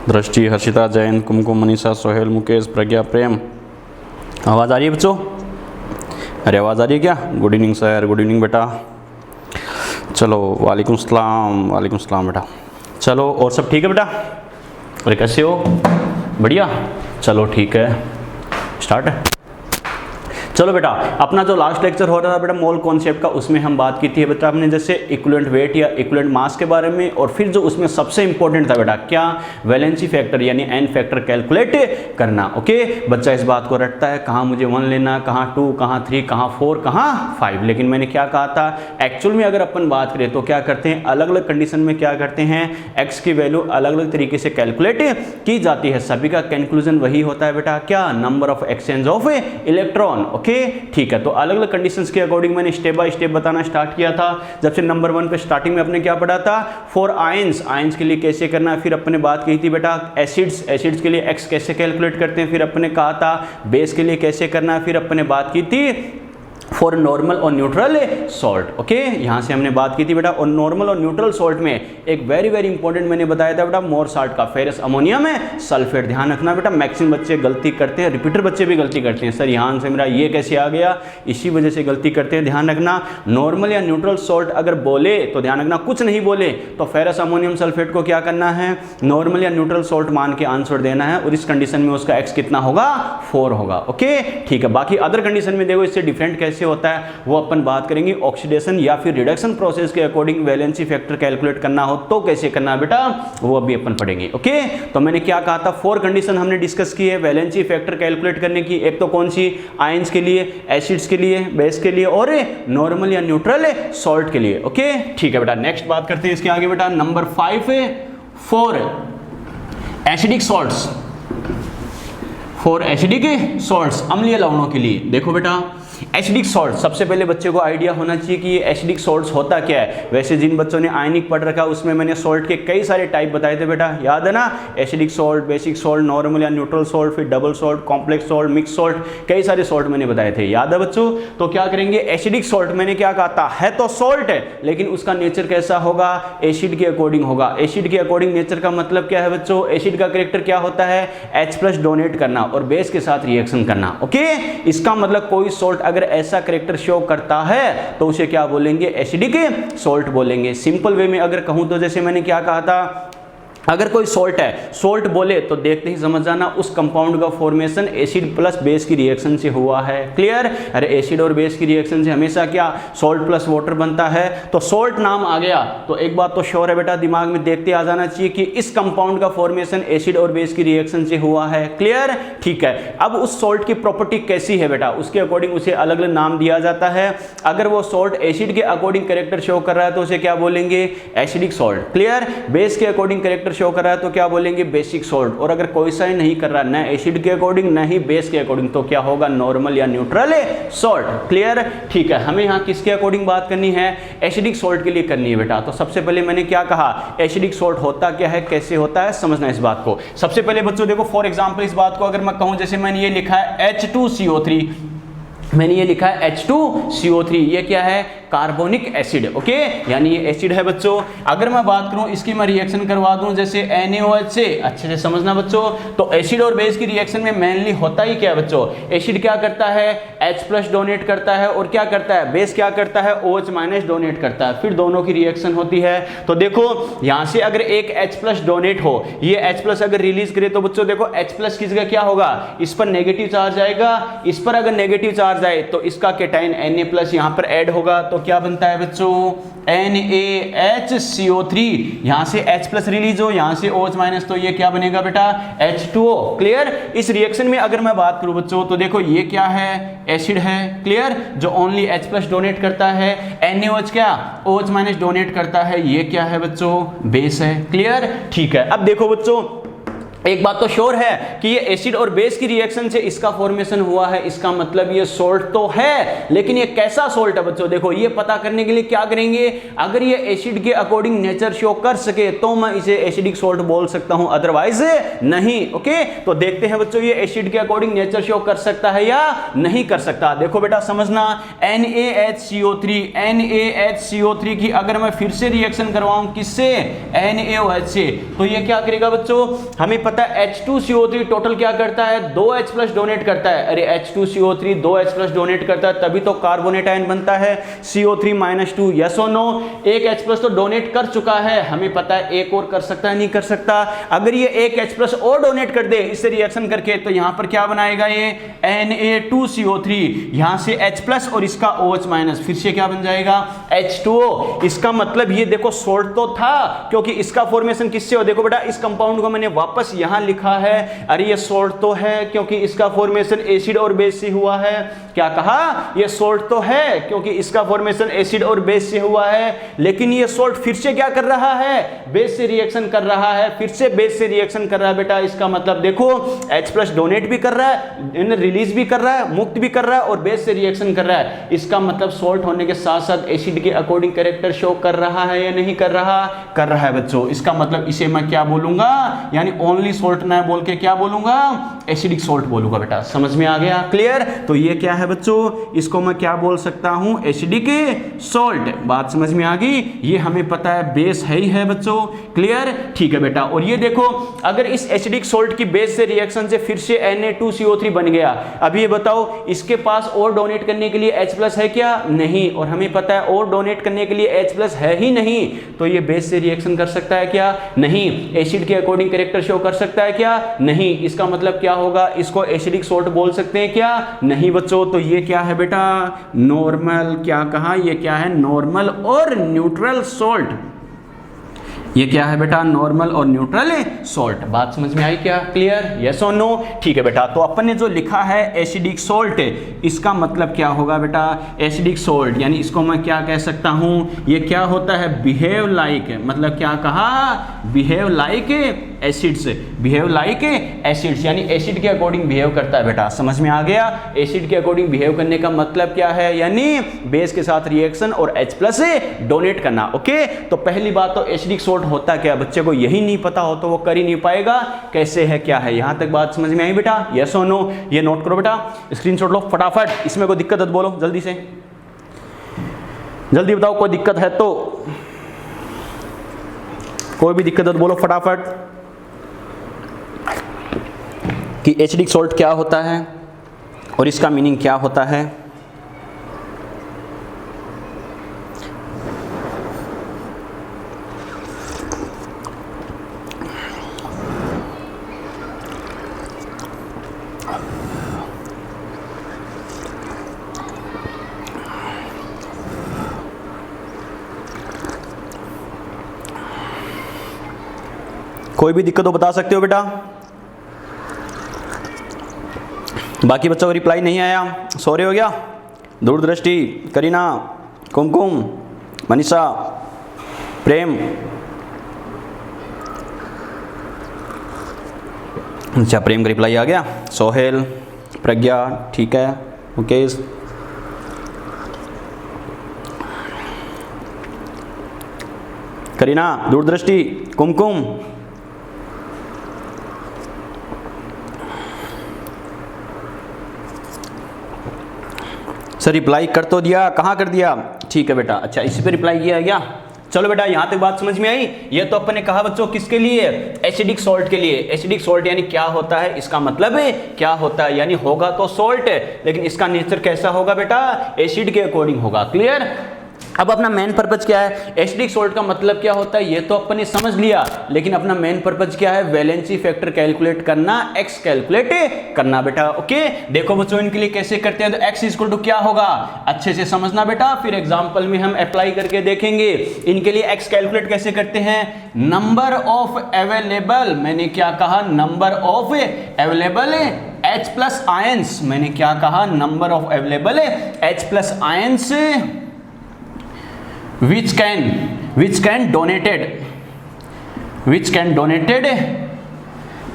दृष्टि, हर्षिता, जैन, कुमकुम, मनीषा, सोहेल, मुकेश, प्रज्ञा, प्रेम। आवाज़ आ रही है बच्चों? अरे आवाज़ आ रही है क्या? Good evening sir, good evening बेटा। चलो वालेकुम सलाम बेटा। चलो और सब ठीक है बेटा? अरे कैसे हो? बढ़िया, चलो ठीक है, स्टार्ट है। चलो बेटा, अपना जो लास्ट लेक्चर हो रहा था बेटा मोल कॉन्सेप्ट का, उसमें हम बात की थी बेटा हमने जैसे इक्विवेलेंट वेट या इक्विवेलेंट मास के बारे में, और फिर जो उसमें सबसे इंपॉर्टेंट था बेटा क्या, वैलेंसी फैक्टर यानी एन फैक्टर कैलकुलेट करना। ओके, बच्चा इस बात को रटता है कहाँ मुझे 1 लेना, कहाँ 2, कहाँ 3, कहाँ 4, कहाँ 5। लेकिन मैंने क्या कहा था, एक्चुअल में अगर अपन बात करें तो क्या करते हैं, अलग अलग कंडीशन में क्या करते हैं, एक्स की वैल्यू अलग अलग तरीके से कैलकुलेट की जाती है। सभी का कंक्लूजन वही होता है बेटा क्या, number of exchange of electron. Okay ठीक है, तो अलग अलग कंडीशंस के अकॉर्डिंग मैंने स्टेप बाय स्टेप बताना स्टार्ट किया था। जब से नंबर 1 पे स्टार्टिंग में अपने क्या पढ़ा था, फॉर आयंस के लिए कैसे करना है, फिर अपने बात की थी बेटा एसिड्स के लिए एक्स कैसे कैलकुलेट करते हैं, फिर अपने कहा था बेस के लिए कैसे करना है, फिर अपने बात की थी फॉर नॉर्मल और न्यूट्रल सॉल्ट। ओके, यहाँ से हमने बात की थी बेटा, और नॉर्मल और न्यूट्रल सॉल्ट में एक वेरी इंपॉर्टेंट मैंने बताया था बेटा मोर साल्ट का, फेरस अमोनियम सल्फेट। ध्यान रखना बेटा, मैक्सिमम बच्चे गलती करते हैं, रिपीटर बच्चे भी गलती करते हैं, सर यहाँ से मेरा ये कैसे आ गया, इसी वजह से गलती करते हैं। ध्यान रखना, नॉर्मल या न्यूट्रल सॉल्ट अगर बोले तो ध्यान रखना, कुछ नहीं बोले तो फेरस अमोनियम सल्फेट को क्या करना है, नॉर्मल या न्यूट्रल सॉल्ट मान के आंसर देना है, और इस कंडीशन में उसका एक्स कितना होगा, 4 होगा। ओके ठीक है, बाकी अदर कंडीशन में देखो इससे डिफरेंट कैसे होता है वो अपन बात करेंगे। ऑक्सीडेशन या फिर रिडक्शन प्रोसेस के अकॉर्डिंग वैलेंसी फैक्टर कैलकुलेट करना हो तो कैसे करना है बेटा, वो अभी अपन पढ़ेंगे। ओके, तो मैंने क्या कहा था, 4 कंडीशन हमने डिस्कस की है वैलेंसी फैक्टर कैलकुलेट करने की। एक तो कौन सी, आयंस के लिए, एसिड्स के लिए, बेस के लिए, और नॉर्मल या न्यूट्रल सॉल्ट के लिए। ओके ठीक है बेटा, नेक्स्ट बात करते हैं इसके आगे बेटा, नंबर 5 है for acidic salts, for acidic salts, अम्लीय लवणों के लिए। देखो बेटा एसिडिक सॉल्ट, सबसे पहले बच्चे को आइडिया होना चाहिए कि ये एसिडिक सॉल्ट्स होता क्या है। वैसे जिन बच्चों ने आयनिक पढ़ रखा उसमें मैंने सॉल्ट के कई सारे टाइप बताए थे बेटा, याद है ना, acidic salt, basic salt, normal या न्यूट्रल सॉल्ट, फिर double salt, complex salt, mix salt, कई सारे सॉल्ट मैंने बताए थे, याद है बच्चों। तो क्या करेंगे, एसिडिक सॉल्ट मैंने क्या कहा था, है तो सॉल्ट है लेकिन उसका नेचर कैसा होगा, एसिड के अकॉर्डिंग होगा। एसिड के अकॉर्डिंग नेचर का मतलब क्या है बच्चों, एसिड का कैरेक्टर क्या होता है, H+ डोनेट करना और बेस के साथ रिएक्शन करना। ओके, इसका मतलब कोई सॉल्ट अगर ऐसा कैरेक्टर शो करता है तो उसे क्या बोलेंगे, एसिडिक सॉल्ट बोलेंगे। सिंपल वे में अगर कहूं तो जैसे मैंने क्या कहा था, अगर कोई सॉल्ट है, सॉल्ट बोले तो देखते ही समझ जाना उस कंपाउंड का फॉर्मेशन एसिड प्लस बेस की रिएक्शन से हुआ है। क्लियर, अरे एसिड और बेस की रिएक्शन से हमेशा क्या, सॉल्ट प्लस वाटर बनता है, तो सॉल्ट नाम आ गया तो एक बात तो श्योर है बेटा, दिमाग में देखते आ जाना चाहिए कि इस कंपाउंड का फॉर्मेशन एसिड और बेस की रिएक्शन से हुआ है। क्लियर ठीक है, अब उस सॉल्ट की प्रॉपर्टी कैसी है बेटा, उसके अकॉर्डिंग उसे अलग अलग नाम दिया जाता है। अगर वो सॉल्ट एसिड के अकॉर्डिंग कैरेक्टर शो कर रहा है तो उसे क्या बोलेंगे, एसिडिक सॉल्ट। क्लियर, बेस के अकॉर्डिंग कैरेक्टर शो कर रहा है तो क्या बोलेंगे, बेसिक सॉल्ट। और अगर कोई सा ही नहीं कर रहा, न एसिड के अकॉर्डिंग न ही बेस के अकॉर्डिंग, तो क्या होगा, नॉर्मल या न्यूट्रल सॉल्ट। क्लियर ठीक है, हमें यहाँ किसके अकॉर्डिंग बात करनी है, एसिडिक सॉल्ट के लिए करनी है बेटा। तो सबसे पहले मैंने क्या कहा, एसिडिक सॉल्ट होता क्या है, कैसे होता है, समझना इस बात को। सबसे पहले बच्चों देखो, फॉर एग्जांपल इस बात को अगर मैं कहूं, जैसे मैंने ये लिखा है H2CO3, मैंने ये लिखा है H2CO3, ये क्या है, कार्बोनिक एसिड। ओके, यानी ये एसिड है बच्चों। अगर मैं बात करूं इसकी, मैं रिएक्शन करवा दूं जैसे NaOH से, अच्छे से समझना बच्चों, तो एसिड और बेस की रिएक्शन में मेनली होता ही क्या है बच्चों, एसिड क्या करता है, H+ डोनेट करता है, और क्या करता है, बेस क्या करता है, OH- डोनेट करता है, फिर दोनों की रिएक्शन होती है। तो देखो यहां से अगर एक H+ डोनेट हो, ये H+ अगर रिलीज करे तो बच्चों देखो H+ की जगह क्या होगा, इस पर नेगेटिव चार्ज आएगा, इस पर अगर नेगेटिव चार्ज आए तो इसका केटाइन Na+ यहां पर ऐड होगा, तो क्या बनता है बच्चों, NaHCO3, यहां से H+ रिलीज हो, यहां से OH-, तो ये क्या बनेगा बेटा, H2O। क्लियर, इस रिएक्शन में अगर मैं बात करूं बच्चों तो देखो ये क्या है, एसिड है। क्लियर, जो ओनली H+ डोनेट करता है, NaOH क्या, OH- डोनेट करता है, ये क्या है बच्चों, बेस है। क्लियर ठीक है, अब देखो बच्चों एक बात तो श्योर है कि ये एसिड और बेस की रिएक्शन से इसका फॉर्मेशन हुआ है, इसका मतलब ये सोल्ट तो है, लेकिन ये कैसा सोल्ट है बच्चों, देखो ये पता करने के लिए क्या करेंगे, अगर ये एसिड के अकॉर्डिंग नेचर शो कर सके तो मैं इसे एसिडिक सोल्ट बोल सकता हूं, अदरवाइज नहीं। ओके, तो देखते हैं बच्चों ये एसिड के अकॉर्डिंग नेचर शो कर सकता है या नहीं कर सकता। देखो बेटा समझना, NaHCO3 NaHCO3 की अगर मैं फिर से रिएक्शन करवाऊं किससे, NaOH से, तो ये क्या करेगा बच्चों, हमें पता है H2CO3 टोटल क्या करता है, 2H प्लस डोनेट करता है। अरे H2CO3 2H प्लस डोनेट करता है तभी तो कार्बोनेट आयन बनता है, CO3-2, यस और नो। एक H प्लस तो डोनेट कर चुका है, हमें पता है एक और कर सकता है नहीं कर सकता। अगर ये एक H प्लस और डोनेट कर दे इससे रिएक्शन करके तो यहां पर क्या बनाएगा ये Na2CO3, यहां से H प्लस और इसका OH माइनस, फिर से क्या बन जाएगा H2O। इसका मतलब ये देखो सोल्ट तो था क्योंकि इसका फॉर्मेशन किससे हो, देखो बेटा इस कंपाउंड को मैंने वापस यहां लिखा है, अरे ये सोल्ट तो है क्योंकि इसका फॉर्मेशन एसिड और बेस से हुआ है। क्या कहा, ये सोल्ट तो है क्योंकि इसका फॉर्मेशन एसिड और बेस से हुआ है, लेकिन ये सोल्ट फिर से क्या कर रहा है, बेस से रिएक्शन कर रहा है, फिर से बेस से रिएक्शन कर रहा है बेटा। इसका मतलब देखो H प्लस डोनेट भी कर रहा है, रिलीज भी कर रहा है, मुक्त भी कर रहा है और बेस से रिएक्शन कर रहा है। इसका मतलब सोल्ट होने के साथ साथ एसिड के अकॉर्डिंग कैरेक्टर शो कर रहा है या नहीं कर रहा, कर रहा है बच्चों। इसका मतलब इसे मैं क्या बोलूंगा, यानी ओनली सोल्ट ना बोल के क्या बोलूंगा, एसिडिक सोल्ट बोलूंगा बेटा। समझ में आ गया, क्लियर। तो ये क्या है बच्चों, इसको मैं क्या बोल सकता हूं, एसिडिक सोल्ट। बात समझ में आ गई, ये हमें पता है बेस है ही है बच्चों, क्लियर, ठीक है बेटा। और ये देखो अगर इस एसिडिक सोल्ट की बेस से रिएक्शन से फिर से Na2CO3 बन गया, अब ये बताओ इसके पास और डोनेट करने के लिए H प्लस है क्या, नहीं, और हमें पता है और डोनेट करने के लिए H प्लस है ही नहीं, तो ये बेस से रिएक्शन कर सकता है क्या, नहीं। एसिड के अकॉर्डिंग कैरेक्टर शो कर सकता है क्या, नहीं। इसका मतलब क्या होगा, इसको एसिडिक सोल्ट बोल सकते हैं क्या, नहीं बच्चों। तो ये क्या है बेटा, नॉर्मल, क्या कहा, ये क्या है, नॉर्मल और न्यूट्रल सोल्ट। ये क्या है बेटा, नॉर्मल और न्यूट्रल सोल्ट। बात समझ में आई क्या, क्लियर, यस और नो, ठीक है बेटा। तो अपन ने जो लिखा है एसिडिक सोल्ट, इसका मतलब क्या होगा बेटा, एसिडिक सोल्ट यानी इसको मैं क्या कह सकता हूं, ये क्या होता है, बिहेव लाइक, मतलब क्या कहा, behave like acids, behave like acids, यानी एसिड के अकॉर्डिंग बिहेव करता है बेटा। समझ में आ गया, एसिड के अकॉर्डिंग बिहेव करने का मतलब क्या है, यानी बेस के साथ रिएक्शन और H प्लस डोनेट करना। ओके, तो पहली बात तो एसिडिक सोल्ट होता क्या, बच्चे को यही नहीं पता हो तो वो कर ही नहीं पाएगा, कैसे है क्या है। यहां तक बात समझ में आई बेटा, यस और नो। ये नोट करो बेटा, स्क्रीनशॉट लो फटाफट, इसमें कोई दिक्कत है तो बोलो जल्दी से, जल्दी बताओ कोई दिक्कत है तो, कोई भी दिक्कत है तो बोलो फटाफट कि एसिडिक सोल्ट क्या होता है और इसका मीनिंग क्या होता है। कोई भी दिक्कत हो बता सकते हो बेटा, बाकी बच्चों का रिप्लाई नहीं आया, सो रहे हो गया, दूरदृष्टि, करीना, कुमकुम, मनीषा, प्रेम, अच्छा प्रेम का रिप्लाई आ गया, सोहेल, प्रज्ञा, ठीक है, मुकेश, करीना, दूरदृष्टि, कुमकुम, सर रिप्लाई कर तो दिया, कहाँ कर दिया, ठीक है बेटा, अच्छा इसी पे रिप्लाई किया है क्या, चलो बेटा यहां तक बात समझ में आई। ये तो अपन ने कहा बच्चों किसके लिए, एसिडिक सोल्ट के लिए। एसिडिक सोल्ट यानी क्या होता है, इसका मतलब है क्या होता है, यानी होगा तो सोल्ट लेकिन इसका नेचर कैसा होगा बेटा, एसिड के अकॉर्डिंग होगा, क्लियर। अब अपना मेन पर्पज क्या है, एसिडिक सोल्ट का मतलब क्या होता है ये तो अपन ने समझ लिया, लेकिन अपना मेन पर्पज क्या है, वैलेंसी फैक्टर कैलकुलेट करना, एक्स कैलकुलेट करना बेटा। ओके, देखो बच्चों इनके लिए कैसे करते हैं, तो एक्स इक्वल टू क्या होगा, अच्छे से समझना बेटा, फिर एग्जांपल में हम अप्लाई करके देखेंगे। इनके लिए एक्स कैलकुलेट कैसे करते हैं, नंबर ऑफ अवेलेबल, मैंने क्या कहा, number of available H plus ions, मैंने क्या कहा, number of available H plus ions which can donated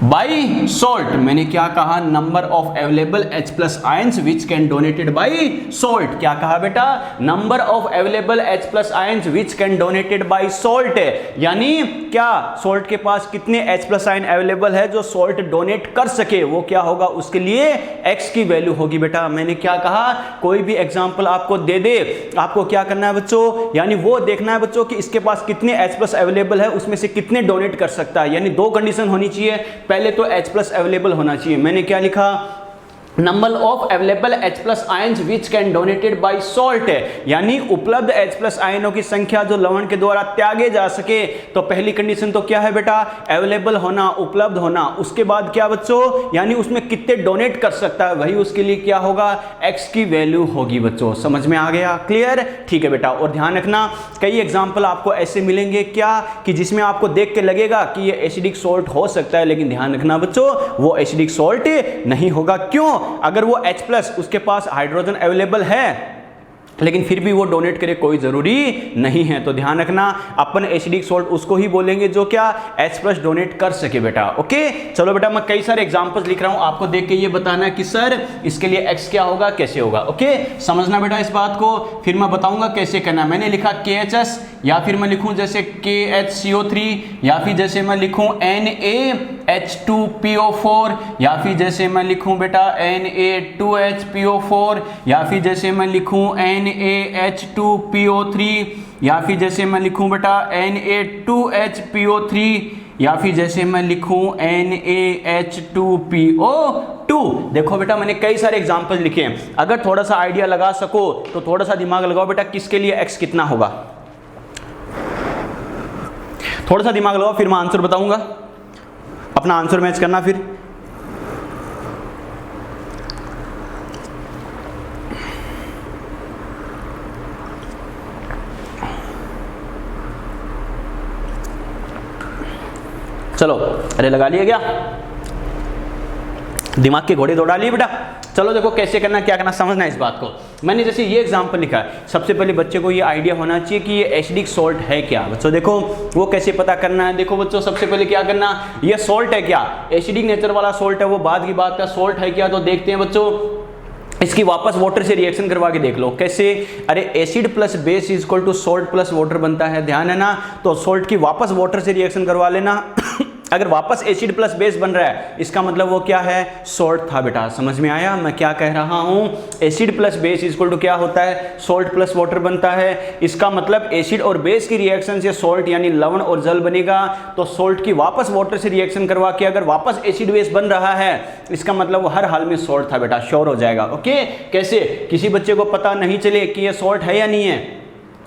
by salt. मैंने क्या कहा, number of available H plus ions which can donated by salt. क्या कहा बेटा, number of available H plus ions which can donated by salt, यानी क्या salt के पास कितने H प्लस आयन अवेलेबल है जो सोल्ट डोनेट कर सके, वो क्या होगा, उसके लिए X की वैल्यू होगी बेटा। मैंने क्या कहा, कोई भी एग्जांपल आपको दे दे, आपको क्या करना है बच्चों, यानी वो देखना है बच्चों कि इसके पास कितने H प्लस अवेलेबल है, उसमें से कितने डोनेट कर सकता है। यानी दो कंडीशन होनी चाहिए, पहले तो H प्लस अवेलेबल होना चाहिए। मैंने क्या लिखा, number of available H plus ions which can donated bye salt, यानी उपलब्ध H प्लस आयनों की संख्या जो लवण के द्वारा त्यागे जा सके। तो पहली कंडीशन तो क्या है बेटा, अवेलेबल होना, उपलब्ध होना। उसके बाद क्या बच्चों, यानी उसमें कितने डोनेट कर सकता है, वही उसके लिए क्या होगा, X की वैल्यू होगी। बच्चों समझ में आ गया, क्लियर, ठीक है बेटा। और ध्यान रखना कई एग्जाम्पल आपको ऐसे मिलेंगे क्या कि जिसमें आपको देख के लगेगा कि ये एसिडिक सॉल्ट हो सकता है, लेकिन ध्यान रखना बच्चों वो एसिडिक सॉल्ट नहीं होगा। क्यों, अगर वो H प्लस उसके पास हाइड्रोजन अवेलेबल है लेकिन फिर भी वो डोनेट करे, कोई जरूरी नहीं है। तो ध्यान रखना अपन एसिडिक सॉल्ट उसको ही बोलेंगे जो क्या H प्लस डोनेट कर सके बेटा। ओके चलो बेटा, मैं कई सारे एग्जांपल्स लिख रहा हूं, आपको देख के ये बताना है कि सर इसके लिए X क्या होगा, कैसे होगा। ओके समझना बेटा इस बात को, फिर मैं बताऊंगा कैसे करना है। मैंने लिखा KHS, या फिर मैं लिखूं जैसे KHCO3, या फिर जैसे मैं लिखूं NaH2PO4, या फिर जैसे मैं लिखूं बेटा Na2HPO4, या फिर जैसे मैं लिखूं NaH2PO3, या फिर जैसे मैं लिखूं बेटा Na2HPO3, या फिर जैसे मैं लिखूं NaH2PO2। देखो बेटा मैंने कई सारे एग्जांपल्स लिखे हैं, अगर थोड़ा सा आइडिया लगा सको तो थोड़ा सा दिमाग लगाओ बेटा, किसके लिए X कितना होगा, थोड़ा सा दिमाग लगाओ, फिर मैं आंसर बताऊंगा, अपना आंसर मैच करना। फिर चलो, अरे लगा लिया क्या, दिमाग के घोड़े दौड़ा लिए बेटा। चलो देखो कैसे करना, क्या करना, समझना है इस बात को। मैंने जैसे ये एग्जांपल लिखा है, सबसे पहले बच्चे को ये आइडिया होना चाहिए कि ये एसिडिक सॉल्ट है क्या। बच्चों देखो वो कैसे पता करना है, देखो बच्चों सबसे पहले क्या करना, ये सॉल्ट है क्या, एसिडिक नेचर वाला सॉल्ट है वो बाद की बात है, सॉल्ट है क्या तो देखते हैं बच्चों, इसकी वापस वाटर से रिएक्शन करवा के देख लो कैसे। अरे acid plus base is equal to salt plus water बनता है, ध्यान है ना। तो सॉल्ट की वापस वाटर से रिएक्शन करवा लेना अगर वापस एसिड प्लस बेस बन रहा है इसका मतलब वो क्या है, सॉल्ट था बेटा। समझ में आया मैं क्या कह रहा हूं, acid plus base is equal to क्या होता है, सॉल्ट प्लस वाटर बनता है। इसका मतलब एसिड और बेस की रिएक्शन से सॉल्ट यानी लवण और जल बनेगा। तो सॉल्ट की वापस वाटर से रिएक्शन करवा के अगर वापस एसिड बेस बन रहा है इसका मतलब वो हर हाल में सॉल्ट था बेटा, श्योर हो जाएगा। ओके कैसे, किसी बच्चे को पता नहीं चले कि ये सॉल्ट है या नहीं है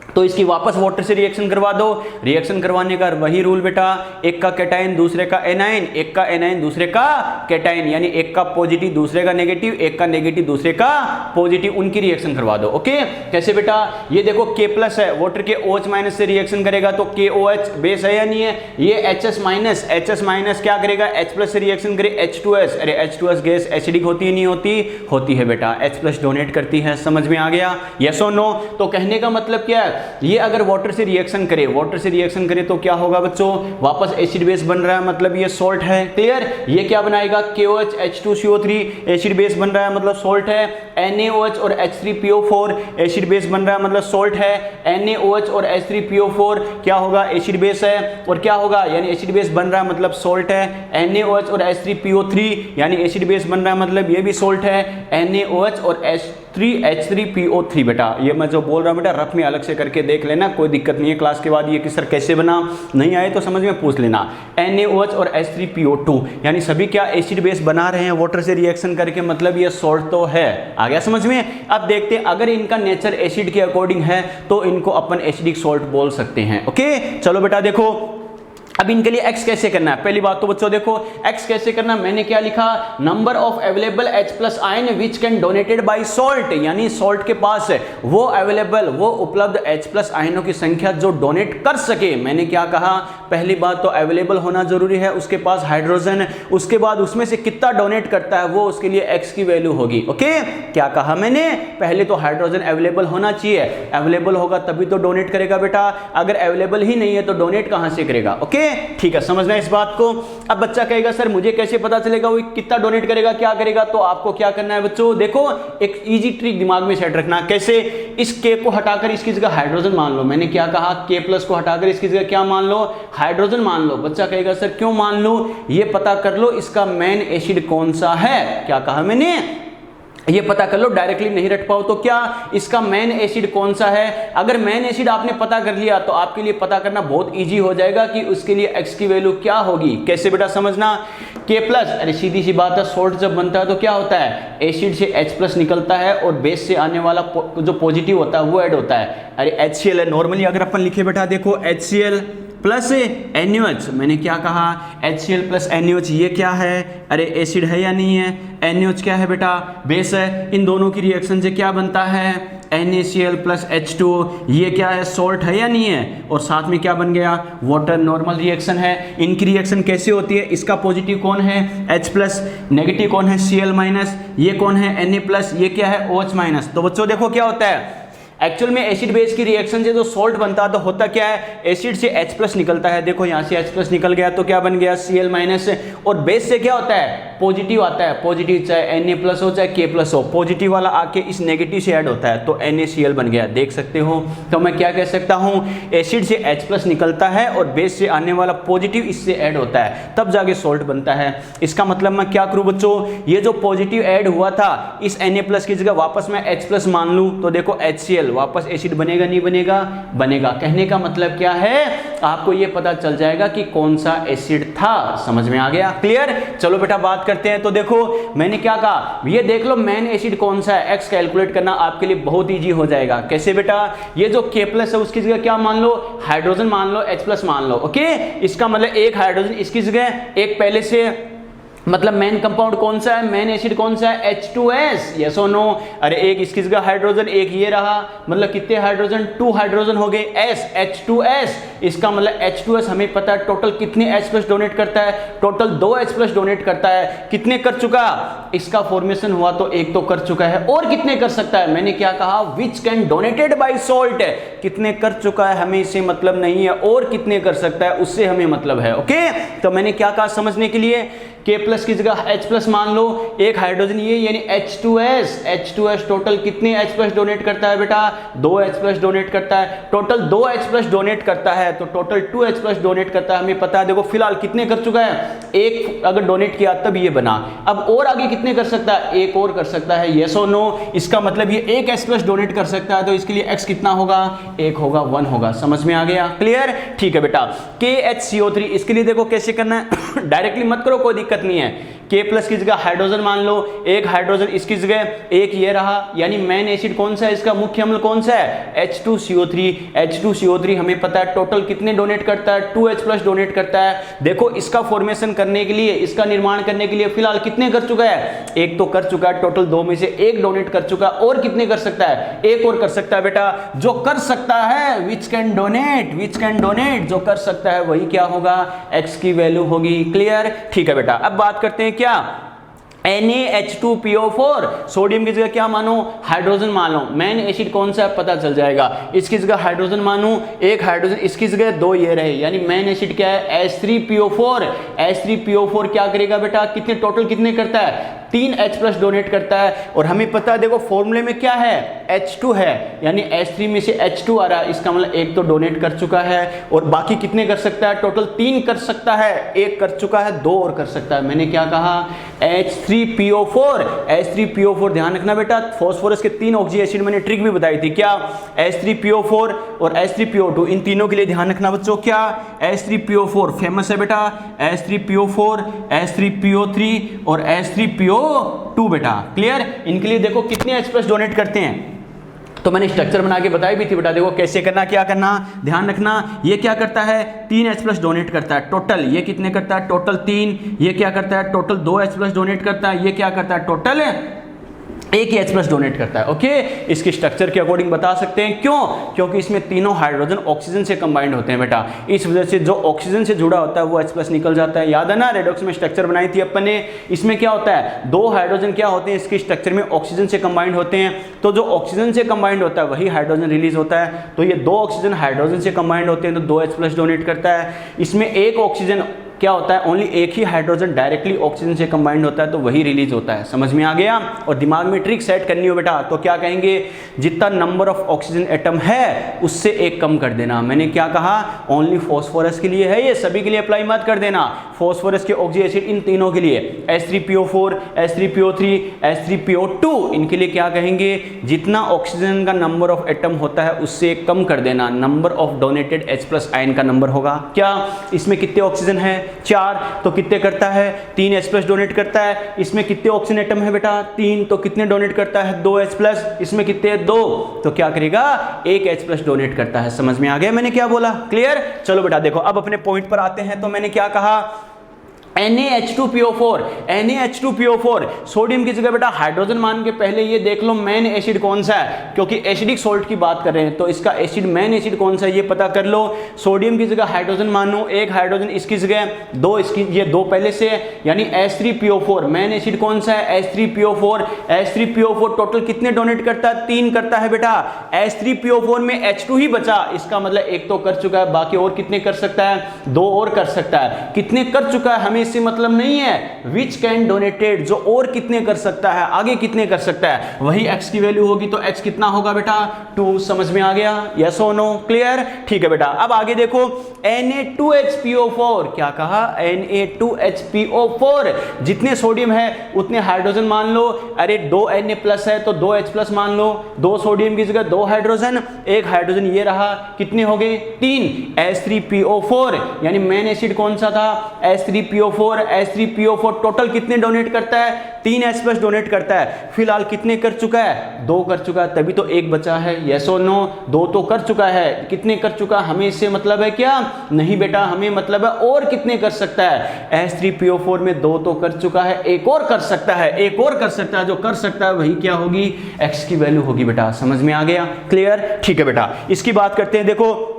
तो इसकी वापस वाटर से रिएक्शन करवा दो। रिएक्शन करवाने का वही रूल बेटा, एक का कैटाइन दूसरे का एनाइन, एक का एनाइन दूसरे का कैटाइन, यानी एक का पॉजिटिव दूसरे का नेगेटिव, एक का नेगेटिव दूसरे का पॉजिटिव, उनकी रिएक्शन करवा दो। ओके कैसे बेटा, ये देखो K प्लस है, वाटर के OH माइनस से रिएक्शन करेगा तो KOH बेस है या नहीं है, ये HS माइनस क्या करेगा, H प्लस से रिएक्शन करे H2S। अरे H2S गैस एसिडिक होती है नहीं होती, होती है बेटा, H प्लस डोनेट करती है। समझ में आ गया, यस और नो। तो कहने का मतलब क्या है, ये अगर वाटर से रिएक्शन करे, वाटर से रिएक्शन करे तो क्या होगा बच्चों, वापस एसिड बेस बन रहा है मतलब ये सॉल्ट है। क्लियर, ये क्या बनाएगा KOH H2CO3, एसिड बेस बन रहा है मतलब सॉल्ट है। NaOH और H3PO4 एसिड बेस बन रहा है मतलब सॉल्ट है। NaOH और H3PO4 क्या होगा, एसिड बेस है, और क्या होगा यानी एसिड बेस बन रहा है मतलब सॉल्ट है। NaOH और H3PO3 यानी एसिड बेस बन रहा है मतलब ये भी सॉल्ट है। NaOH और H3PO3 बेटा, ये मैं जो बोल रहा हूँ बेटा रफ में अलग से करके देख लेना, कोई दिक्कत नहीं है। क्लास के बाद ये कि सर कैसे बना, नहीं आए तो समझ में पूछ लेना। NaOH और H3PO2 यानी सभी क्या एसिड बेस बना रहे हैं वाटर से रिएक्शन करके, मतलब ये सॉल्ट तो है। आ गया समझ में। अब देखते हैं अगर इनका नेचर एसिड के अकॉर्डिंग है तो इनको अपन एसिडिक सॉल्ट बोल सकते हैं। ओके चलो बेटा देखो अब इनके लिए X कैसे करना है। पहली बात तो बच्चों देखो X कैसे करना, मैंने क्या लिखा, number of available H plus ion which can donated bye salt, यानी सॉल्ट के पास है वो अवेलेबल वो उपलब्ध H प्लस आयनों की संख्या जो डोनेट कर सके। मैंने क्या कहा, पहली बात तो अवेलेबल होना जरूरी है, उसके पास हाइड्रोजन, उसके बाद उसमें से कितना डोनेट करता है वो उसके लिए X की वैल्यू होगी। ओके क्या कहा मैंने, पहले तो हाइड्रोजन अवेलेबल होना चाहिए, अवेलेबल होगा तभी तो डोनेट करेगा बेटा, अगर अवेलेबल ही नहीं है तो डोनेट कहां से करेगा। ओके ओके ठीक है, समझना इस बात को। अब बच्चा कहेगा सर मुझे कैसे पता चलेगा वो कितना डोनेट करेगा, क्या करेगा, तो आपको क्या करना है बच्चों, देखो एक इजी ट्रिक दिमाग में सेट रखना। कैसे, इस के को हटाकर इसकी जगह हाइड्रोजन मान लो। मैंने क्या कहा, के प्लस को हटाकर इसकी जगह क्या मान लो, हाइड्रोजन मान लो। बच्चा कहेगा सर क्यों मान लो, ये पता कर लो इसका मेन एसिड कौन सा है। क्या कहा मैंने, ये पता कर लो, डायरेक्टली नहीं रट पाओ तो क्या, इसका मेन एसिड कौन सा है। अगर मेन एसिड आपने पता कर लिया तो आपके लिए पता करना बहुत इजी हो जाएगा कि उसके लिए x की वैल्यू क्या होगी। कैसे बेटा समझना, K प्लस, अरे सीधी सी बात है, सोल्ट जब बनता है तो क्या होता है, एसिड से H प्लस निकलता है और बेस से आने वाला जो पॉजिटिव होता है वो ऐड होता है। अरे HCl है, नॉर्मली अगर अपन लिखे बेटा देखो HCl प्लस NaOH, मैंने क्या कहा HCl प्लस NaOH, ये क्या है, अरे एसिड है या नहीं है, NaOH क्या है बेटा, बेस है। इन दोनों की रिएक्शन से क्या बनता है, NaCl प्लस H2, ये क्या है, सॉल्ट है या नहीं है, और साथ में क्या बन गया, वाटर। नॉर्मल रिएक्शन है। इनकी रिएक्शन कैसे होती है, इसका पॉजिटिव कौन है H प्लस, नेगेटिव कौन है Cl माइनस, ये कौन है Na प्लस, ये क्या है OH माइनस। तो बच्चों देखो क्या होता है, एक्चुअल में एसिड बेस की रिएक्शन से जो सॉल्ट बनता है तो होता क्या है, एसिड से H प्लस निकलता है, देखो यहाँ से H प्लस निकल गया तो क्या बन गया Cl माइनस, और बेस से क्या होता है, पॉजिटिव आता है। पॉजिटिव चाहे Na प्लस हो चाहे K प्लस हो, पॉजिटिव वाला आके इस नेगेटिव से ऐड होता है तो NaCl बन गया, देख सकते हो। तो मैं क्या कह सकता हूँ, एसिड से H प्लस निकलता है और बेस से आने वाला पॉजिटिव इससे ऐड होता है, तब जाके सॉल्ट बनता है। इसका मतलब मैं क्या करूँ बच्चों, ये जो पॉजिटिव ऐड हुआ था इस Na प्लस की जगह वापस मैं H प्लस मान लूँ तो देखो HCl, वापस एसिड बनेगा नहीं बनेगा, बनेगा। कहने का मतलब क्या है, आपको ये पता चल जाएगा कि कौन सा एसिड था। समझ में आ गया, क्लियर। चलो बेटा बात करते हैं। तो देखो मैंने क्या कहा, ये देख लो मेन एसिड कौन सा है, एक्स कैलकुलेट करना आपके लिए बहुत इजी हो जाएगा। कैसे बेटा, ये जो K प्लस है उसकी जगह क्या मान लो, हाइड्रोजन मान लो, H प्लस मान लो। ओके, इसका मतलब एक हाइड्रोजन इसकी जगह, एक पहले से, मतलब मेन कंपाउंड कौन सा है, मेन एसिड कौन सा है, H2S, यस और नो। अरे एक इसकी जगह हाइड्रोजन, एक ये रहा, मतलब कितने हाइड्रोजन, 2 हाइड्रोजन हो गए, S, H2S। इसका मतलब H2S हमें पता है टोटल कितने H प्लस डोनेट करता है, टोटल 2 H प्लस डोनेट करता है। कितने कर चुका, इसका फॉर्मेशन हुआ तो एक तो कर चुका है, और कितने कर सकता है, मैंने क्या कहा, which can donated by salt, कितने कर चुका है हमें इससे मतलब नहीं है, और कितने कर सकता है उससे हमें मतलब है। ओके, तो मैंने क्या कहा समझने के लिए, K प्लस की जगह H प्लस मान लो, एक हाइड्रोजन ये यानी H2S, H2S टोटल कितने H प्लस डोनेट करता है बेटा, 2 H प्लस डोनेट करता है, टोटल 2 H प्लस डोनेट करता है तो टोटल 2 H प्लस डोनेट करता है, हमें पता है। देखो फिलहाल कितने कर चुका है, एक अगर डोनेट किया तब ये बना, अब और आगे कितने कर सकता है, एक और कर सकता है, यस और नो। इसका मतलब ये एक H प्लस डोनेट कर सकता है तो इसके लिए X कितना होगा, 1 होगा, 1 होगा। समझ में आ गया, क्लियर, ठीक है बेटा। KHCO3 इसके लिए देखो कैसे करना है, डायरेक्टली मत करो, कोई दिक्कत नहीं है। K प्लस की जगह हाइड्रोजन मान लो, एक हाइड्रोजन इसकी जगह, एक ये रहा, यानी मेन एसिड कौन सा है, इसका मुख्य अम्ल कौन सा है, H2CO3। H2CO3 हमें पता है टोटल कितने डोनेट करता है, 2 H प्लस डोनेट करता है। देखो इसका फॉर्मेशन करने के लिए, इसका निर्माण करने के लिए फिलहाल कितने कर चुका है, एक तो कर चुका है, टोटल 2 में से एक डोनेट कर चुका है, और कितने कर सकता है, एक और कर सकता है बेटा। जो कर सकता है, which can donate, which can donate, जो कर सकता है वही क्या होगा, X की वैल्यू होगी, क्लियर, ठीक है बेटा। अब बात करते हैं क्या, NaH2PO4, सोडियम की जगह क्या मानो, हाइड्रोजन मान लो, मेन एसिड कौन सा है पता चल जाएगा, इसकी जगह हाइड्रोजन मानो, एक हाइड्रोजन इसकी जगह 2 ये रहे, यानी मेन एसिड क्या है, H3PO4। H3PO4 क्या करेगा बेटा, कितने टोटल कितने करता है, 3 H प्लस डोनेट करता है, और हमें पता है देखो फॉर्मूले में क्या है, H2 है, यानी H3 में से H2 आ रहा है, इसका मतलब एक तो डोनेट कर चुका है, और बाकी कितने कर सकता है, टोटल 3 कर सकता है, एक कर चुका है, 2 और कर सकता है। मैंने क्या कहा, H3PO4, H3PO4 ध्यान रखना बेटा, फॉस्फोरस के 3 ऑक्सी एसिड मैंने ट्रिक भी बताई थी, क्या, H3PO4 और H3PO2, इन तीनों के लिए ध्यान रखना बच्चों, क्या, H3PO4 फेमस है बेटा, H3PO4, H3PO3 और H3PO2 बेटा, क्लियर। इनके लिए देखो कितने H प्लस डोनेट करते हैं, तो मैंने स्ट्रक्चर बना के बताई भी थी बेटा, देखो कैसे करना, क्या करना, ध्यान रखना। ये क्या करता है, 3 H प्लस डोनेट करता है टोटल, ये कितने करता है, टोटल 3, ये क्या करता है, टोटल 2 H प्लस डोनेट करता है, ये क्या करता है, टोटल एक ही H+ डोनेट करता है। ओके, इसकी स्ट्रक्चर के अकॉर्डिंग बता सकते हैं। क्यों? क्योंकि इसमें तीनों हाइड्रोजन ऑक्सीजन से कंबाइंड होते हैं बेटा, इस वजह से जो ऑक्सीजन से जुड़ा होता है वो H+ निकल जाता है। याद है ना, रेडॉक्स में स्ट्रक्चर बनाई थी अपन ने, इसमें क्या होता है, दो हाइड्रोजन क्या होते हैं इसके स्ट्रक्चर में, ऑक्सीजन से कंबाइंड होते हैं। तो जो ऑक्सीजन से कंबाइंड होता है वही हाइड्रोजन रिलीज होता है। तो ये दो ऑक्सीजन हाइड्रोजन से कंबाइंड होते हैं तो दो H+ डोनेट करता है। इसमें एक ऑक्सीजन क्या होता है, ओनली एक ही हाइड्रोजन डायरेक्टली ऑक्सीजन से कंबाइंड होता है तो वही रिलीज होता है। समझ में आ गया? और दिमाग में ट्रिक सेट करनी हो बेटा, तो क्या कहेंगे, जितना नंबर ऑफ ऑक्सीजन एटम है उससे एक कम कर देना। मैंने क्या कहा, ओनली फॉस्फोरस के लिए है, ये सभी के लिए अप्लाई मत कर देना। फॉस्फोरस के ऑक्सी एसिड इन तीनों के लिए, H3PO4, H3PO3, H3PO2, इनके लिए क्या कहेंगे, जितना ऑक्सीजन का नंबर ऑफ एटम होता है उससे कम कर देना। Number of donated H+ ion का नंबर होगा क्या, इसमें कितने ऑक्सीजन है, 4, तो कितने करता है, 3 H+ डोनेट करता है। इसमें कितने ऑक्सीजन एटम है बेटा, 3, तो कितने डोनेट करता है, 2 H+। इसमें कितने, 2, तो क्या करेगा, 1 H+ डोनेट करता है। समझ में आ गया मैंने क्या बोला, क्लियर? चलो बेटा देखो, अब अपने पॉइंट पर आते हैं। तो मैंने क्या कहा, NaH2PO4, NaH2PO4 सोडियम की जगह बेटा हाइड्रोजन मान के पहले ये देख लो मेन एसिड कौन सा है, क्योंकि एसिडिक सोल्ट की बात कर रहे हैं तो इसका एसिड मेन एसिड कौन सा है ये पता कर लो। सोडियम की जगह हाइड्रोजन मानो, एक हाइड्रोजन इसकी जगह, दो इसकी, ये दो पहले से, यानी H3PO4 मेन एसिड कौन सा है, H3PO4। H3PO4 टोटल कितने डोनेट करता है, 3 करता है बेटा। H3PO4 में H2 ही बचा, इसका मतलब एक तो कर चुका है, बाकी और कितने कर सकता है, 2 और कर सकता है। कितने कर चुका है हमें इससे मतलब नहीं है, विच कैन डोनेटेड, जो और कितने कर सकता है, आगे कितने कर सकता है, वही x की वैल्यू होगी। तो x कितना होगा बेटा, 2। समझ में आ गया, यस और नो, क्लियर? ठीक है बेटा, अब आगे देखो, Na2HPO4, क्या कहा, Na2HPO4, जितने सोडियम है उतने हाइड्रोजन मान लो। अरे 2 Na+ है तो 2 H+ मान लो, 2 सोडियम की जगह 2 हाइड्रोजन, एक हाइड्रोजन ये रहा, कितने हो गए, 3 H3PO4, यानी मेन एसिड कौन सा था, H3PO4। H3PO4 टोटल कितने डोनेट करता है, 3 H+ डोनेट करता है। फिलहाल कितने कर चुका है, 2 कर चुका है, तभी तो एक बचा है। यस और नो, 2 तो कर चुका है, कितने कर चुका, हमें इससे मतलब है क्या, नहीं बेटा, हमें मतलब है और कितने कर सकता है। H3PO4 में 2 तो कर चुका है, एक और कर सकता है, एक और कर सकता है, जो कर सकता है वही क्या होगी, x की वैल्यू होगी बेटा। समझ में आ गया, क्लियर? ठीक है बेटा, इसकी बात करते हैं। देखो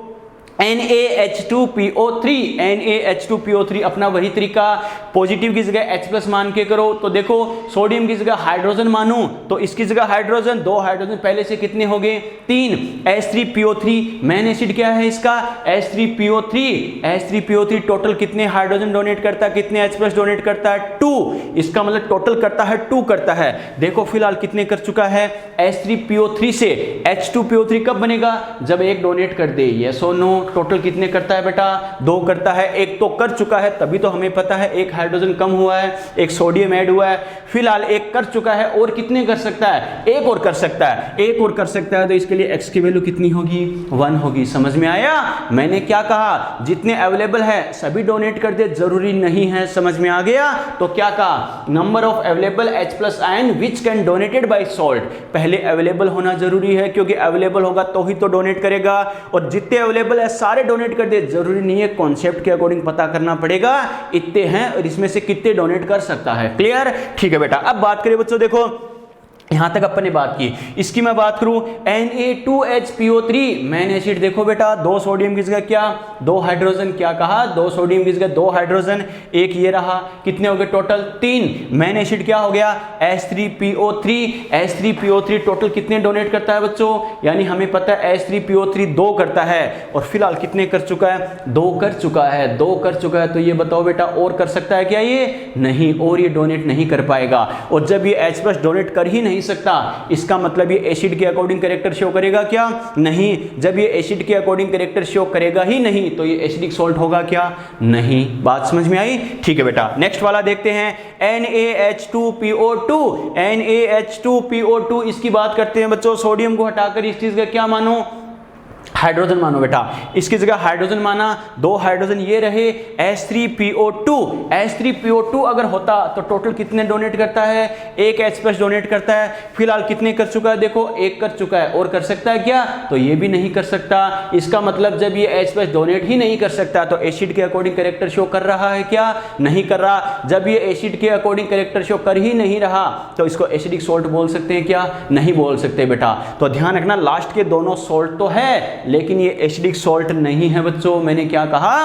NaH2PO3, NaH2PO3 अपना वही तरीका, पॉजिटिव की जगह H+ मान के करो। तो देखो सोडियम की जगह हाइड्रोजन मानूं तो इसकी जगह हाइड्रोजन, 2 हाइड्रोजन पहले से कितने हो गए, 3 H3PO3, मेन एसिड क्या है इसका, H3PO3। H3PO3 टोटल कितने हाइड्रोजन डोनेट करता है, कितने H+ डोनेट करता है, 2। इसका मतलब टोटल करता है 2 करता है। देखो फिलहाल कितने कर चुका है, H3PO3 से H2PO3 कब बनेगा, जब एक डोनेट कर दे। यस और नो, टोटल कितने करता है बेटा, 2 करता है, एक तो कर चुका है, तभी तो हमें पता है एक हाइड्रोजन कम हुआ है, एक सोडियम ऐड हुआ है। फिलहाल एक कर चुका है, और कितने कर सकता है, एक और कर सकता है, एक और कर सकता है। तो इसके लिए x की वैल्यू कितनी होगी, 1 होगी। समझ में आया, मैंने क्या कहा, जितने अवेलेबल है सभी डोनेट कर दे, जरूरी नहीं है। समझ में आ गया, तो क्या कहा, number of available H+ ion which can donated bye salt, पहले अवेलेबल होना जरूरी है, क्योंकि अवेलेबल होगा तो ही तो डोनेट करेगा। और जितने अवेलेबल है सारे डोनेट कर दे, जरूरी नहीं है, कॉन्सेप्ट के अकॉर्डिंग पता करना पड़ेगा, इतने हैं और इसमें से कितने डोनेट कर सकता है। क्लियर? ठीक है बेटा, अब बात करें बच्चों, देखो यहां तक अपन ने बात की। इसकी मैं बात करूं, Na2HPO3 मेन एसिड, देखो बेटा 2 सोडियम की जगह क्या, 2 हाइड्रोजन, क्या कहा, 2 सोडियम की जगह 2 हाइड्रोजन, एक ये रहा, कितने हो गए टोटल, 3। मेन एसिड क्या हो गया, H3PO3। H3PO3 टोटल कितने डोनेट करता है बच्चों, यानी हमें पता है H3PO3 2 करता है, और फिलहाल कितने कर चुका है, 2 कर चुका है, 2 कर चुका है। तो ये बताओ बेटा और कर सकता है क्या, ये नहीं, और ये डोनेट नहीं कर पाएगा। और जब ये H+ डोनेट कर ही नहीं सकता, इसका मतलब ये एसिड के अकॉर्डिंग कैरेक्टर शो करेगा क्या, नहीं। जब ये एसिड के अकॉर्डिंग कैरेक्टर शो करेगा ही नहीं, तो ये एसिडिक सॉल्ट होगा क्या, नहीं। बात समझ में आई? ठीक है बेटा, नेक्स्ट वाला देखते हैं, NaH2PO2। NaH2PO2 इसकी बात करते हैं बच्चों, सोडियम को हटाकर इस चीज का क्या मानो, हाइड्रोजन मानो बेटा, इसकी जगह हाइड्रोजन माना, 2 हाइड्रोजन ये रहे, H3PO2। H3PO2 अगर होता तो टोटल कितने डोनेट करता है, 1 H+ डोनेट करता है। फिलहाल कितने कर चुका है, देखो 1 कर चुका है, और कर सकता है क्या, तो ये भी नहीं कर सकता। इसका मतलब जब ये H+ डोनेट ही नहीं कर सकता तो एसिड के अकॉर्डिंग कैरेक्टर शो कर रहा है क्या, नहीं कर रहा। जब ये एसिड के अकॉर्डिंग कैरेक्टर शो कर ही नहीं रहा तो इसको एसिडिक सोल्ट बोल सकते हैं क्या, नहीं बोल सकते बेटा। तो ध्यान रखना, लास्ट के दोनों सोल्ट तो है लेकिन ये एसिडिक सोल्ट नहीं है बच्चों। मैंने क्या कहा,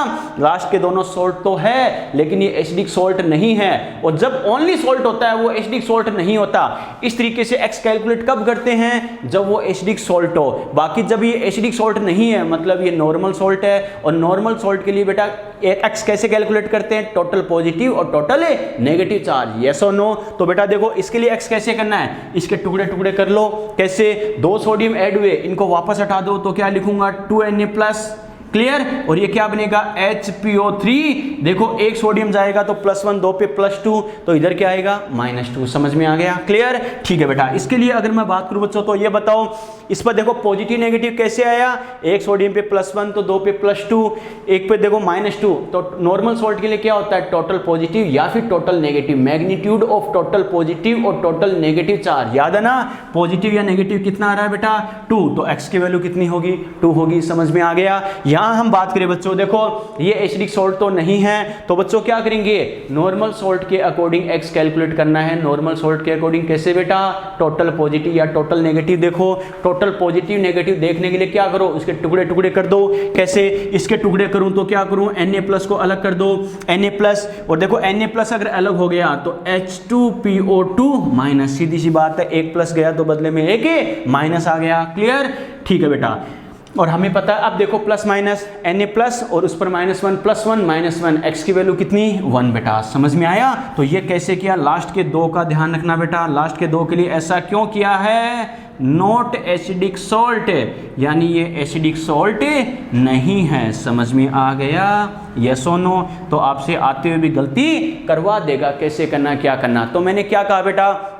लास्ट के दोनों सोल्ट तो है लेकिन ये एसिडिक सोल्ट नहीं है। और जब ओनली सोल्ट होता है वो एसिडिक सोल्ट नहीं होता। इस तरीके से एक्स कैलकुलेट कब करते हैं, जब वो एसिडिक सोल्ट हो। बाकी जब ये एसिडिक सोल्ट नहीं है मतलब ये नॉर्मल सोल्ट है, और नॉर्मल सोल्ट के लिए बेटा एक्स कैसे कैलकुलेट करते हैं, टोटल पॉजिटिव और टोटल नेगेटिव चार्ज, यस और नो। तो बेटा देखो इसके लिए एक्स कैसे करना है, इसके टुकड़े टुकड़े कर लो। कैसे, 2 सोडियम ऐड हुए, इनको वापस हटा दो तो क्या लिखूंगा 2Na+, क्लियर। और ये क्या बनेगा HPO3। देखो 1 सोडियम जाएगा तो +1, 2 पे +2, तो इधर क्या आएगा -2। समझ में आ गया, क्लियर, ठीक है बेटा। इसके लिए अगर मैं बात करूं बच्चों तो ये बताओ, इस पर देखो पॉजिटिव नेगेटिव कैसे आया, 1 सोडियम पे +1 तो 2 पे +2, 1 पे देखो -2। तो नॉर्मल सॉल्ट के लिए क्या होता है, टोटल पॉजिटिव या फिर total negative, magnitude of total positive और टोटल नेगेटिव चार्ज, याद है ना। पॉजिटिव या नेगेटिव कितना आ रहा है बेटा 2, तो एक्स की वैल्यू कितनी होगी 2 होगी। समझ में आ गया। यहां हम बात करें बच्चों, देखो ये एसिडिक सोल्ट तो नहीं है, तो बच्चों क्या करेंगे, नॉर्मल सोल्ट के अकॉर्डिंग एक्स कैलकुलेट करना है। नॉर्मल सोल्ट के अकॉर्डिंग कैसे बेटा, टोटल पॉजिटिव या टोटल नेगेटिव। देखो टोटल पॉजिटिव नेगेटिव देखने के लिए क्या करो, उसके टुकड़े टुकड़े कर दो। कैसे, इसके टुकड़े करूं तो क्या करूं, Na+ को अलग कर दो, Na+, और देखो Na+ अगर अलग हो गया तो H2PO2-, सीधी सी बात है, 1+ गया तो बदले में एक माइनस आ गया, क्लियर, ठीक है बेटा। और हमें पता है, अब देखो प्लस माइनस Na+ और उस पर -1 +1 -1, एक्स की वैल्यू कितनी 1 बेटा। समझ में आया। तो ये कैसे किया, लास्ट के 2 का ध्यान रखना बेटा, लास्ट के 2 के लिए ऐसा क्यों किया है, नॉट एसिडिक सॉल्ट, यानी ये एसिडिक सॉल्ट नहीं है। समझ में आ गया, यस और नो। तो आपसे आते हुए भी गलती करवा देगा, कैसे करना क्या करना। तो मैंने क्या कहा बेटा,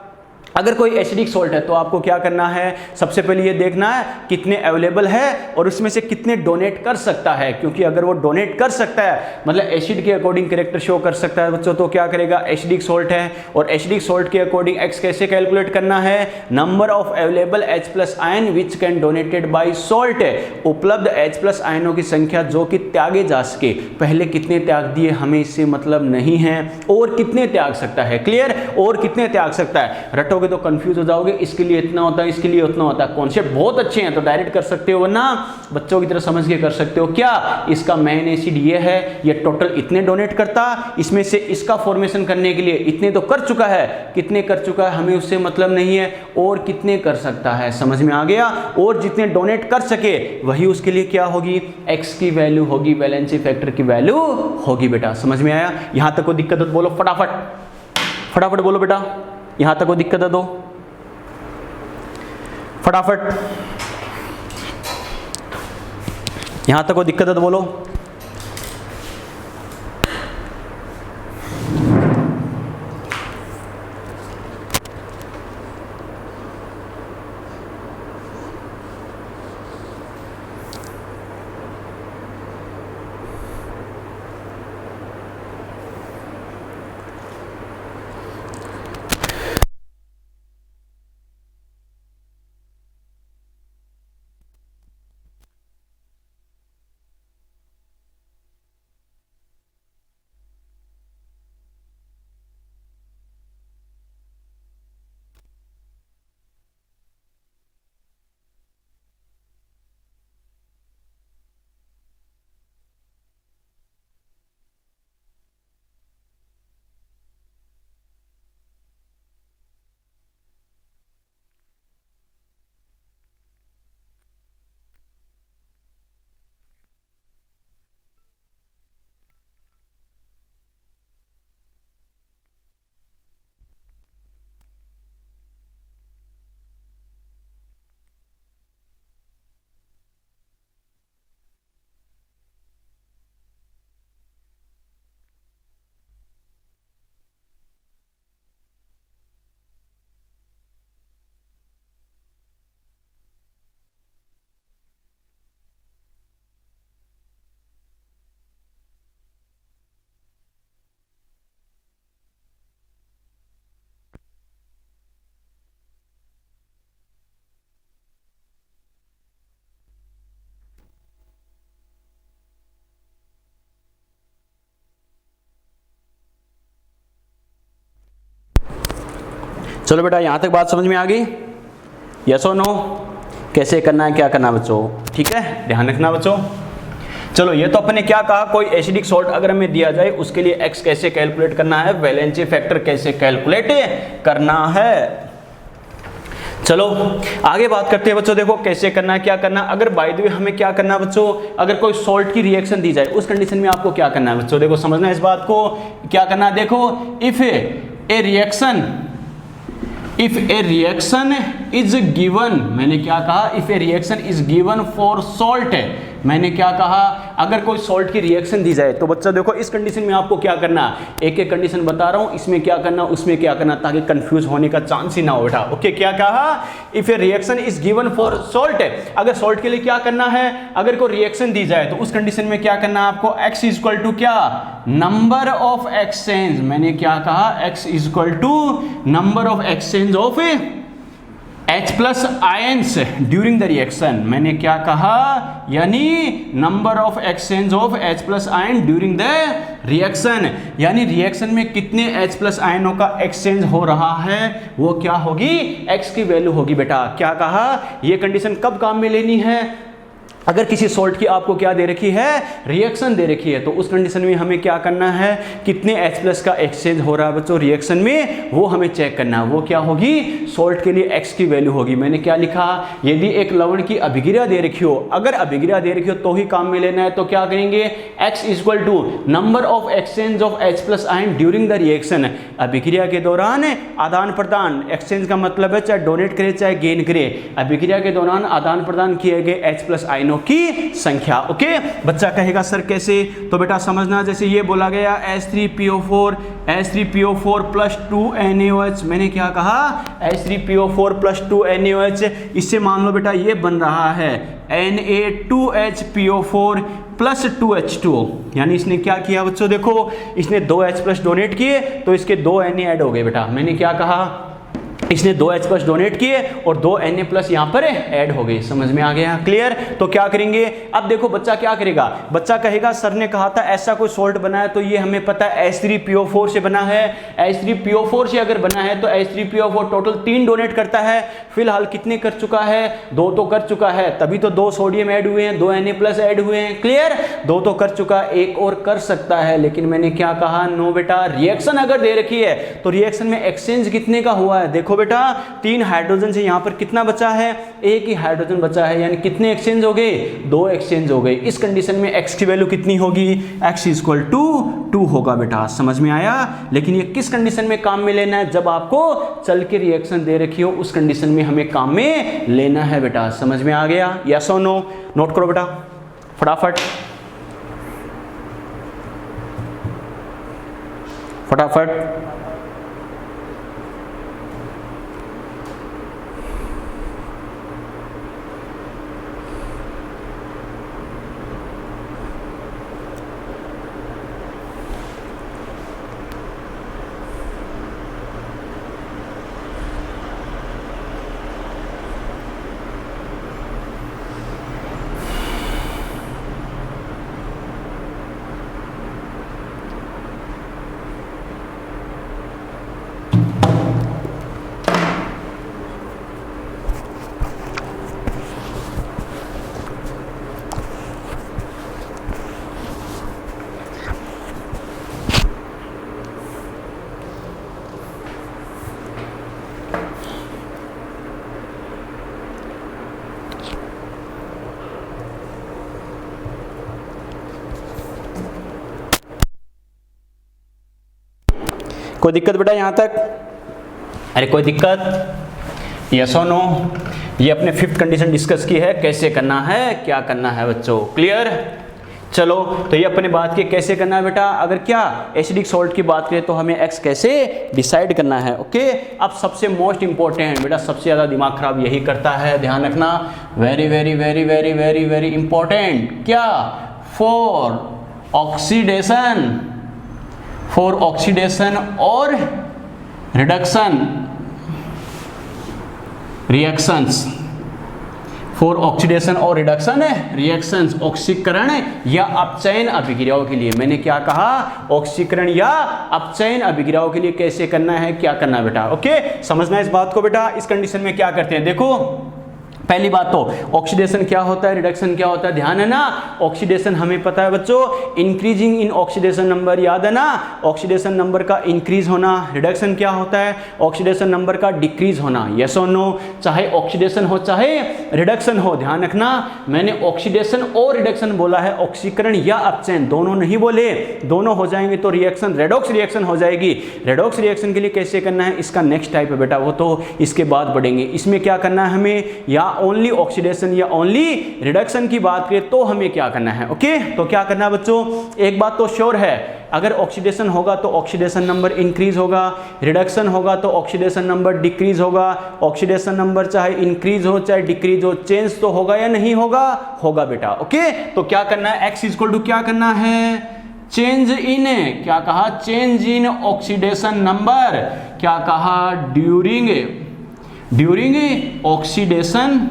अगर कोई एसिडिक सॉल्ट है तो आपको क्या करना है, सबसे पहले ये देखना है कितने अवेलेबल है और उसमें से कितने डोनेट कर सकता है। क्योंकि अगर वो डोनेट कर सकता है मतलब एसिड के अकॉर्डिंग कैरेक्टर शो कर सकता है बच्चों, तो क्या करेगा, एसिडिक सॉल्ट है। और एसिडिक सॉल्ट के अकॉर्डिंग एक्स कैसे कैलकुलेट करना है, number of available H+ ion which can donated by salt, उपलब्ध H+ आयनों की संख्या जो कि त्यागे जा सके। पहले कितने त्याग दिए हमें इससे मतलब नहीं है, और कितने त्याग सकता है, क्लियर, और कितने त्याग सकता है। रटोगे तो कंफ्यूज हो जाओगे, इसके लिए इतना होता है, इसके लिए उतना होता है। कॉन्सेप्ट बहुत अच्छे हैं तो डायरेक्ट कर सकते हो, वरना बच्चों की तरह समझ के कर सकते हो। क्या, इसका मेन एसिड ये है, ये टोटल इतने डोनेट करता, इसमें से इसका फॉर्मेशन करने के लिए इतने तो कर चुका है, कितने कर चुका है हमें उससे मतलब नहीं है, और कितने कर सकता है। समझ में आ गया। और जितने डोनेट कर सके वही उसके लिए क्या होगी, एक्स की वैल्यू होगी, वैलेंसी फैक्टर की वैल्यू होगी बेटा। समझ में आया। यहां तक कोई दिक्कत हो तो बोलो फटाफट, फटाफट बोलो बेटा, यहां तक कोई दिक्कत है तो फटाफट, यहां तक कोई दिक्कत है तो बोलो। चलो बेटा यहाँ तक बात समझ में आ गई? यस और नो? कैसे करना है, क्या करना है बच्चों? ठीक है, ध्यान रखना बच्चों। चलो ये तो अपने क्या कहा, कोई एसिडिक सॉल्ट अगर हमें दिया जाए उसके लिए एक्स कैसे कैलकुलेट करना है, वैलेंसी फैक्टर कैसे कैलकुलेट करना है। चलो आगे बात करते हैं बच्चों। देखो कैसे करना है, क्या करना है। अगर बाय द वे हमें क्या करना है बच्चों, अगर कोई सॉल्ट की रिएक्शन दी जाए उस कंडीशन में आपको क्या करना है बच्चों? देखो समझना है इस बात को, क्या करना है। देखो if A reaction is given, मैंने क्या कहा, if A reaction is given for salt, मैंने क्या कहा, अगर कोई सॉल्ट की रिएक्शन दी जाए तो बच्चा देखो इस कंडीशन में आपको क्या करना, एक एक कंडीशन बता रहा हूं, इसमें क्या करना उसमें क्या करना, ताकि कंफ्यूज होने का चांस ही ना हो बेटा। ओके, क्या कहा, if A reaction is given for salt, अगर सॉल्ट के लिए क्या करना है, अगर कोई रिएक्शन दी जाए तो उस कंडीशन में क्या करना है आपको, x इज इक्वल टू क्या, नंबर ऑफ एक्सचेंज, मैंने क्या कहा, x is equal to number of exchange of H plus ions during the reaction, मैंने क्या कहा, यानी number of exchange of H plus ion during the reaction, यानी reaction में कितने H प्लस आयनों का एक्सचेंज हो रहा है वो क्या होगी, X की वैल्यू होगी बेटा। क्या कहा, ये कंडीशन कब काम में लेनी है, अगर किसी सॉल्ट की आपको क्या दे रखी है, रिएक्शन दे रखी है, तो उस कंडीशन में हमें क्या करना है, कितने H प्लस का एक्सचेंज हो रहा है बच्चों रिएक्शन में, वो हमें चेक करना है। वो क्या होगी, सॉल्ट के लिए X की वैल्यू होगी। मैंने क्या लिखा, यदि एक लवण की अभिक्रिया दे रखी हो, अगर अभिक्रिया दे रखी हो तो ही काम में लेना है, तो क्या करेंगे, X is equal to number of exchange of H plus ion during the reaction, अभिक्रिया के दौरान आदान प्रदान, एक्सचेंज का मतलब है चाहे डोनेट करे चाहे गेन करे, अभिक्रिया के दौरान आदान प्रदान किए गए H प्लस आयनों की संख्या। ओके, बच्चा कहेगा सर कैसे, तो बेटा समझना, जैसे ये बोला गया H3PO4 प्लस 2NaOH, मैंने क्या कहा, H3PO4 प्लस 2NaOH, इससे मान लो बेटा ये बन रहा है Na2HPO4 प्लस 2H2O, यानी इसने क्या किया बच्चों, देखो इसने 2 H प्लस डोनेट किए तो इसके 2 Na ऐड हो गए बेटा। मैंने क्या कहा, इसने 2 H प्लस डोनेट किए और 2 Na प्लस यहाँ पर ऐड हो गई। समझ में आ गया, क्लियर? तो क्या करेंगे, अब देखो बच्चा क्या करेगा, बच्चा कहेगा सर ने कहा था ऐसा कोई सॉल्ट बना है, तो ये हमें पता है H3PO4 से बना है, H3PO4 से अगर बना है तो H3PO4 टोटल 3 डोनेट करता है, फिलहाल कितने कर चुका है, 2 तो कर चुका है, तभी तो 2 सोडियम ऐड हुए हैं, 2 Na प्लस ऐड हुए हैं, क्लियर? 2 तो कर चुका, एक और कर सकता है, लेकिन मैंने क्या कहा, नो बेटा, रिएक्शन अगर दे रखी है तो रिएक्शन में एक्सचेंज कितने का हुआ है, देखो बेटा 3 हाइड्रोजन से यहाँ पर कितना बचा है, एक ही हाइड्रोजन बचा है, यानी कितने एक्सचेंज हो गए, 2 एक्सचेंज हो गए। इस कंडीशन में x की वैल्यू कितनी होगी, x इज इक्वल टू 2 होगा बेटा। समझ में आया? लेकिन ये किस कंडीशन में काम में लेना है, जब आपको चल के रिएक्शन दे रखी हो उस कंडीशन में हमें काम में लेना है बेटा। समझ में आ गया, यस और नो? नोट करो बेटा फटाफट फटाफट। कोई दिक्कत बेटा यहाँ तक? अरे कोई दिक्कत? यस और नो? ये अपने 5th कंडीशन डिस्कस की है, कैसे करना है, क्या करना है बच्चों, क्लियर? चलो तो ये अपने बात की कैसे करना है बेटा। अगर क्या एसिडिक सॉल्ट की बात करें तो हमें x कैसे डिसाइड करना है। ओके, अब सबसे मोस्ट इंपॉर्टेंट बेटा, सबसे ज़्यादा दिमाग खराब यही करता है, ध्यान रखना, very very very very very very important, क्या, फॉर ऑक्सीडेशन और रिडक्शन रिएक्शंस, फॉर ऑक्सीडेशन और रिडक्शन रिएक्शंस, ऑक्सीकरण या अपचयन अभिक्रियाओं के लिए। मैंने क्या कहा, ऑक्सीकरण या अपचयन अभिक्रियाओं के लिए कैसे करना है, क्या करना है बेटा। ओके, समझना है इस बात को बेटा। इस कंडीशन में क्या करते हैं, देखो पहली बात तो ऑक्सीडेशन क्या होता है, रिडक्शन क्या होता है, ध्यान है ना। ऑक्सीडेशन हमें पता है बच्चों, इंक्रीजिंग इन ऑक्सीडेशन नंबर, याद है ना, ऑक्सीडेशन नंबर का इंक्रीज होना। रिडक्शन क्या होता है, ऑक्सीडेशन नंबर का डिक्रीज होना। यस और नो, चाहे ऑक्सीडेशन हो चाहे रिडक्शन हो, ध्यान रखना मैंने ऑक्सीडेशन और रिडक्शन बोला है, ऑक्सीकरण या अपचयन दोनों नहीं बोले। दोनों हो जाएंगे तो रिएक्शन रेडॉक्स रिएक्शन हो जाएगी। रेडॉक्स रिएक्शन के लिए कैसे करना है, इसका नेक्स्ट टाइप है बेटा, वो तो इसके बाद बढ़ेंगे। इसमें क्या करना है हमें, या ओनली ऑक्सीडेशन या ओनली रिडक्शन की बात करें तो हमें क्या करना है। ओके, तो क्या करना है बच्चों, एक बात तो श्योर है, अगर ऑक्सीडेशन होगा तो ऑक्सीडेशन नंबर इंक्रीज होगा, रिडक्शन होगा तो ऑक्सीडेशन नंबर डिक्रीज होगा। ऑक्सीडेशन नंबर चाहे इंक्रीज हो चाहे डिक्रीज हो, चेंज तो होगा या नहीं होगा, होगा बेटा। ओके, तो क्या करना है, एक्स इक्वल टू क्या करना है, चेंज इन, क्या कहा, चेंज इन ऑक्सीडेशन नंबर, क्या कहा, ड्यूरिंग ऑक्सीडेशन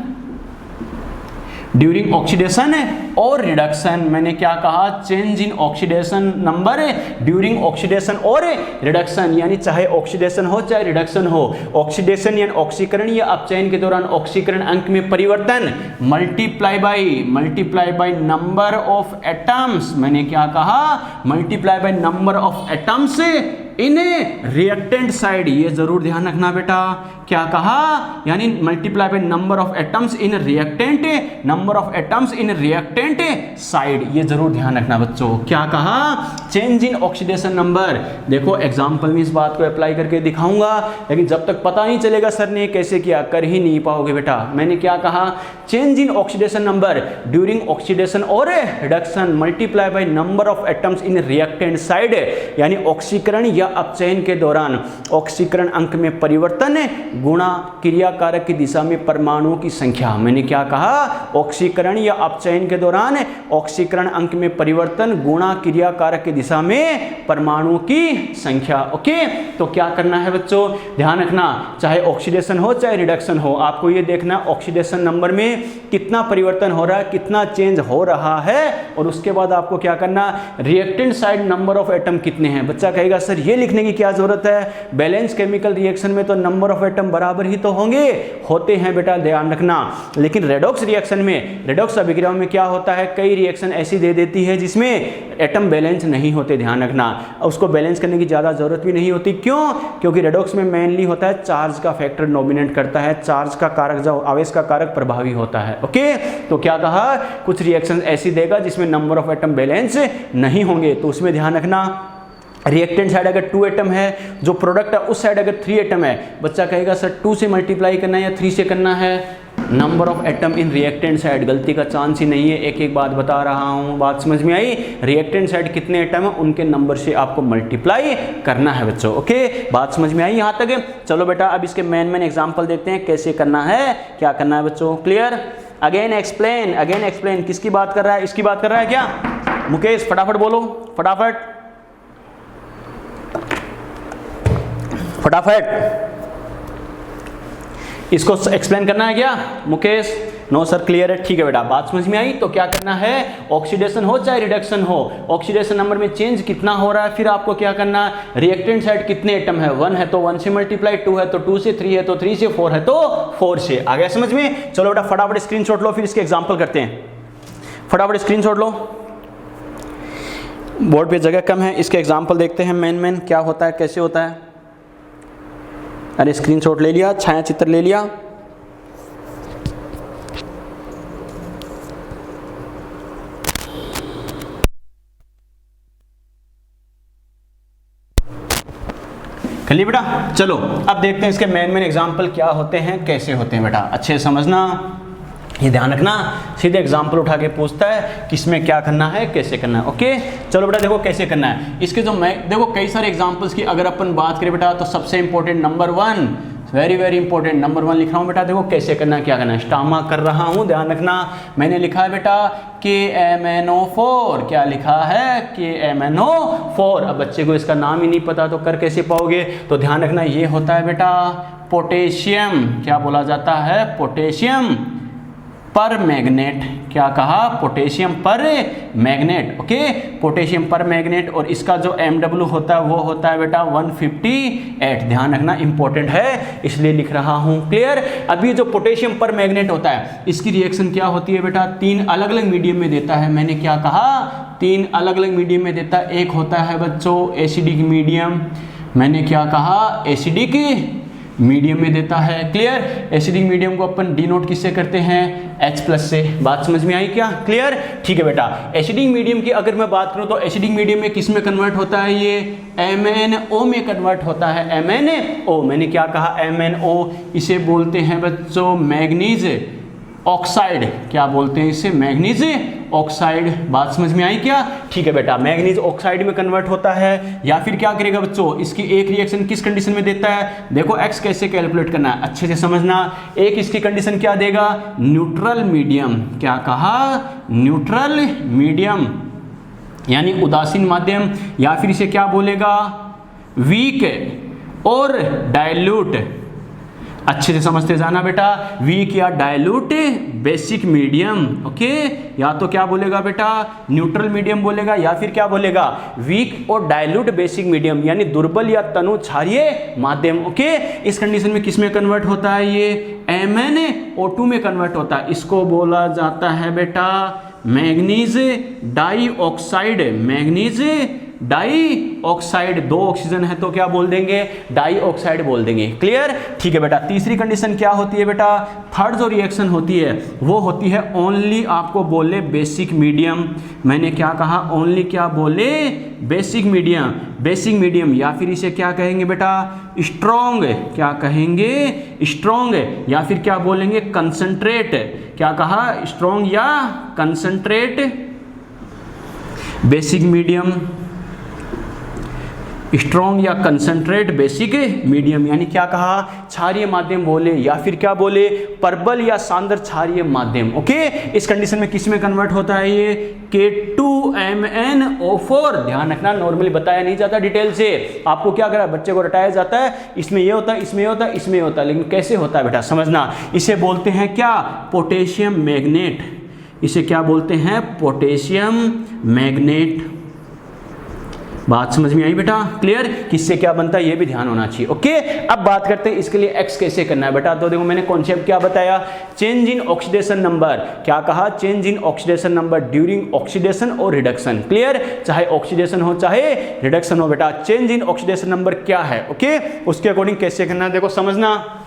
और रिडक्शन। मैंने क्या कहा, change in oxidation number during oxidation और रिडक्शन, यानी चाहे ऑक्सीडेशन हो चाहे रिडक्शन हो, ऑक्सीडेशन यानी ऑक्सीकरण या अपचयन के दौरान ऑक्सीकरण अंक में परिवर्तन multiply by number of atoms. मैंने क्या कहा, multiply by number of atoms in reactant side, ये जरूर ध्यान रखना बेटा। क्या कहा, यानी multiply by number of atoms in reactant, number of atoms in reactant side, ये जरूर ध्यान रखना बच्चों। क्या कहा, चेंज इन ऑक्सीडेशन नंबर। देखो एग्जांपल में इस बात को अप्लाई करके दिखाऊंगा, लेकिन जब तक पता नहीं चलेगा सर ने कैसे किया, कर ही नहीं पाओगे बेटा। मैंने क्या कहा, change in oxidation number during oxidation और reduction multiply by number of atoms in reactant side, यानी ऑक्सीकरण या अपचयन के दौरान ऑक्सीकरण अंक में परिवर्तन गुणा क्रियाकारक की दिशा में परमाणुओं की संख्या। मैंने क्या कहा, ऑक्सीकरण या अपचयन के दौरान ऑक्सीकरण अंक में परिवर्तन गुणा क्रियाकारक की दिशा में परमाणुओं की संख्या। ओके, तो क्या करना है बच्चों, ध्यान रखना, चाहे ऑक्सीडेशन हो चाहे रिडक्शन हो, आपको ये देखना ऑक्सीडेशन नंबर में कितना परिवर्तन हो रहा है, कितना चेंज हो रहा है, और उसके बाद आपको क्या करना, reactant side number of atom कितने हैं। बच्चा कहेगा सर ये लिखने की क्या जरूरत है, बैलेंस केमिकल रिएक्शन में तो नंबर ऑफ एटम बराबर ही तो होंगे, होते हैं बेटा, ध्यान रखना। लेकिन रेडॉक्स रिएक्शन में, रेडॉक्स अभिक्रिया में क्या होता है, कई रिएक्शन ऐसी दे देती है जिसमें एटम बैलेंस नहीं होते, ध्यान रखना। उसको बैलेंस करने की ज़्यादा जरूरत भी नहीं होती, क्यों, क्योंकि रेडॉक्स में मेनली होता है चार्ज का फैक्टर डोमिनेट करता है, चार्ज का कारक जो आवेश का कारक प्रभावी होता है। ओके, तो क्या कहा, कुछ रिएक्शन ऐसी देगा जिसमें नंबर ऑफ एटम बैलेंस नहीं होंगे, तो उसमें ध्यान रखना। रिएक्टेंट साइड अगर 2 एटम है, जो प्रोडक्ट है उस साइड अगर 3 एटम है, बच्चा कहेगा सर 2 से मल्टीप्लाई करना है या 3 से करना है, number of atom in reactant side, गलती का चांस ही नहीं है, एक एक बात बता रहा हूँ, बात समझ में आई। रिएक्टेंट साइड कितने एटम है उनके नंबर से आपको मल्टीप्लाई करना है बच्चों। ओके, बात समझ में आई यहाँ तक। चलो बेटा अब इसके मेन एग्जाम्पल देखते हैं कैसे करना है, क्या करना है बच्चों, क्लियर। अगेन एक्सप्लेन, किसकी बात कर रहा है, इसकी बात कर रहा है क्या, मुकेश फटाफट बोलो, फटाफट। इसको एक्सप्लेन करना है क्या मुकेश, नो सर क्लियर है, ठीक है बेटा, बात समझ में आई। तो क्या करना है, ऑक्सीडेशन हो चाहे रिडक्शन हो, ऑक्सीडेशन नंबर में चेंज कितना हो रहा है, फिर आपको क्या करना है, रिएक्टेंट साइड कितने एटम है, 1 है तो 1 से मल्टीप्लाई, 2 है तो 2 से, 3 है तो 3 से, 4 है तो 4 से। आ गया समझ में। चलो बेटा फटाफट स्क्रीनशॉट लो, फिर इसके एग्जाम्पल करते हैं। फटाफट स्क्रीनशॉट लो, बोर्ड पे जगह कम है, इसके एग्जाम्पल देखते हैं। मेन क्या होता है, कैसे होता है। अरे स्क्रीनशॉट ले लिया, छाया चित्र ले लिया, कर लिया बेटा। चलो अब देखते हैं इसके मेन एग्जाम्पल क्या होते हैं, कैसे होते हैं बेटा, अच्छे समझना, ये ध्यान रखना। सीधे एग्जाम्पल उठा के पूछता है किसमें क्या करना है, कैसे करना है। ओके, चलो बेटा देखो कैसे करना है। इसके जो देखो कई सारे एग्जाम्पल्स की अगर अपन बात करें बेटा, तो सबसे important number 1, very important number 1 लिख रहा हूँ बेटा। देखो कैसे करना है, क्या करना है, स्टामा कर रहा हूँ, ध्यान रखना। मैंने लिखा है बेटा KMnO4, क्या लिखा है, KMnO4। अब बच्चे को इसका नाम ही नहीं पता तो कर कैसे पाओगे, तो ध्यान रखना ये होता है बेटा पोटेशियम, क्या बोला जाता है, पोटेशियम पर मैग्नेट, क्या कहा, पोटेशियम पर मैग्नेट, ओके, पोटेशियम पर मैग्नेट, और इसका जो MW होता है वो होता है बेटा 158, ध्यान रखना इंपॉर्टेंट है इसलिए लिख रहा हूं, क्लियर। अभी जो पोटेशियम पर मैग्नेट होता है इसकी रिएक्शन क्या होती है बेटा, 3 अलग अलग मीडियम में देता है, मैंने क्या कहा, 3 अलग अलग मीडियम में देता है। एक होता है बच्चों एसिडिक मीडियम, मैंने क्या कहा, एसिडिक मीडियम में देता है, क्लियर। एसिडिक मीडियम को अपन डिनोट किससे करते हैं, H+ से, बात समझ में आई क्या, क्लियर, ठीक है बेटा। एसिडिक मीडियम की अगर मैं बात करूं तो एसिडिक मीडियम में किस में कन्वर्ट होता है, ये MnO में कन्वर्ट होता है, MnO, मैंने क्या कहा, MnO, इसे बोलते हैं बच्चों मैग्नीज ऑक्साइड, क्या बोलते हैं इसे, मैग्नीज ऑक्साइड, बात समझ में आई क्या, ठीक है बेटा। मैग्नीज ऑक्साइड में कन्वर्ट होता है, या फिर क्या करेगा बच्चों, इसकी एक रिएक्शन किस कंडीशन में देता है, देखो X कैसे कैलकुलेट करना है अच्छे से समझना। एक इसकी कंडीशन क्या देगा, न्यूट्रल मीडियम, क्या कहा, न्यूट्रल मीडियम यानी उदासीन माध्यम, या फिर इसे क्या बोलेगा, वीक और डाइल्यूट, अच्छे से समझते जाना बेटा, वीक या डाइल्यूट बेसिक मीडियम, ओके, या तो क्या बोलेगा बेटा, न्यूट्रल मीडियम बोलेगा, या फिर क्या बोलेगा, वीक और डाइल्यूट बेसिक मीडियम यानी दुर्बल या तनु क्षारीय माध्यम, ओके। इस कंडीशन में किस में कन्वर्ट होता है, ये MnO2 में कन्वर्ट होता है, इसको बोला जाता है बेटा manganese dioxide, manganese dioxide, 2 oxygen है तो क्या बोल देंगे, डाइऑक्साइड बोल देंगे, क्लियर, ठीक है बेटा। तीसरी कंडीशन क्या होती है बेटा, थर्ड जो रिएक्शन होती है वो होती है ओनली, आपको बोले बेसिक मीडियम, मैंने क्या कहा, ओनली क्या बोले, बेसिक मीडियम, बेसिक मीडियम, या फिर इसे क्या कहेंगे बेटा, स्ट्रॉन्ग, क्या कहेंगे, स्ट्रॉन्ग, या फिर क्या बोलेंगे, कंसंट्रेट, क्या कहा, स्ट्रॉन्ग या कंसंट्रेट बेसिक मीडियम, स्ट्रॉन्ग या कंसंट्रेट बेसिक मीडियम, यानी क्या कहा, क्षारीय माध्यम बोले, या फिर क्या बोले, प्रबल या सांद्र क्षारीय माध्यम, ओके। इस कंडीशन में किस में कन्वर्ट होता है, ये K2MnO4, ध्यान रखना, नॉर्मली बताया नहीं जाता डिटेल से, आपको क्या करा, बच्चे को रटाया जाता है, इसमें ये होता है, इसमें ये होता है, इसमें होता है, लेकिन कैसे होता है बेटा समझना। इसे बोलते हैं क्या, पोटेशियम मैग्नेट, इसे क्या बोलते हैं, पोटेशियम मैग्नेट, बात समझ में आई बेटा, क्लियर। किससे क्या बनता है ये भी ध्यान होना चाहिए, ओके। अब बात करते हैं इसके लिए X कैसे करना है बेटा, तो देखो मैंने कॉन्सेप्ट क्या बताया, चेंज इन ऑक्सीडेशन नंबर, क्या कहा, change in oxidation number during oxidation और रिडक्शन, क्लियर, चाहे ऑक्सीडेशन हो चाहे रिडक्शन हो बेटा, चेंज इन ऑक्सीडेशन नंबर क्या है, ओके, उसके अकॉर्डिंग कैसे करना है, देखो समझना।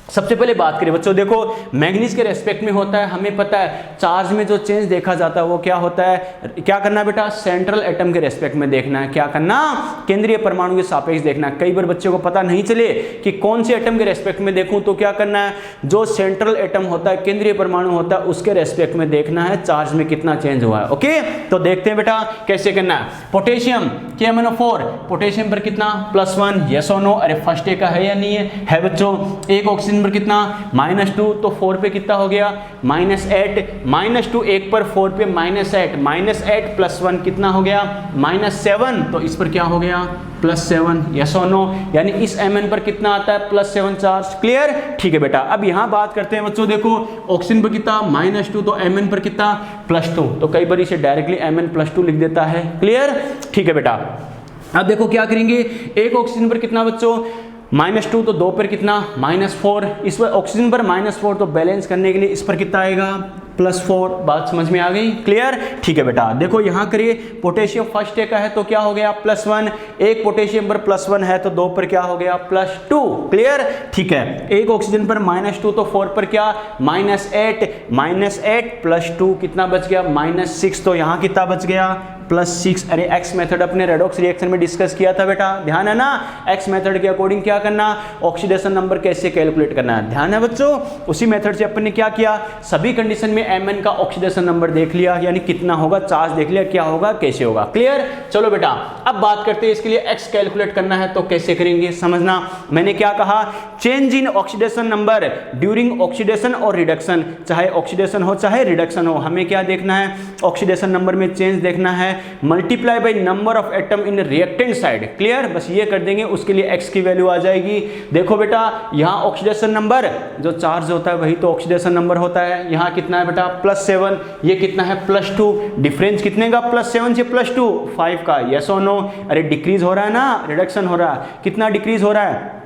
सबसे पहले बात करें बच्चों, देखो मैग्नीज के रेस्पेक्ट में होता है, हमें पता है चार्ज में जो चेंज देखा जाता है वो क्या होता है, क्या करना बेटा, सेंट्रल एटम के रेस्पेक्ट में देखना है, क्या करना, केंद्रीय परमाणु के सापेक्ष देखना है। कई बार बच्चों को पता नहीं चले कि कौन से एटम के रेस्पेक्ट में देखूं, तो क्या करना है, जो सेंट्रल एटम होता है, केंद्रीय परमाणु होता है, उसके रेस्पेक्ट में देखना है चार्ज में कितना चेंज हुआ है, ओके। तो देखते हैं बेटा कैसे करना है। पोटेशियम KMnO4, पोटेशियम पर कितना, +1, यस और नो, अरे फर्स्ट ए का है या नहीं है बच्चों। एक ऑक्सीजन पर कितना, -2, तो 4 पे कितना हो गया, -8, -2, एक पर 4 पे -8, -8 + 1 कितना हो गया, -7, तो इस पर क्या हो गया, +7, यस और नो, यानी इस Mn पर कितना आता है, +7 चार्ज, क्लियर, ठीक है बेटा। अब यहां बात करते हैं बच्चों, देखो ऑक्सीजन पर कितना, -2, तो Mn पर कितना, +2, तो कई बार इसे डायरेक्टली Mn +2 लिख देता है, क्लियर, ठीक है बेटा। अब देखो क्या करेंगे, एक ऑक्सीजन पर कितना बच्चों, -2, तो 2 पर कितना, -4, इस पर ऑक्सीजन पर -4, तो बैलेंस करने के लिए इस पर कितना आएगा, +4, बात समझ में आ गई, क्लियर, ठीक है बेटा। देखो यहाँ करिए, पोटेशियम फर्स्ट ए का है तो क्या हो गया, +1, एक पोटेशियम पर +1 है तो 2 पर क्या हो गया, +2, क्लियर, ठीक है। एक ऑक्सीजन पर -2, तो 4 पर क्या, -8, -8 + 2 कितना बच गया, -6, तो यहाँ कितना बच गया, +6। अरे एक्स मेथड अपने रेडॉक्स रिएक्शन में डिस्कस किया था बेटा, ध्यान है ना, एक्स मेथड के अकॉर्डिंग क्या करना, ऑक्सीडेशन नंबर कैसे कैलकुलेट करना है, ध्यान है बच्चों। उसी मेथड से अपन ने क्या किया, सभी कंडीशन में Mn का ऑक्सीडेशन नंबर देख लिया, यानी कितना होगा, चार्ज देख लिया, क्या होगा, कैसे होगा, क्लियर। चलो बेटा अब बात करते हैं इसके लिए एक्स कैलकुलेट करना है तो कैसे करेंगे, समझना। मैंने क्या कहा, change in oxidation number during oxidation और रिडक्शन, चाहे ऑक्सीडेशन हो चाहे रिडक्शन हो, हमें क्या देखना है, ऑक्सीडेशन नंबर में चेंज देखना है। Multiply by number of atom in reactant side. Clear, बस ये कर देंगे, उसके लिए x की वैल्यू आ जाएगी। देखो बेटा यहाँ ऑक्सीडेशन नंबर, जो चार्ज होता है वही तो ऑक्सीडेशन नंबर होता है। यहाँ कितना है बेटा +7, ये कितना है +2, डिफरेंस कितने का +7 से +2 5 का। यस और नो? अरे डिक्रीज हो रहा है ना, रिडक्शन हो रहा है। कितना डिक्रीज हो रहा है?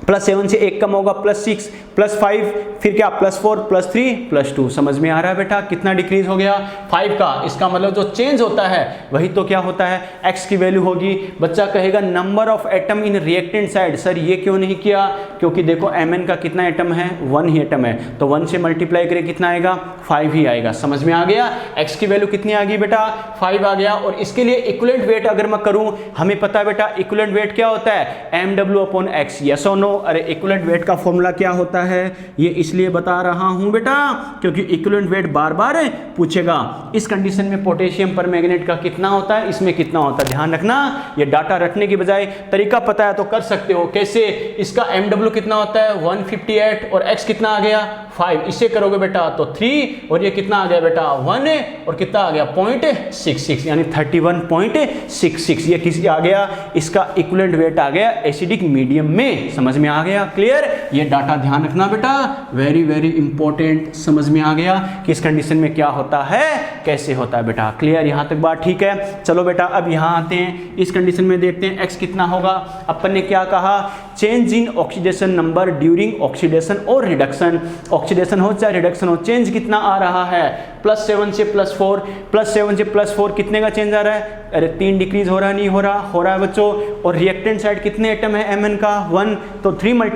+7 से 1 कम होगा +6, +5, फिर क्या +4, +3, +2। समझ में आ रहा है बेटा कितना डिक्रीज हो गया? 5 का। इसका मतलब जो चेंज होता है वही तो क्या होता है? x की वैल्यू होगी। बच्चा कहेगा number of atom in reactant side. Sir ये क्यों नहीं किया? क्योंकि देखो Mn का कितना एटम है? 1 ही एटम है, तो 1 से मल्टीप्लाई करें कितना आएगा? 5 ही आएगा। समझ में आ गया? x की वैल्यू कितनी आ गई बेटा? 5 आ गया। और इसके लिए इक्विवेलेंट वेट अगर मैं करूं, हमें पता है बेटा इक्विवेलेंट वेट क्या होता है? mw/x। यस और नो? अरे इक्विवेलेंट वेट का फॉर्मूला क्या होता है? ये इसलिए बता रहा हूं बेटा क्योंकि इक्विवेलेंट वेट बार बार पूछेगा। इस कंडीशन में पोटेशियम परमैंगनेट का कितना होता है, इसमें कितना होता है, ध्यान रखना। ये डाटा रटने की बजाय तरीका पता है तो कर सकते हो। कैसे? इसका mw कितना होता है? 158 और x कितना आ गया? 5। इससे करोगे बेटा तो 3 और ये कितना आ गया बेटा? 1 और कितना आ गया? 0.66 यानी 31.66। ये किसी आ गया? इसका इक्विवेलेंट वेट आ गया एसिडिक मीडियम में। समझ में आ गया? क्लियर? ये डाटा ध्यान रखना बेटा, वेरी वेरी इंपॉर्टेंट। समझ में आ गया कि इस कंडीशन में क्या होता है, कैसे होता है बेटा। क्लियर? यहां तक बात ठीक है। चलो बेटा अब यहां आते हैं, इस कंडीशन में देखते हैं x कितना होगा। अपन ने क्या कहा? Change in oxidation number during oxidation और रिडक्शन। ऑक्सीडेशन हो चाहे रिडक्शन हो, चेंज कितना आ रहा है? +7 से +4, +7 से +4 कितने का चेंज आ रहा है? अरे 3 डिक्रीज हो रहा नहीं हो रहा? हो रहा है बच्चों। और रिएक्टेंट साइड कितने एटम है Mn का? 1, तो 3 ×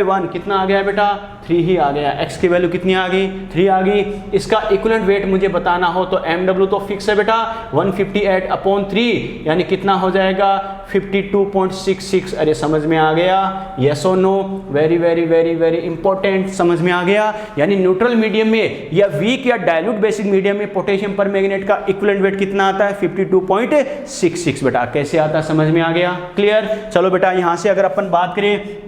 1 कितना आ गया बेटा? 3 ही आ गया। x की वैल्यू कितनी आ गई? 3 आ गई। इसका इक्विवेलेंट वेट मुझे बताना हो तो mw तो फिक्स है बेटा 158/3 यानी कितना हो जाएगा? 52.66। अरे समझ में आ गया? यस और no? Very very very very important. समझ में आ गया? यानी न्यूट्रल मीडियम में या वीक या डायल्यूट बेसिक मीडियम में पोटेशियम परमैंगनेट का इक्विवेलेंट वेट कितना आता है? 52.66 बेटा। कैसे आता है? समझ में आ गया? क्लियर? चलो बेटा यहां से अगर अपन बात करें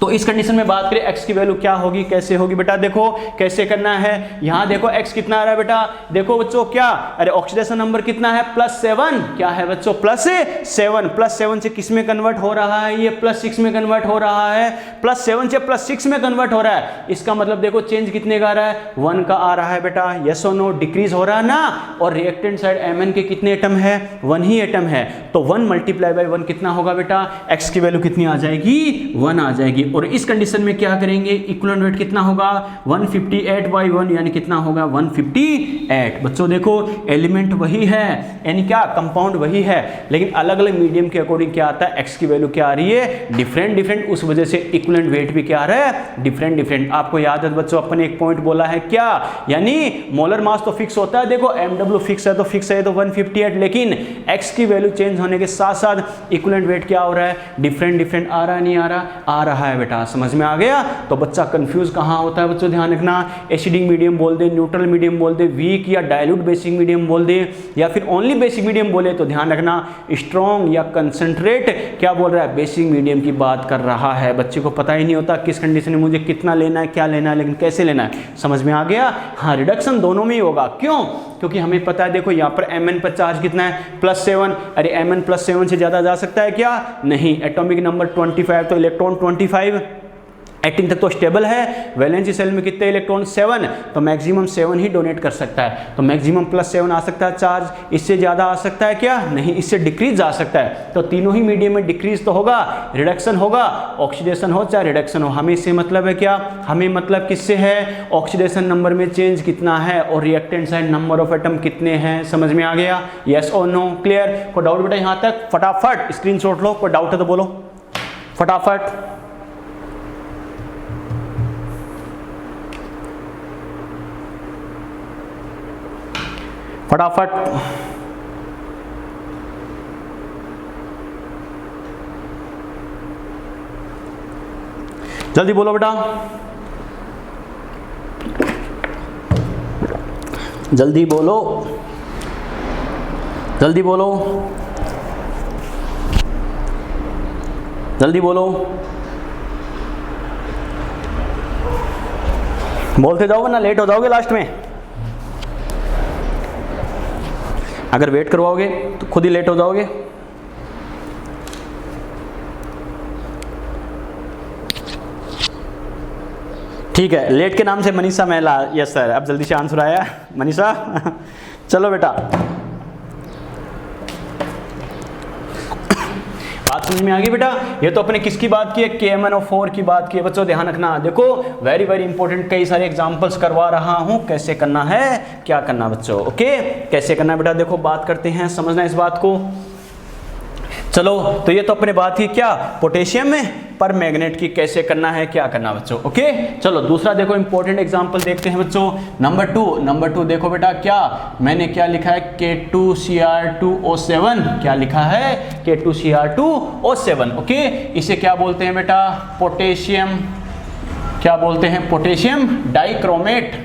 तो इस कंडीशन में बात करें x की वैल्यू क्या होगी, कैसे होगी बेटा? देखो कैसे करना है। यहां देखो x कितना आ रहा है बेटा? देखो बच्चों क्या? अरे ऑक्सीडेशन नंबर कितना है? +7। क्या है बच्चों? +7। +7 से किस में कन्वर्ट हो रहा है? ये +6 में कन्वर्ट हो रहा है। +7 से +6 में कन्वर्ट हो रहा है। इसका मतलब देखो चेंज कितने का आ रहा है? 1 का आ रहा है बेटा। यस और नो? डिक्रीज हो रहा है ना। और रिएक्टेंट साइड Mn के कितने एटम है? 1 ही एटम है, तो 1 × 1 कितना होगा बेटा? x की वैल्यू कितनी आ जाएगी? 1 आ जाएगी। और इस कंडीशन में क्या करेंगे? इक्विवेलेंट वेट कितना होगा? 158/1 यानी कितना होगा? 158। बच्चों देखो एलिमेंट वही है, यानी क्या? कंपाउंड वही है, लेकिन अलग अलग मीडियम के अकॉर्डिंग क्या आता है? x की वैल्यू क्या आ रही है? Different different. उस वजह से इक्विवेलेंट वेट भी क्या आ रहा है? Different different. आपको याद है बच्चों अपन एक पॉइंट बोला है क्या? यानी मोलर मास तो फिक्स होता है। देखो mw फिक्स है तो फिक्स है तो 158, लेकिन x की वैल्यू चेंज होने के साथ साथ इक्विवेलेंट वेट क्या हो रहा है? डिफरेंट डिफरेंट आ रहा है, नहीं आ रहा? आ रहा है बेटा। समझ में आ गया? तो बच्चा कंफ्यूज कहाँ होता है बच्चों? ध्यान रखना। एसिडिक मीडियम बोल दे, न्यूट्रल मीडियम बोल दे, वीक या डायल्यूट बेसिक मीडियम बोल दे, या फिर ओनली बेसिक मीडियम बोले तो ध्यान रखना स्ट्रॉन्ग या कंसंट्रेट क्या बोल रहा है? बेसिक मीडियम की बात कर रहा है। बच्चे को पता ही नहीं होता किस कंडीशन में मुझे कितना लेना है, क्या लेना है, लेकिन कैसे लेना है। समझ में आ गया? हाँ, रिडक्शन दोनों में ही होगा। क्यों? क्योंकि हमें पता है देखो यहाँ पर Mn पर चार्ज कितना है? +7। अरे Mn +7 से ज्यादा जा सकता है क्या? नहीं। एटॉमिक नंबर 25 तो इलेक्ट्रॉन 25 18 तक तो स्टेबल है। वैलेंसी सेल में कितने इलेक्ट्रॉन? 7, तो मैक्सिमम 7 ही डोनेट कर सकता है। तो मैक्सिमम +7 आ सकता है चार्ज। इससे ज़्यादा आ सकता है क्या? नहीं, इससे डिक्रीज आ सकता है। तो तीनों ही मीडियम में डिक्रीज तो होगा, रिडक्शन होगा, ऑक्सीडेशन हो चाहे रिडक्शन हो। हमें इससे मतलब है क्या? हमें मतलब किससे है? ऑक्सीडेशन नंबर में चेंज कितना है और reactant side number of atom कितने हैं। समझ में आ गया? यस और नो? क्लियर? कोई डाउट बेटा यहाँ तक? फटाफट स्क्रीनशॉट लो। कोई डाउट है तो बोलो फटाफट। फटाफट जल्दी बोलो बेटा, जल्दी बोलो, जल्दी बोलो, जल्दी बोलो। बोलते जाओगे ना, लेट हो जाओगे लास्ट में। अगर वेट करवाओगे तो खुद ही लेट हो जाओगे। ठीक है, लेट के नाम से मनीषा महिला, यस सर, अब जल्दी से आंसर आया मनीषा। चलो बेटा, बात समझ में आ गई बेटा। ये तो अपने किसकी बात की है, KMnO4 की बात की है बच्चों, ध्यान रखना। देखो वेरी वेरी इंपॉर्टेंट, कई सारे एग्जांपल्स करवा रहा हूं, कैसे करना है, क्या करना बच्चों, ओके कैसे करना है बेटा। देखो बात करते हैं, समझना इस बात को। चलो तो ये तो अपने बात की क्या, पोटेशियम में पर मैग्नेट की कैसे करना है, क्या करना बच्चों, ओके। चलो दूसरा देखो इंपॉर्टेंट एग्जांपल देखते हैं बच्चों, नंबर 2 देखो बेटा, क्या मैंने क्या लिखा है, K2Cr2O7, क्या लिखा है, K2Cr2O7, ओके। इसे क्या बोलते हैं बेटा, पोटेशियम, क्या बोलते हैं, पोटेशियम डाइक्रोमेट,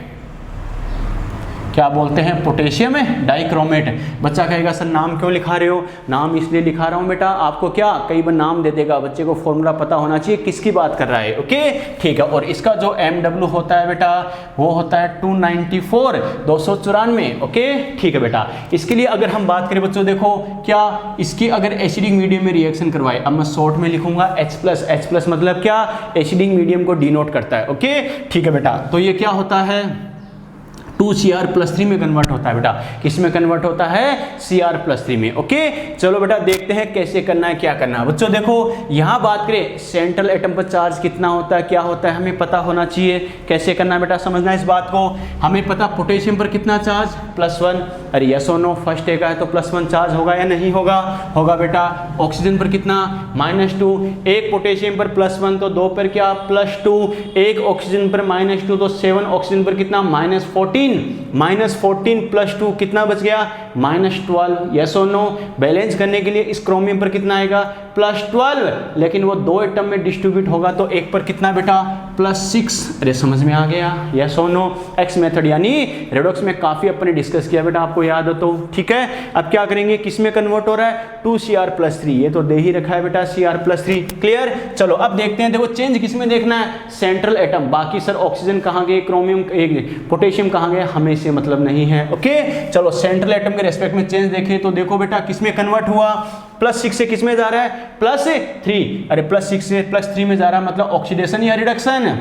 क्या बोलते हैं, पोटेशियम डाइक्रोमेट। बच्चा कहेगा सर नाम क्यों लिखा रहे हो, नाम इसलिए लिखा रहा हूं बेटा, आपको क्या कई बार नाम दे देगा, बच्चे को फॉर्मूला पता होना चाहिए किसकी बात कर रहा है, ओके ठीक है। और इसका जो MW होता है बेटा वो होता है 294, 294, ओके ठीक है बेटा। इसके लिए अगर हम बात करें बच्चों, देखो क्या इसकी अगर एसिडिक मीडियम में रिएक्शन करवाए, अब मैं शॉर्ट में लिखूंगा H+ मतलब क्या, एसिडिक मीडियम को डिनोट करता है, ओके ठीक है बेटा। तो ये क्या होता है, 2Cr+3 में कन्वर्ट होता है बेटा, किस में कन्वर्ट होता है, Cr+3 में, ओके। चलो बेटा देखते हैं कैसे करना है, क्या करना है बच्चों। देखो यहां बात करें सेंट्रल एटम पर चार्ज कितना होता है, क्या होता है, हमें पता होना चाहिए। कैसे करना है बेटा, समझना इस बात को। हमें पता पोटेशियम पर कितना चार्ज, +1, अरे यस और नो, फर्स्ट एक है तो +1 चार्ज होगा या नहीं होगा, होगा बेटा। ऑक्सीजन पर कितना, -2, एक पोटेशियम पर +1 तो 2 पर क्या, +2, एक ऑक्सीजन पर -2 तो 7 ऑक्सीजन पर कितना, -14, -14 + 2 कितना बच गया, -12, यस और नो। बैलेंस करने के लिए इस क्रोमियम पर कितना आएगा, +12, लेकिन वो 2 एटम में डिस्ट्रीब्यूट होगा तो एक पर कितना बेटा, +6, अरे समझ में आ गया, यस और नो। एक्स मेथड यानी रेडॉक्स में काफी अपने डिस्कस किया बेटा, आपको याद हो तो ठीक है। अब क्या करेंगे, किस में कन्वर्ट हो रहा है, 2Cr+3, ये तो दे ही रखा है बेटा Cr+3, क्लियर। चलो अब देखते हैं, देखो चेंज किस में देखना है, सेंट्रल एटम। बाकी सर ऑक्सीजन कहाँ गए, क्रोमियम, पोटेशियम कहाँ गए, हमें से मतलब नहीं है, ओके। चलो सेंट्रल एटम के रेस्पेक्ट में चेंज देखें तो देखो बेटा किस में कन्वर्ट हुआ, +6 से किस में जा रहा है, +3, अरे +6 से +3 में जा रहा है, मतलब ऑक्सीडेशन या रिडक्शन,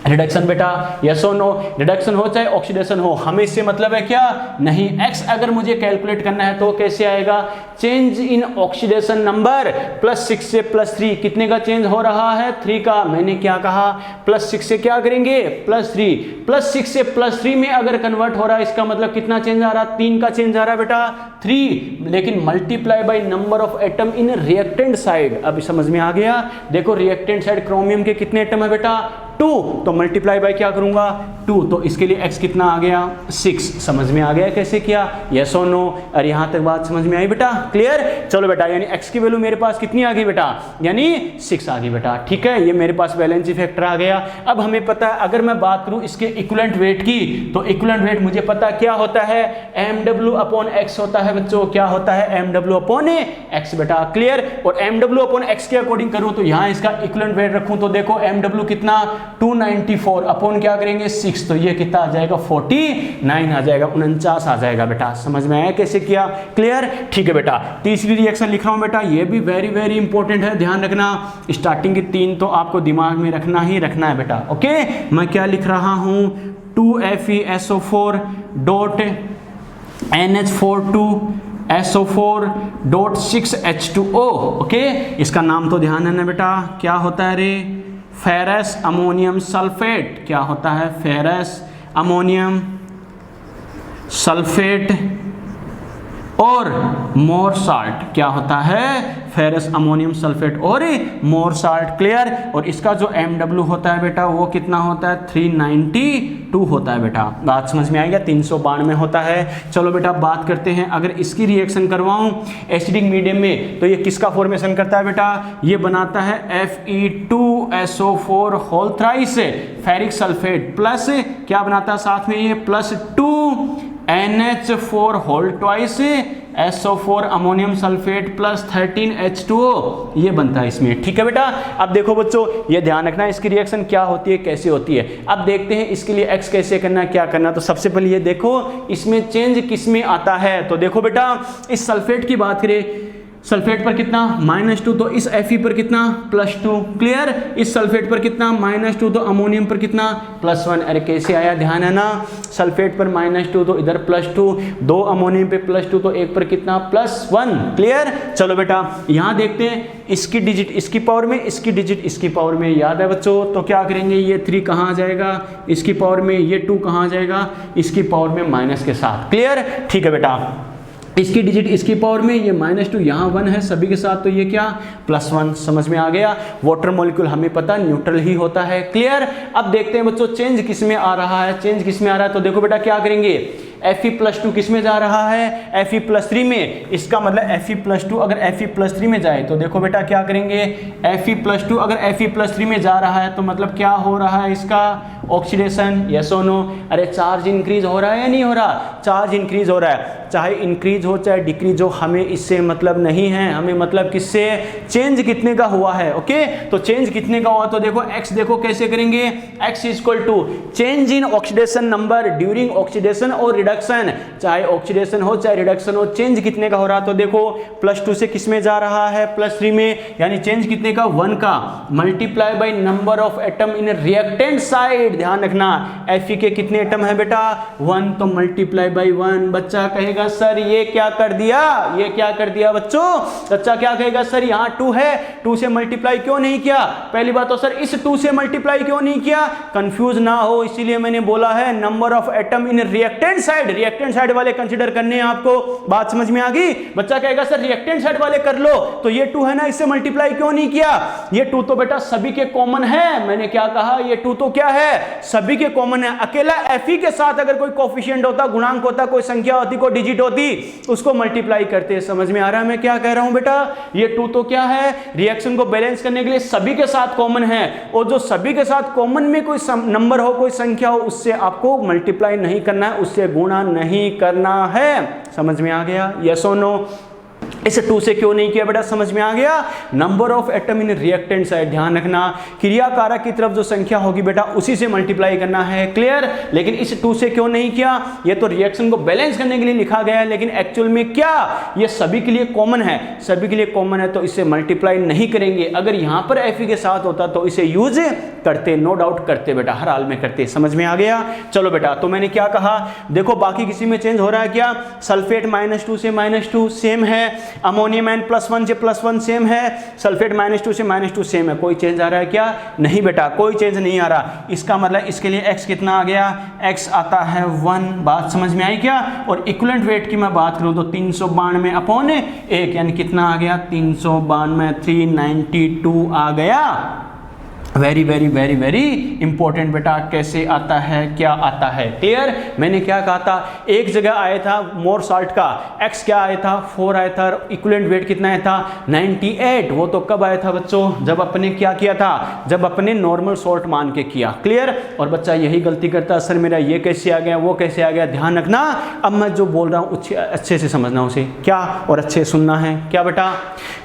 रिडक्शन बेटा, यस और नो। रिडक्शन हो चाहे ऑक्सीडेशन हो, हमें इससे मतलब है क्या, नहीं। x अगर मुझे कैलकुलेट करना है तो कैसे आएगा, चेंज इन ऑक्सीडेशन नंबर, +6 से +3 कितने का चेंज हो रहा है, 3 का। मैंने क्या कहा, +6 से क्या करेंगे, +3, +6 से +3 में अगर कन्वर्ट हो रहा है, इसका मतलब कितना चेंज आ रहा है, 3 का चेंज आ रहा है बेटा, 3, लेकिन multiply by number of atom in reactant side. अब समझ में आ गया, देखो रिएक्टेंट साइड क्रोमियम के कितने एटम है बेटा, 2, तो मल्टीप्लाई बाय क्या करूंगा, 2, तो इसके लिए x कितना आ गया, 6। समझ में आ गया कैसे किया, यस और नो। और यहां तक बात समझ में आई बेटा, क्लियर। चलो बेटा यानी x की वैल्यू मेरे पास कितनी आ गई बेटा, यानी 6 आ गई बेटा, ठीक है। ये मेरे पास वैलेंसी फैक्टर आ गया। अब हमें पता है, अगर मैं बात करूं इसके इक्विवेलेंट वेट की, तो इक्विवेलेंट वेट मुझे पता क्या होता है, MW/x होता है बच्चों, क्या होता है, MW/x बेटा, क्लियर। और MW/x के अकॉर्डिंग करूं तो यहां इसका इक्विवेलेंट वेट रखूं तो देखो MW कितना, 294 अपॉन क्या करेंगे 6, तो ये कितना आ जाएगा, 49 आ जाएगा, 49 आ जाएगा बेटा। समझ में आया कैसे किया, क्लियर, ठीक है बेटा। तीसरी रिएक्शन लिख रहा हूं बेटा, ये भी वेरी वेरी इंपॉर्टेंट है, ध्यान रखना। स्टार्टिंग की 3 तो आपको दिमाग में रखना ही रखना है बेटा, ओके। मैं क्या लिख रहा हूं, 2FeSO4 NH42 SO4.6H2O, ओके। इसका नाम तो ध्यान है ना बेटा, क्या होता है रे, फेरस अमोनियम सल्फेट। क्या होता है, फेरस अमोनियम सल्फेट और मोर साल्ट। क्या होता है, फेरस अमोनियम सल्फेट और मोर साल्ट, क्लियर। और इसका जो MW होता है बेटा वो कितना होता है, 392 होता है बेटा। बात समझ में आएगा, 392 होता है। चलो बेटा बात करते हैं, अगर इसकी रिएक्शन करवाऊं एसिडिक मीडियम में तो ये किसका फॉर्मेशन करता है बेटा, ये बनाता है Fe2SO4 whole thrice ferric sulphate plus क्या बनाता है साथ में, ये +2 NH4 whole twice SO4 ammonium sulphate plus 13H2O, ये बनता है इसमें। ठीक है बेटा, अब देखो बच्चों ये ध्यान रखना इसकी रिएक्शन क्या होती है, कैसे होती है। अब देखते हैं इसके लिए X कैसे करना है, क्या करना। तो सबसे पहले ये देखो इसमें चेंज किस में आता है। तो देखो बेटा इस सल्फेट की बात करें, सल्फेट पर कितना -2, तो इस Fe पर कितना +2, क्लियर। इस सल्फेट पर कितना -2, तो अमोनियम पर कितना +1। अरे कैसे आया, ध्यान है ना, सल्फेट पर -2 तो इधर +2, 2 अमोनियम पे +2 तो एक पर कितना +1, क्लियर। चलो बेटा यहाँ देखते हैं इसकी डिजिट इसकी पावर में, इसकी डिजिट इसकी पावर में, याद है बच्चों। तो क्या करेंगे, ये 3 कहाँ आ जाएगा इसकी पावर में, ये 2 कहाँ आ जाएगा इसकी पावर में माइनस के साथ, क्लियर। ठीक है बेटा, इसकी डिजिट इसकी पावर में, ये -2 यहाँ 1 है सभी के साथ, तो ये क्या +1, समझ में आ गया। वाटर मॉलिक्यूल हमें पता न्यूट्रल ही होता है, क्लियर। अब देखते हैं बच्चों चेंज किस में आ रहा है, चेंज किस में आ रहा है। तो देखो बेटा क्या करेंगे, Fe+2 किस में जा रहा है, Fe+3 में। इसका मतलब Fe+2 अगर Fe+3 में जाए तो देखो बेटा क्या करेंगे, Fe+2 अगर Fe+3 में जा रहा है तो मतलब क्या हो रहा है इसका ऑक्सीडेशन, यस और नो। अरे चार्ज इंक्रीज हो रहा है या नहीं हो रहा, चार्ज इंक्रीज हो रहा है, चाहे इंक्रीज हो चाहे डिक्रीज हो, हमें इससे मतलब नहीं है, हमें मतलब किससे, चेंज कितने का हुआ है। ओके, तो चेंज कितने का हुआ, तो देखो X देखो कैसे करेंगे, X = change in oxidation number during oxidation और रिडक्शन, चाहे ऑक्सीडेशन हो चाहे रिडक्शन हो, चेंज कितने का हो रहा। तो देखो +2 से किस में जा रहा है, +3 में, यानी चेंज कितने का 1 का, multiply by number of atom in reactant side. ध्यान रखना Fe के कितने एटम है बेटा 1, तो मल्टीप्लाई बाय 1। बच्चा कहेगा सर ये क्या कर दिया, ये क्या कर दिया बच्चों, बच्चा क्या कहेगा सर यहाँ 2 है, 2 से मल्टीप्लाई क्यों नहीं किया। पहली बात तो सर इस 2 से मल्टीप्लाई क्यों नहीं किया, कंफ्यूज ना हो इसीलिए मैंने बोला है number of atom in reactant side, reactant side वाले कंसीडर करने हैं आपको। बात समझ में आ गई। बच्चा कहेगा सर रिएक्टेंट साइड वाले कर लो, तो ये 2 है ना, इससे मल्टीप्लाई क्यों नहीं किया। ये 2 तो बेटा सभी के कॉमन है, मैंने क्या कहा, ये 2 तो क्या है सभी के कॉमन है। अकेला Fe के साथ अगर कोई कोफिशिएंट होता, गुणांक होता, कोई संख्या होती, कोई डिजिट होती, उसको मल्टीप्लाई करते। समझ में आ रहा है मैं क्या कह रहा हूं बेटा। ये 2 तो क्या है, रिएक्शन को बैलेंस करने के लिए सभी के साथ कॉमन है, और जो सभी के साथ कॉमन में कोई नंबर हो, कोई संख्या हो, उससे आपको मल्टीप्लाई नहीं करना है, उससे गुणा नहीं करना है। समझ में आ गया, यस और नो। इसे 2 से क्यों नहीं किया बेटा, समझ में आ गया। Number of atom in reactant side, ध्यान रखना क्रियाकारक की तरफ जो संख्या होगी बेटा उसी से मल्टीप्लाई करना है, क्लियर। लेकिन इस 2 से क्यों नहीं किया, ये तो रिएक्शन को बैलेंस करने के लिए लिखा गया है, लेकिन एक्चुअल में क्या ये सभी के लिए कॉमन है, सभी के लिए कॉमन है, तो इसे मल्टीप्लाई नहीं करेंगे। अगर यहां पर Fe के साथ होता तो इसे यूज करते, नो डाउट करते बेटा, हर हाल में करते। समझ में आ गया। चलो बेटा, तो मैंने क्या कहा, देखो बाकी किसी में चेंज हो रहा है क्या, सल्फेट -2 से -2 सेम है, अमोनियम एन +1 से +1 सेम है, सल्फेट -2 से -2 सेम है। कोई चेंज आ रहा है क्या, नहीं बेटा कोई चेंज नहीं आ रहा। इसका मतलब इसके लिए X कितना आ गया, X आता है 1। बात समझ में आई क्या। और इक्विवेलेंट वेट की मैं बात करूं तो 392/1, यानी कितना आ गया 392, 392 आ गया। Very very very very important बेटा, कैसे आता है, क्या आता है, क्लियर। मैंने क्या कहा था, एक जगह आया था मोर साल्ट का X क्या आया था 4 आया था, इक्विवेलेंट वेट कितना आया था 98। वो तो कब आया था बच्चों, जब अपने क्या किया था, जब अपने नॉर्मल सॉल्ट मान के किया, क्लियर। और बच्चा यही गलती करता, सर मेरा ये कैसे आ गया, वो कैसे आ गया। ध्यान रखना, अब मैं जो बोल रहा हूँ अच्छे से समझना उसे, क्या और अच्छे सुनना है, क्या बेटा।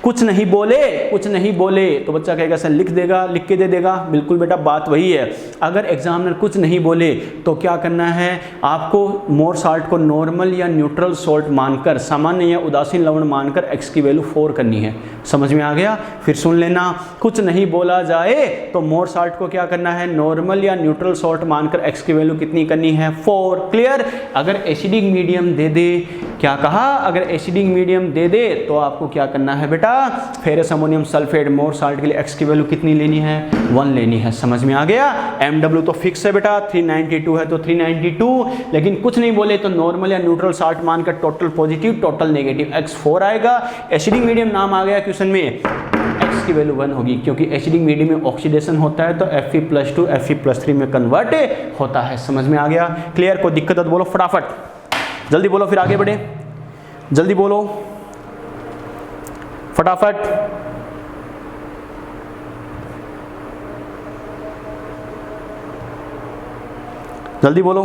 कुछ नहीं बोले, कुछ नहीं बोले तो बच्चा कहेगा सर लिख देगा, लिख के दे देगा। बिल्कुल बेटा बात वही है। अगर एग्जामिनर कुछ नहीं बोले तो क्या करना है, आपको मोर साल्ट को नॉर्मल या न्यूट्रल सॉल्ट मानकर, सामान्य या उदासीन लवण मानकर X की वैल्यू 4 करनी है। समझ में आ गया। फिर सुन लेना, कुछ नहीं बोला जाए तो मोर साल्ट को क्या करना है, नॉर्मल या न्यूट्रल सॉल्ट मानकर X की वैल्यू कितनी करनी है 4, क्लियर। अगर एसिडिक मीडियम दे दे, क्या कहा, अगर एसिडिक मीडियम दे दे तो आपको क्या करना है बेटा, फेरस अमोनियम सल्फेट मोर साल्ट के लिए X की वैल्यू कितनी लेनी है 1 लेनी है। समझ में आ गया। MW तो फिक्स है बेटा, 392 है तो 392, लेकिन कुछ नहीं बोले तो नॉर्मल या न्यूट्रल साल्ट मानकर total positive total negative X 4 आएगा। एसिडिक मीडियम नाम आ गया क्वेश्चन में, X की वैल्यू 1 होगी, क्योंकि एसिडिक मीडियम में ऑक्सीडेशन होता है तो Fe+2 Fe+3 में कन्वर्ट होता है। समझ में आ गया, क्लियर। कोई दिक्कत है तो बोलो फटाफट, जल्दी बोलो, फिर आगे बढ़े, जल्दी बोलो फटाफट। जल्दी बोलो।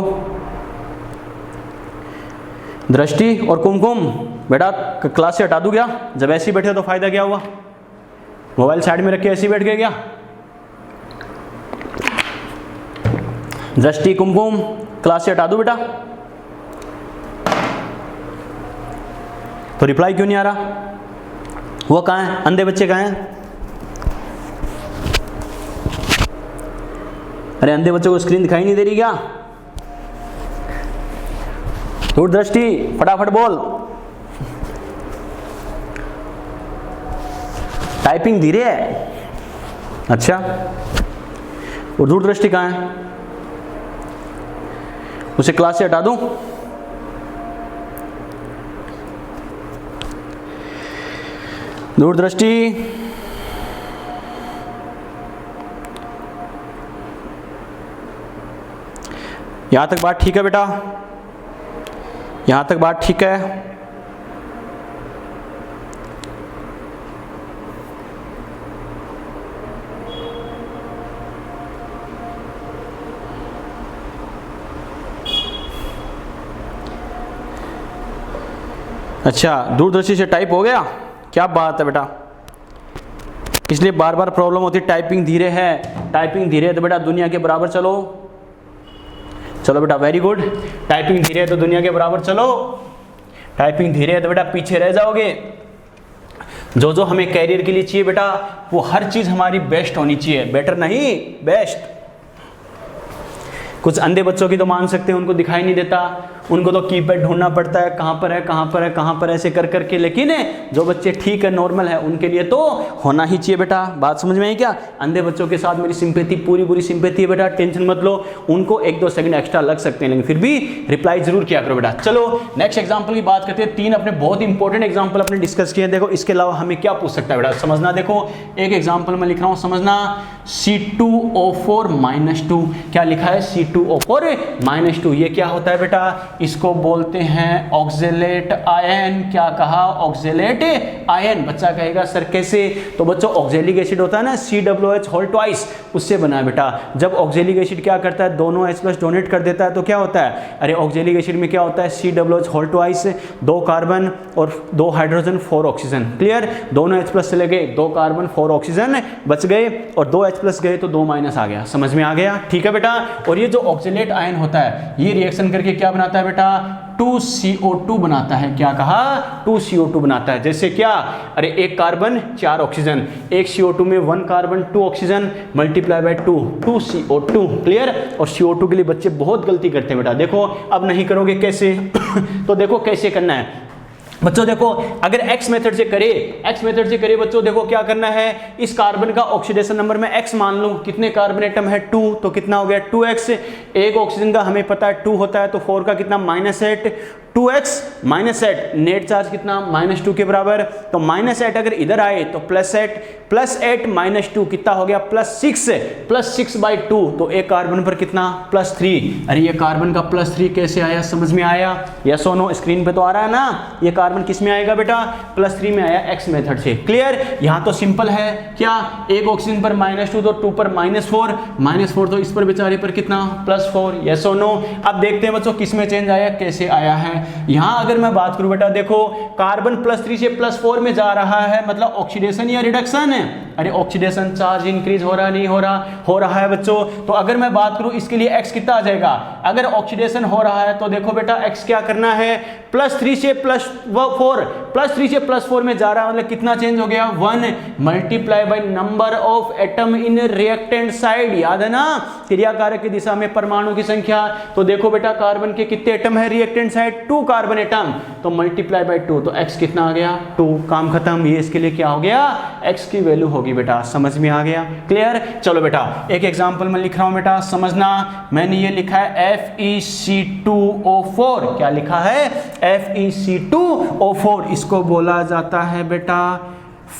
दृष्टि और कुमकुम, बेटा क्लास से हटा दूँ क्या? जब ऐसे ही बैठे तो फायदा क्या हुआ? मोबाइल साइड में रख के ऐसे ही बैठ गए क्या? दृष्टि, कुमकुम, क्लास से हटा दूँ बेटा? तो रिप्लाई क्यों नहीं आ रहा? वो कहाँ है? अंधे बच्चे कहाँ हैं? अरे अंधे बच्चों को स्क्रीन दिखाई नहीं दे रही क्या? दूरदृष्टि फटाफट बोल। टाइपिंग धीरे है। अच्छा, और दूरदृष्टि कहाँ है? उसे क्लास से हटा दूं? दूरदृष्टि, यहां तक बात ठीक है बेटा? यहां तक बात ठीक है? अच्छा, दूरदर्शी से टाइप हो गया? क्या बात है बेटा। इसलिए बार बार प्रॉब्लम होती है, टाइपिंग धीरे है, टाइपिंग धीरे है तो बेटा दुनिया के बराबर चलो। चलो बेटा, वेरी गुड। टाइपिंग धीरे है तो दुनिया के बराबर चलो, टाइपिंग धीरे है तो बेटा पीछे रह जाओगे। जो जो हमें कैरियर के लिए चाहिए बेटा, वो हर चीज़ हमारी बेस्ट होनी चाहिए, बेटर नहीं बेस्ट। कुछ अंधे बच्चों की तो मान सकते हैं, उनको दिखाई नहीं देता, उनको तो कीपैड ढूंढना पड़ता है, कहाँ पर है कहाँ पर है कहाँ पर है, ऐसे कर करके। लेकिन जो बच्चे ठीक है, नॉर्मल है, उनके लिए तो होना ही चाहिए बेटा। बात समझ में आई क्या? अंधे बच्चों के साथ मेरी सिंपैथी, पूरी सिंपैथी है बेटा, टेंशन मत लो। उनको 1-2 सेकंड एक्स्ट्रा लग सकते हैं, लेकिन फिर भी रिप्लाई जरूर किया करो बेटा। चलो नेक्स्ट एग्जाम्पल की बात करते हैं। 3 अपने बहुत इंपॉर्टेंट एग्जाम्पल अपने डिस्कस किए। देखो इसके अलावा हमें क्या पूछ सकता है बेटा, समझना। देखो एक एग्जाम्पल मैं लिख रहा हूँ, समझना। C2O4 -2, क्या लिखा है? C2O4 -2। ये क्या होता है बेटा? इसको बोलते हैं ऑक्जेलेट आयन। क्या कहा? Oxalate ion. बच्चा कहेगा सर कैसे? तो बच्चों ऑक्जेलिक एसिड होता है ना, COOH होल ट्वाइस, उससे बना है बेटा। जब ऑक्जेलिक एसिड क्या करता है, दोनों H+ डोनेट कर देता है तो क्या होता है? अरे ऑक्जेलिक एसिड में क्या होता है? COOH होल ट्वाइस, 2 कार्बन और 2 हाइड्रोजन 4 ऑक्सीजन। क्लियर? दोनों H+ चले गए, 2 कार्बन 4 ऑक्सीजन बच गए, और 2 H+ गए तो 2 माइनस आ गया। समझ में आ गया? ठीक है बेटा। और ये जो ऑक्जेलेट आयन होता है, ये रिएक्शन करके क्या बनाता है बेटा? 2CO2 बनाता है। क्या कहा? 2CO2 बनाता है। जैसे क्या? अरे 1 कार्बन 4 ऑक्सीजन, 1 CO2 में 1 carbon 2 oxygen multiply by 2CO2। Clear? और CO2 के लिए बच्चे बहुत गलती करते हैं बेटा। देखो अब नहीं करोगे कैसे? तो देखो कैसे करना है बच्चों। देखो अगर X मेथड से करे बच्चों, देखो क्या करना है, इस कार्बन का ऑक्सीडेशन नंबर में X मान लूं। कितने कार्बन एटम है? 2, तो कितना हो गया? 2X। एक ऑक्सीजन का हमें पता है 2 होता है, तो 4 का कितना? -8। 2X -8, नेट चार्ज कितना? -2 के बराबर। तो -8 अगर इधर आए तो +8, +8 -2 कितना हो गया? +6/2। तो एक कार्बन पर कितना? +3। अरे ये कार्बन का +3 कैसे आया? समझ में आया? यस और नो? स्क्रीन पे तो आ रहा है ना। ये कार्बन किस में आएगा बेटा? +3 में आया, X मेथड से। क्लियर? यहाँ तो सिंपल है। क्या? एक ऑक्सीजन पर -2 तो 2 पर -4 तो इस पर बेचारे पर कितना? +4। यस और नो? अब देखते हैं बच्चों किस में चेंज आया, कैसे आया है। यहां अगर मैं बात करूं बेटा, देखो कार्बन +3 से +4 में जा रहा है, मतलब ऑक्सीडेशन या रिडक्शन है? अरे ऑक्सीडेशन, चार्ज इंक्रीज हो रहा नहीं हो रहा? हो रहा है बच्चों। तो अगर मैं बात करूं इसके लिए X कितना आ जाएगा? अगर ऑक्सीडेशन हो रहा है तो देखो बेटा X क्या करना है? +3 से +4 में जा रहा है, मतलब कितना चेंज हो गया? 1 multiply by number of atom in reactant side. याद है ना, क्रियाकारक की दिशा में परमाणु की संख्या। तो देखो बेटा कार्बन के कितने एटम है रिएक्टेंट साइड? 2 कार्बन एटम, तो मल्टीप्लाई बाय 2, तो X कितना आ गया? 2। काम खत्म। ये इसके लिए क्या हो गया? X की वैल्यू होगी बेटा। समझ में आ गया? क्लियर? चलो बेटा एक एग्जांपल मैं लिख रहा हूं बेटा, समझना। मैंने ये लिखा है FeC2O4। क्या लिखा है? FeC2O4। इसको बोला जाता है बेटा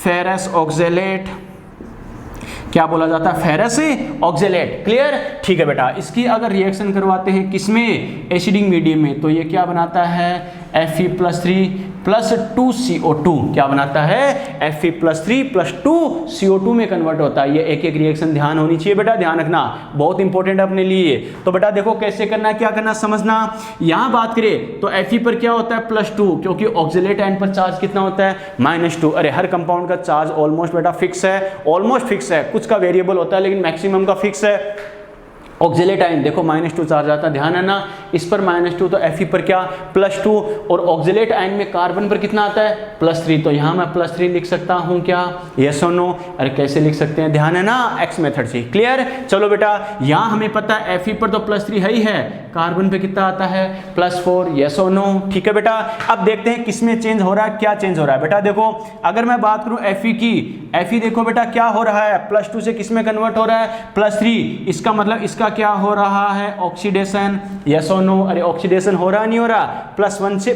फेरस ऑक्जेलेट। क्या बोला जाता है? Ferrous oxalate. क्लियर? ठीक है बेटा। इसकी अगर रिएक्शन करवाते हैं किसमें? एसिडिक मीडियम में, तो ये क्या बनाता है? Fe+3 +2CO2 क्या बनाता है, Fe+3+2CO2 में कन्वर्ट होता है। ये एक एक रिएक्शन ध्यान होनी चाहिए बेटा, ध्यान रखना, बहुत इंपॉर्टेंट है अपने लिए। तो बेटा देखो कैसे करना है, क्या करना समझना। यहां बात करें तो Fe पर क्या होता है +2, क्योंकि ऑक्सिलेट आयन पर चार्ज कितना होता है -2। अरे हर कंपाउंड का चार्ज ऑलमोस्ट बेटा फिक्स है, ऑलमोस्ट फिक्स है, कुछ का वेरिएबल होता है लेकिन मैक्सिमम का फिक्स है। ऑक्सिलेट आयन देखो -2 चार्ज आता है, ध्यान है ना, इस पर -2 तो Fe पर क्या +2, और ऑक्सिलेट आयन में कार्बन पर कितना आता है +3, तो यहाँ मैं +3 लिख सकता हूँ क्या, यस और नो। अरे कैसे लिख सकते हैं, ध्यान है ना, एक्स मेथड से। क्लियर, चलो बेटा यहाँ हमें पता है Fe पर तो +3 है ही है, कार्बन पे कितना आता है +4, यस और नो। ठीक है बेटा, अब देखते हैं किसमें चेंज हो रहा है, क्या चेंज हो रहा है। बेटा देखो अगर मैं बात करूँ Fe की, Fe देखो बेटा क्या हो रहा है, +2 से किस में कन्वर्ट हो रहा है +3, इसका मतलब इसका क्या हो रहा है ऑक्सीडेशन, यस और नो। अरे ऑक्सीडेशन हो रहा नहीं हो रहा, +2 से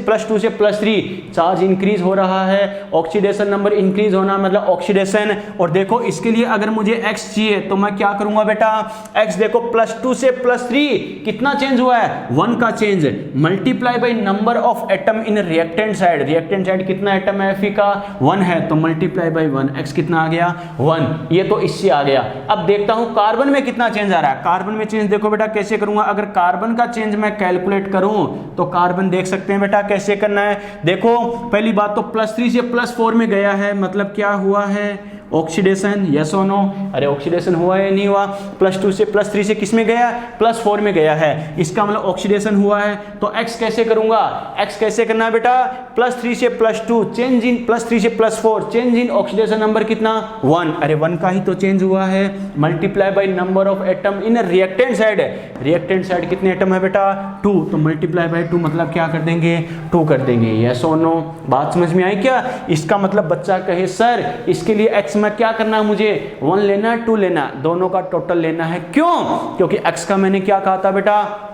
+3 चार्ज इंक्रीज हो रहा है, ऑक्सीडेशन नंबर इंक्रीज होना मतलब ऑक्सीडेशन। और देखो इसके लिए अगर मुझे x चाहिए तो मैं क्या करूंगा बेटा, x देखो +2 से +3 कितना चेंज हुआ है 1 का change, multiply by number of atom in reactant side, reactant side कितना एटम है Fe का 1 है, तो मल्टीप्लाई बाई 1, x कितना आ गया 1, ये तो इससे आ गया। अब देखता हूं कार्बन में कितना चेंज आ रहा है, कार्बन में चेंज देखो बेटा कैसे करूंगा, अगर कार्बन का चेंज मैं कैलकुलेट करूं तो कार्बन देख सकते हैं बेटा कैसे करना है। देखो पहली बात तो +3 से +4 में गया है, मतलब क्या हुआ है ऑक्सीडेशन, यस और नो। अरे ऑक्सीडेशन हुआ है नहीं हुआ, +2 से +3 से किस में गया +4 में गया है, इसका मतलब ऑक्सीडेशन हुआ है। तो x कैसे करूंगा, x कैसे करना है बेटा, +3 से +2 चेंज इन, +3 से +4 चेंज इन ऑक्सीडेशन नंबर कितना 1, अरे 1 का ही तो चेंज हुआ है, multiply by number of atom in reactant side, reactant side कितने एटम है बेटा 2, तो मल्टीप्लाई बाई 2 मतलब क्या कर देंगे 2 कर देंगे, यस और नो। बात समझ में आई क्या, इसका मतलब बच्चा कहे सर इसके लिए x में क्या करना है, मुझे 1 लेना 2 लेना, दोनों का टोटल लेना है, क्यों, क्योंकि x का मैंने क्या कहा था बेटा,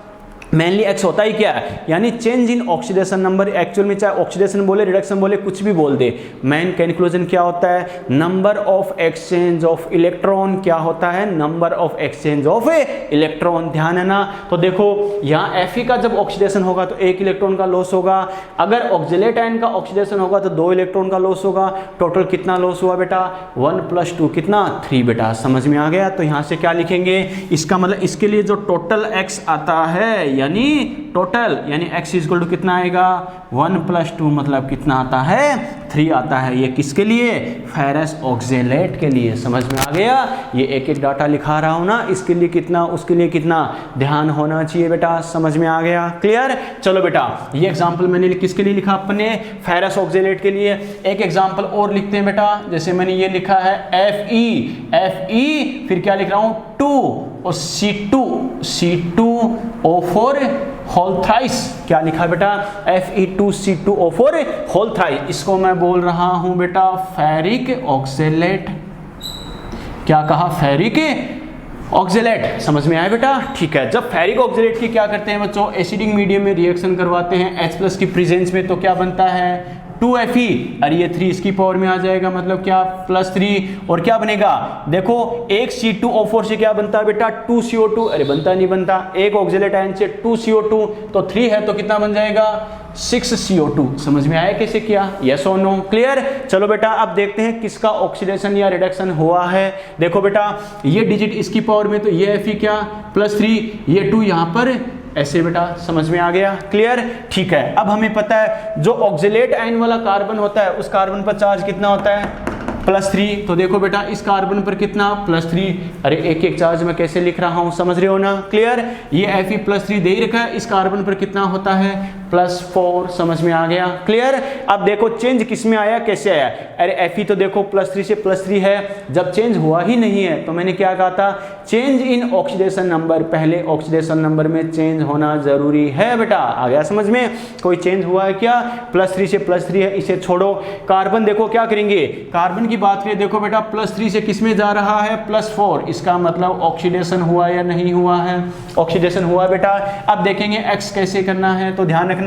मेनली x होता ही क्या है, यानी change in oxidation number, actual में चाहे ऑक्सीडेशन बोले रिडक्शन बोले कुछ भी बोल दे, मेन कंक्लूजन क्या होता है, number of exchange of electron, क्या होता है number of exchange of electron, ध्यान है ना। तो देखो यहाँ Fe का जब ऑक्सीडेशन होगा तो 1 इलेक्ट्रॉन का लॉस होगा, अगर ऑक्सिलेट आयन का ऑक्सीडेशन होगा तो 2 इलेक्ट्रॉन का लॉस होगा, टोटल कितना लॉस हुआ बेटा 1 + 2 कितना 3 बेटा, समझ में आ गया। तो यहाँ से क्या लिखेंगे, इसका मतलब इसके लिए जो टोटल x आता है यानी टोटल, यानी x इक्वल टू कितना आएगा 1 + 2 मतलब कितना आता है 3 आता है। ये किसके लिए, फेरस ऑक्जेलेट के लिए, समझ में आ गया। ये एक एक डाटा लिखा रहा हूं ना, इसके लिए कितना उसके लिए कितना ध्यान होना चाहिए बेटा, समझ में आ गया, क्लियर। चलो बेटा ये एग्जांपल मैंने किसके लिए लिखा, अपने फेरस ऑक्जेलेट के लिए। एक एग्जांपल और लिखते हैं बेटा, जैसे मैंने ये लिखा है Fe फिर क्या लिख रहा हूं 2 और C2O4 होल थ्राइस, क्या लिखा बेटा Fe2C2O4 होल थ्राइस, इसको मैं बोल रहा हूं बेटा फेरिक ऑक्जेलेट। क्या कहा, फेरिक ऑक्जेलेट, समझ में आया बेटा, ठीक है। जब फेरिक ऑक्जेलेट की क्या करते हैं बच्चों, एसिडिक मीडियम में रिएक्शन करवाते हैं H+ की प्रेजेंस में, तो क्या बनता है 2Fe, अरे ये 3 इसकी पावर में आ जाएगा, मतलब क्या +3, और क्या बनेगा देखो एक C2O4 से क्या बनता है बेटा 2CO2, अरे बनता नहीं बनता, एक ऑक्सिलेट आयन से 2CO2, तो 3 है तो कितना बन जाएगा 6CO2, समझ में आया कैसे किया, यस और नो, क्लियर। चलो बेटा अब देखते हैं किसका ऑक्सीडेशन या रिडक्शन हुआ है। देखो बेटा ये डिजिट इसकी पावर में, तो ये Fe क्या +3, ये 2 यहाँ पर ऐसे बेटा, समझ में आ गया, क्लियर, ठीक है। अब हमें पता है जो ऑक्सिलेट आयन वाला कार्बन होता है उस कार्बन पर चार्ज कितना होता है +3, तो देखो बेटा इस कार्बन पर कितना +3, अरे एक एक चार्ज मैं कैसे लिख रहा हूं, समझ रहे हो ना, क्लियर। ये Fe +3 दे ही रखा है, इस कार्बन पर कितना होता है +4, समझ में आ गया, क्लियर। अब देखो चेंज किस में आया, कैसे आया, अरे Fe तो देखो +3 से +3 है, जब चेंज हुआ ही नहीं है तो मैंने क्या कहा था, चेंज इन ऑक्सीडेशन नंबर, पहले ऑक्सीडेशन नंबर में चेंज होना जरूरी है बेटा, आ गया समझ में। कोई चेंज हुआ है क्या, +3 से +3 है, इसे छोड़ो। कार्बन देखो क्या करेंगे, कार्बन की बात करें, देखो बेटा +3 से किस में जा रहा है +4, इसका मतलब ऑक्सीडेशन हुआ या नहीं हुआ है, ऑक्सीडेशन हुआ बेटा। अब देखेंगे x कैसे करना है, तो ध्यान रखना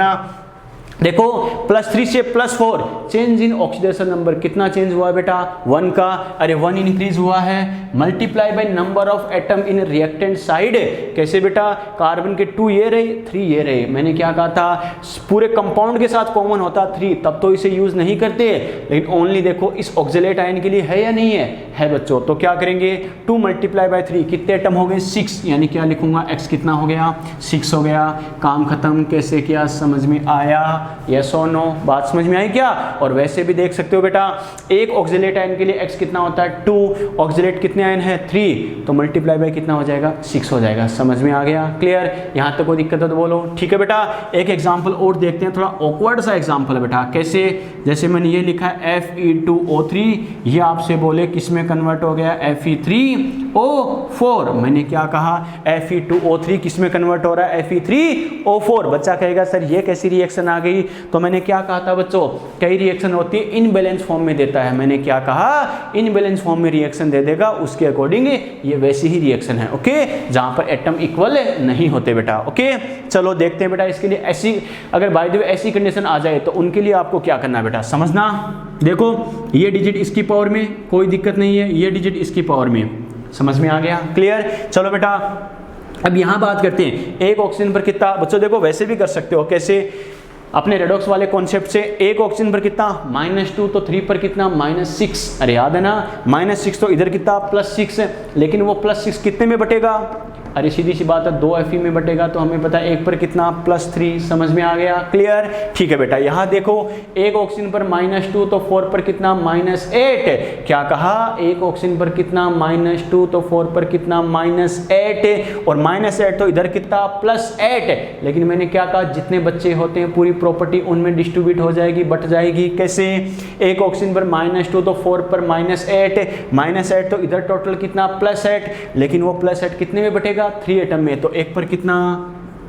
देखो +3 से +4 चेंज इन ऑक्सीडेशन नंबर कितना चेंज हुआ बेटा 1 का, अरे 1 इंक्रीज हुआ है, multiply by number of atom in reactant side. कैसे बेटा, कार्बन के 2 ये रहे 3 ये रहे, मैंने क्या कहा था पूरे कंपाउंड के साथ कॉमन होता 3 तब तो इसे यूज नहीं करते, लेकिन ओनली देखो इस ऑक्जेलेट आयन के लिए है या नहीं है बच्चों। तो क्या करेंगे 2 मल्टीप्लाई बाय 3 कितने एटम हो गए 6, यानी क्या लिखूंगा x कितना हो गया 6 हो गया। काम खत्म। कैसे किया समझ में आया, यस और नो, बात समझ में आई क्या। और वैसे भी देख सकते हो बेटा एक ऑक्जेलेट आयन के लिए x कितना होता है 2, ऑक्जेलेट कितने आयन है 3, तो मल्टीप्लाई बाय कितना हो जाएगा 6 हो जाएगा। समझ में आ गया, क्लियर। यहाँ तक कोई दिक्कत है तो बोलो। ठीक है बेटा, एक एग्जाम्पल और देखते हैं, थोड़ा ऑकवर्ड सा एग्जाम्पल है बेटा। कैसे, जैसे मैंने ये लिखा है Fe2O3, ये आपसे बोले किस में कन्वर्ट हो गया Fe3O4। मैंने क्या कहा Fe2O3 किस में कन्वर्ट हो रहा है Fe3O4। बच्चा कहेगा सर ये कैसी रिएक्शन आ गई, तो मैंने क्या कहा था बच्चों कई रिएक्शन होती है इनबैलेंस फॉर्म में देता है। मैंने क्या कहा इनबैलेंस फॉर्म में रिएक्शन दे देगा, उसके अकॉर्डिंग ये वैसी ही रिएक्शन है। ओके, जहां पर एटम इक्वल नहीं होते बेटा। ओके, चलो देखते हैं बेटा इसके लिए ऐसी अगर बाय द वे ऐसी कंडीशन आ जाए तो उनके लिए आपको क्या करना है बेटा समझना। देखो ये डिजिट इसकी पावर में कोई दिक्कत नहीं है, ये डिजिट इसकी पावर में, समझ में आ गया, क्लियर। चलो बेटा अब यहाँ बात करते हैं एक ऑक्सीजन पर कितना। बच्चों देखो वैसे भी कर सकते हो, कैसे अपने रेडॉक्स वाले कॉन्सेप्ट से, एक ऑक्सीजन पर कितना -2 तो 3 पर कितना -6, अरे याद है ना -6 तो इधर कितना +6, लेकिन वो +6 कितने में बटेगा, अरे सीधी सी बात है 2 Fe में बटेगा, तो हमें पता है एक पर कितना +3। समझ में आ गया, क्लियर। ठीक है बेटा, यहाँ देखो एक ऑक्सीजन पर -2 तो 4 पर कितना -8। क्या कहा एक ऑक्सीजन पर कितना -2 तो 4 पर कितना -8, और -8 तो इधर कितना +8। लेकिन मैंने क्या कहा जितने बच्चे होते हैं पूरी प्रॉपर्टी उनमें डिस्ट्रीब्यूट हो जाएगी, बट जाएगी। कैसे, एक ऑक्सीजन पर -2 तो 4 पर -8 तो इधर टोटल कितना +8, लेकिन वो +8 कितने में बटेगा 3 एटम में, तो एक पर कितना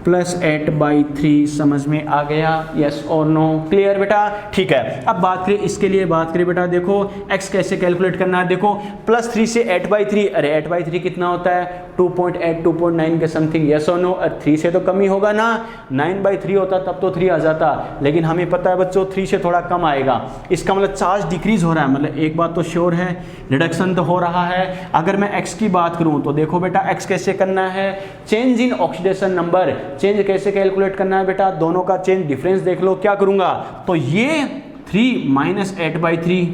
+8/3। समझ में आ गया, यस और नो, क्लियर बेटा। ठीक है, अब बात करें इसके लिए, बात करें बेटा देखो x कैसे कैलकुलेट करना है। देखो +3 से 8/3, अरे 8/3 कितना होता है 2.8 2.9 के समथिंग, यस और नो। 3 से तो कम ही होगा ना, 9/3 होता तब तो 3 आ जाता, लेकिन हमें पता है बच्चों 3 से थोड़ा कम आएगा। इसका मतलब चार्ज डिक्रीज हो रहा है, मतलब एक बात तो श्योर है रिडक्शन तो हो रहा है। अगर मैं x की बात करूं तो देखो बेटा x कैसे करना है, change in oxidation number, change कैसे कैलकुलेट करना है बेटा, दोनों का चेंज डिफरेंस देख लो। क्या करूंगा तो ये 3 - 8/3,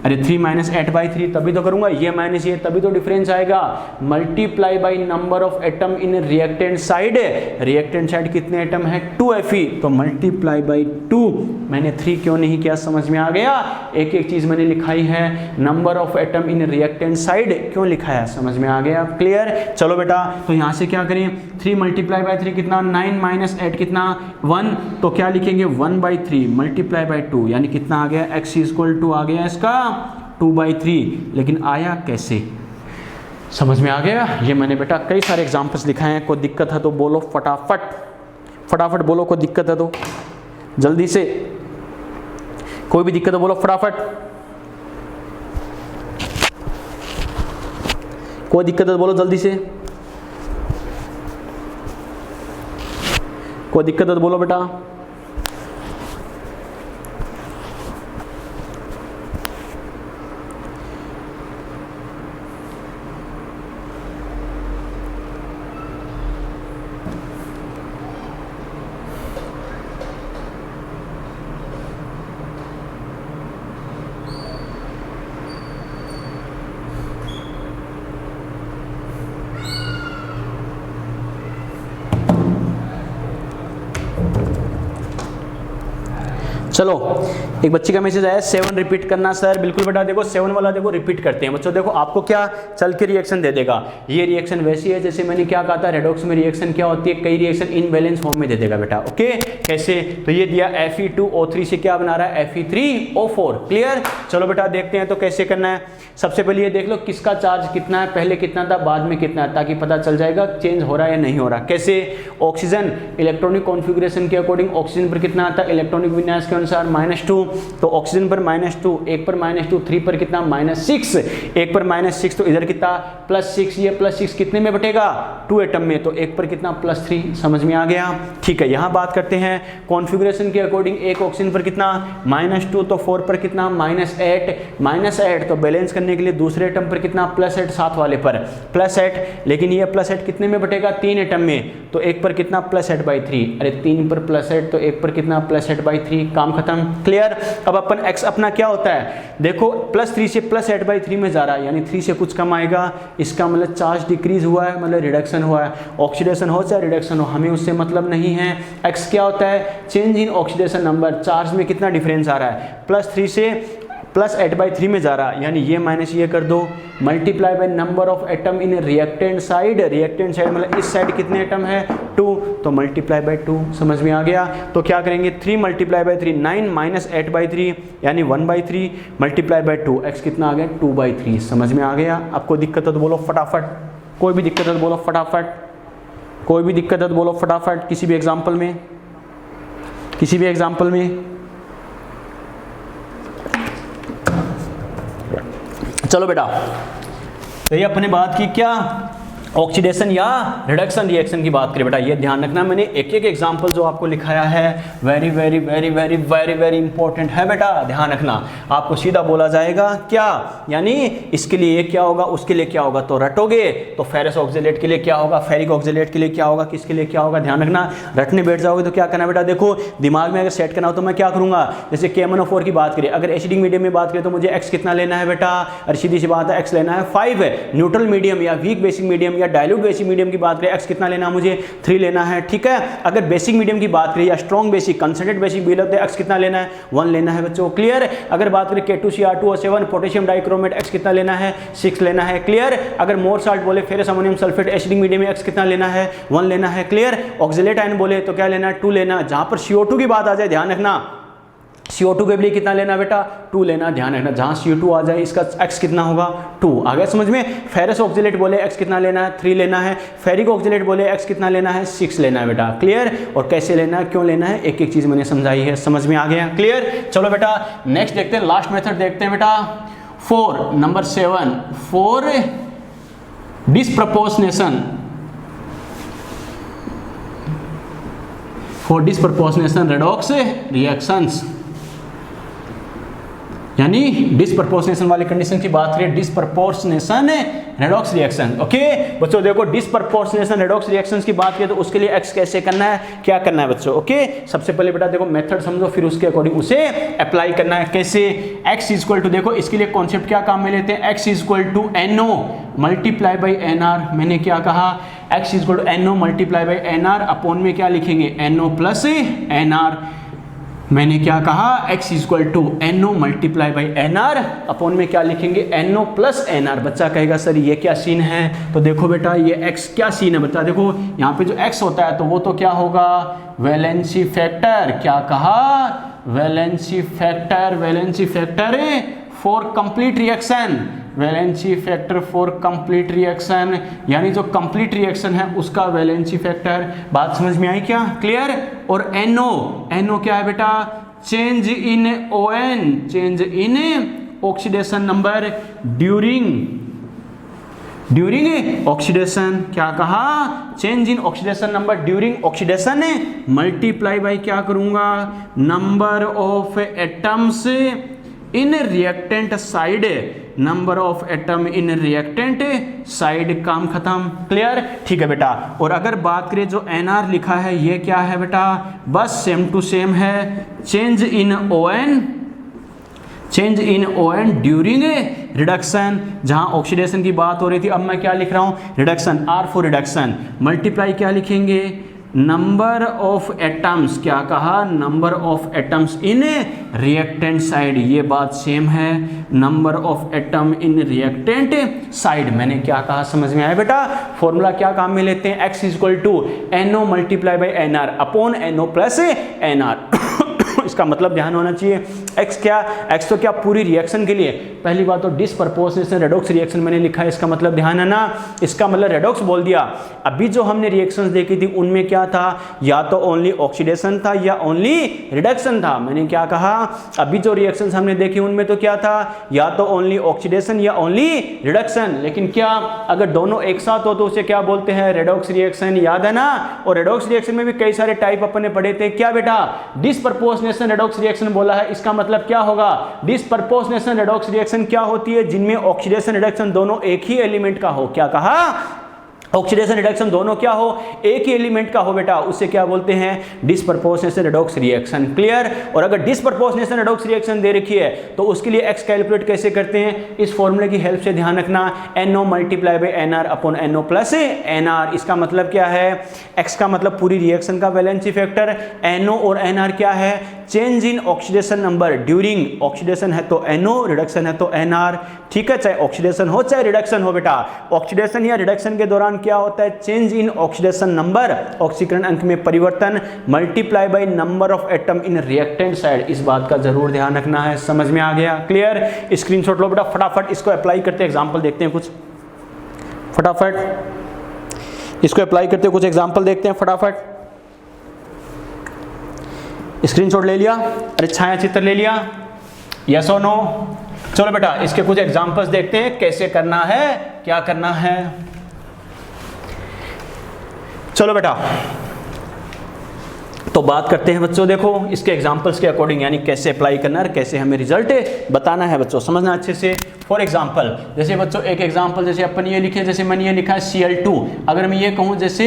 अरे 3 - 8/3 तभी तो करूंगा, ये माइनस ये तभी तो डिफरेंस आएगा। Multiply by number of atom in reactant side, reactant side कितने एटम है 2 Fe, तो मल्टीप्लाई बाय 2। मैंने 3 क्यों नहीं किया, समझ में आ गया। एक एक चीज मैंने लिखाई है, number of atom in reactant side क्यों लिखा है, समझ में आ गया, क्लियर। चलो बेटा तो यहाँ से क्या करें 3 मल्टीप्लाई बाय 3 कितना 9 - 8 कितना 1, तो क्या लिखेंगे 1/3 मल्टीप्लाई बाय 2, यानी कितना आ गया x = आ गया इसका 2/3। लेकिन आया कैसे, समझ में आ गया। ये मैंने बेटा कई सारे एग्जांपल्स लिखाए हैं, कोई दिक्कत है तो बोलो फटाफट बोलो, कोई दिक्कत है तो जल्दी से, कोई भी दिक्कत है बोलो फटाफट, कोई दिक्कत है तो बोलो जल्दी से, कोई दिक्कत है तो बोलो बेटा। चलो एक बच्चे का मैसेज आया 7 रिपीट करना सर, बिल्कुल बेटा देखो 7 वाला देखो रिपीट करते हैं बच्चों। देखो आपको क्या चल के रिएक्शन दे देगा, ये रिएक्शन वैसी है जैसे मैंने क्या कहा था रेडॉक्स में रिएक्शन क्या होती है, कई रिएक्शन इनबैलेंस फॉर्म में दे देगा बेटा। ओके कैसे, तो ये दिया Fe2O3 से क्या बना रहा है Fe3O4, क्लियर। चलो बेटा देखते हैं तो कैसे करना है। सबसे पहले ये देख लो किसका चार्ज कितना है, पहले कितना था बाद में कितना है, ताकि पता चल जाएगा चेंज हो रहा है या नहीं हो रहा। कैसे, ऑक्सीजन इलेक्ट्रॉनिक कॉन्फ़िगरेशन के अकॉर्डिंग ऑक्सीजन पर कितना आता है, इलेक्ट्रॉनिक विन्यास के अनुसार आर -2, तो ऑक्सीजन पर -2, एक पर -2, 3 पर कितना -6, एक पर -6, तो इधर कितना +6, ये +6 कितने में बटेगा 2 एटम में, तो एक पर कितना +3, समझ में आ गया। ठीक है, यहाँ बात करते हैं कॉन्फ़िगरेशन के अकॉर्डिंग, एक ऑक्सीजन पर कितना -2, तो 4 पर कितना -8, तो बैलेंस करने के लिए दूसरे एटम पर कितना +8, साथ वाले पर +8, लेकिन ये +8 कितने में बटेगा 3 एटम में, तो एक पर कितना +8/3, अरे 3 पर +8 तो एक पर कितना +8/3, काम खत्म, क्लियर। अब अपन x अपना क्या होता है, देखो +3 से +8/3 में जा रहा है, यानी 3 से कुछ कम आएगा, इसका मतलब चार्ज डिक्रीज हुआ है, मतलब रिडक्शन हुआ है, ऑक्सीडेशन हो चाहे रिडक्शन हो हमें उससे मतलब नहीं है। x क्या होता है, change in oxidation number, charge में कितना डिफरेंस आ रहा है, +3 से +8/3 में जा रहा है, यानी ये माइनस ये कर दो, multiply by number of atom in reactant side, reactant side मतलब इस साइड कितने एटम है 2, तो मल्टीप्लाई बाय 2, समझ में आ गया। तो क्या करेंगे 3 × 3 9 - 8/3 यानी 1/3 मल्टीप्लाई बाय 2, x कितना आ गया 2/3, समझ में आ गया। आपको दिक्कत है तो बोलो फटाफट, कोई भी दिक्कत है तो बोलो फटाफट, कोई भी दिक्कत है तो बोलो फटाफट, किसी भी एग्जाम्पल में, किसी भी एग्जाम्पल में। चलो बेटा, तो ये अपने बात की क्या, ऑक्सीडेशन या रिडक्शन रिएक्शन की बात करें बेटा, ये ध्यान रखना, मैंने एक एक एग्जांपल जो आपको लिखाया है very very very very very very important है बेटा, ध्यान रखना। आपको सीधा बोला जाएगा क्या, यानी इसके लिए ये क्या होगा, उसके लिए क्या होगा, तो रटोगे तो फेरस ऑक्जेलेट के लिए क्या होगा, फेरिक ऑक्जेलेट के लिए क्या होगा, किसके लिए क्या होगा, ध्यान रखना। रटने बैठ जाओगे तो क्या करना बेटा, देखो दिमाग में अगर सेट करना हो तो मैं क्या करूंगा, जैसे KMnO4 की बात करें, अगर एसिडिक मीडियम में बात करें तो मुझे x कितना लेना है बेटा, और सीधी सी बात है x लेना है 5 है। न्यूट्रल मीडियम या वीक बेसिक मीडियम या डाइल्यूट बेसिक मीडियम की बात करें, x कितना लेना है मुझे 3 लेना है, ठीक है। अगर बेसिक मीडियम की बात करें या स्ट्रॉन्ग बेसिक कंसंट्रेट बेसिक भी लेते हैं, x कितना लेना है 1 लेना है बच्चों, क्लियर। अगर बात करें K2Cr2O7 पोटेशियम डाइक्रोमेट, x कितना लेना है 6 लेना है, क्लियर। अगर मोर साल्ट बोले ferrous ammonium sulphate acidic medium में x कितना लेना है 1 लेना है, क्लियर। ऑक्जेलेट आयन बोले तो क्या लेना है 2 लेना। जहां पर CO2 की बात आ जाए ध्यान रखना, CO2 के लिए कितना लेना बेटा 2 लेना, ध्यान रखना। जहां CO2 आ जाए इसका x कितना होगा 2, आ गया समझ में। फेरस ऑक्जेलेट बोले x कितना लेना है 3 लेना है, फेरिक ऑक्जेलेट बोले x कितना लेना है 6 लेना है बेटा, क्लियर। और कैसे लेना है, क्यों लेना है, एक एक चीज मैंने समझाई है, समझ में आ गया, क्लियर। चलो बेटा नेक्स्ट देखते हैं, लास्ट मेथड देखते हैं बेटा 4 number 7 4 disproportionation, for disproportionation redox reactions, यानी डिस्प्रपोर्शनेशन वाली कंडीशन की बात करें, डिस्प्रपोर्शनेशन रेडॉक्स रिएक्शन। ओके बच्चों देखो, डिस्प्रपोर्शनेशन रेडॉक्स रिएक्शंस की बात करें तो उसके लिए x कैसे करना है, क्या करना है बच्चों। ओके सबसे पहले बेटा देखो मेथड समझो, फिर उसके अकॉर्डिंग उसे अप्लाई करना है। कैसे, x इक्वल टू, देखो इसके लिए कॉन्सेप्ट क्या काम में लेते हैं, x equal to NO multiply by NR। मैंने क्या कहा, x equal to NO multiply by NR, upon में क्या लिखेंगे NO प्लस NR। मैंने क्या कहा, x equal to NO multiply by NR, upon में क्या लिखेंगे NO प्लस NR। बच्चा कहेगा सर ये क्या सीन है, तो देखो बेटा ये x क्या सीन है बता, देखो यहाँ पे जो x होता है तो वो तो क्या होगा वैलेंसी फैक्टर, क्या कहा valency factor, valency factor for complete reaction, valency factor for complete reaction, यानी जो कंप्लीट रिएक्शन है उसका वैलेंसी फैक्टर। बात समझ में आई क्या, क्लियर। और NO क्या है बेटा, change in ON, change in oxidation number during oxidation, क्या कहा change in oxidation number during oxidation, multiply by क्या करूंगा number of atoms in reactant side, number of atom in reactant side, काम खत्म, क्लियर। ठीक है बेटा। और अगर बात करें जो NR लिखा है ये क्या है बेटा, बस सेम टू सेम है, change in ON during reduction. जहां ऑक्सीडेशन की बात हो रही थी अब मैं क्या लिख रहा हूं reduction, R for reduction, multiply क्या लिखेंगे नंबर ऑफ एटम्स, क्या कहा number of atoms in reactant side, ये बात सेम है, number of atom in reactant side. मैंने क्या कहा समझ में आया बेटा। फॉर्मूला क्या काम में लेते हैं, x equal to NO multiply by NR upon NO plus NR। इसका मतलब ध्यान होना चाहिए। एक्स क्या, एक्स तो क्या पूरी रिएक्शन के लिए, पहली बात तो डिसप्रपोर्शनेशन रेडॉक्स रिएक्शन मैंने लिखा है, इसका मतलब ध्यान है ना, इसका मतलब रेडॉक्स बोल दिया। अभी जो हमने रिएक्शंस देखी थी उनमें क्या था, या तो ओनली ऑक्सीडेशन था या ओनली रिडक्शन था। मैंने क्या कहा, अभी जो रिएक्शंस हमने देखी उनमें तो क्या था, या तो ओनली ऑक्सीडेशन या ओनली रिडक्शन। लेकिन क्या अगर दोनों एक साथ हो तो उसे क्या बोलते हैं, रेडॉक्स रिएक्शन, याद है ना। और रेडॉक्स रिएक्शन में भी कई सारे टाइप अपन ने पढ़े थे, क्या बेटा, डिसप्रपोर्शनेशन रेडॉक्स रिएक्शन बोला है। इसका मतलब क्या होगा, डिसप्रपोर्शनेशन रेडॉक्स रिएक्शन क्या होती है, जिनमें ऑक्सीडेशन रिडक्शन दोनों एक ही एलिमेंट का हो। क्या कहा, ऑक्सीडेशन रिडक्शन दोनों क्या हो, एक ही एलिमेंट का हो बेटा, उसे क्या बोलते हैं, डिसप्रपोर्शनेशन रेडॉक्स रिएक्शन। क्लियर। और अगर डिसप्रपोर्शनेशन रेडॉक्स रिएक्शन दे रखी है तो उसके लिए एक्स कैलकुलेट कैसे करते हैं, इस फॉर्मूले की हेल्प से ध्यान रखना, NO multiply by NR upon NO plus NR। इसका मतलब क्या है, एक्स का मतलब पूरी रिएक्शन का वैलेंसी फैक्टर, NO और NR क्या है, change in oxidation number during, oxidation है तो NO, रिडक्शन है तो NR। ठीक है, चाहे ऑक्सीडेशन हो चाहे रिडक्शन हो बेटा, ऑक्सीडेशन या रिडक्शन के दौरान क्या होता है, चेंज इन ऑक्सीडेशन नंबर, ऑक्सीकरण अंक में परिवर्तन, multiply by number of atom in reactant side. इस बात का जरूर ध्यान रखना है। समझ में आ गया, क्लियर। स्क्रीनशॉट लो बेटा, फटाफट इसको अप्लाई करते हैं, एग्जांपल देखते हैं कुछ, फटाफट इसको अप्लाई करते हैं, कुछ एग्जांपल देखते हैं फटाफट। स्क्रीनशॉट ले लिया, अरे छाया चित्र ले लिया, यस और नो। चलो बेटा इसके कुछ एग्जांपल्स देखते हैं, कैसे करना है, क्या करना है। चलो बेटा तो बात करते हैं बच्चों, देखो इसके एग्जांपल्स के अकॉर्डिंग, यानी कैसे अप्लाई करना है, कैसे हमें रिजल्ट बताना है बच्चों, समझना अच्छे से। फॉर एग्जांपल, जैसे बच्चों एक एग्जांपल जैसे अपन ये लिखे, जैसे मैंने ये लिखा है Cl2। अगर मैं ये कहूँ जैसे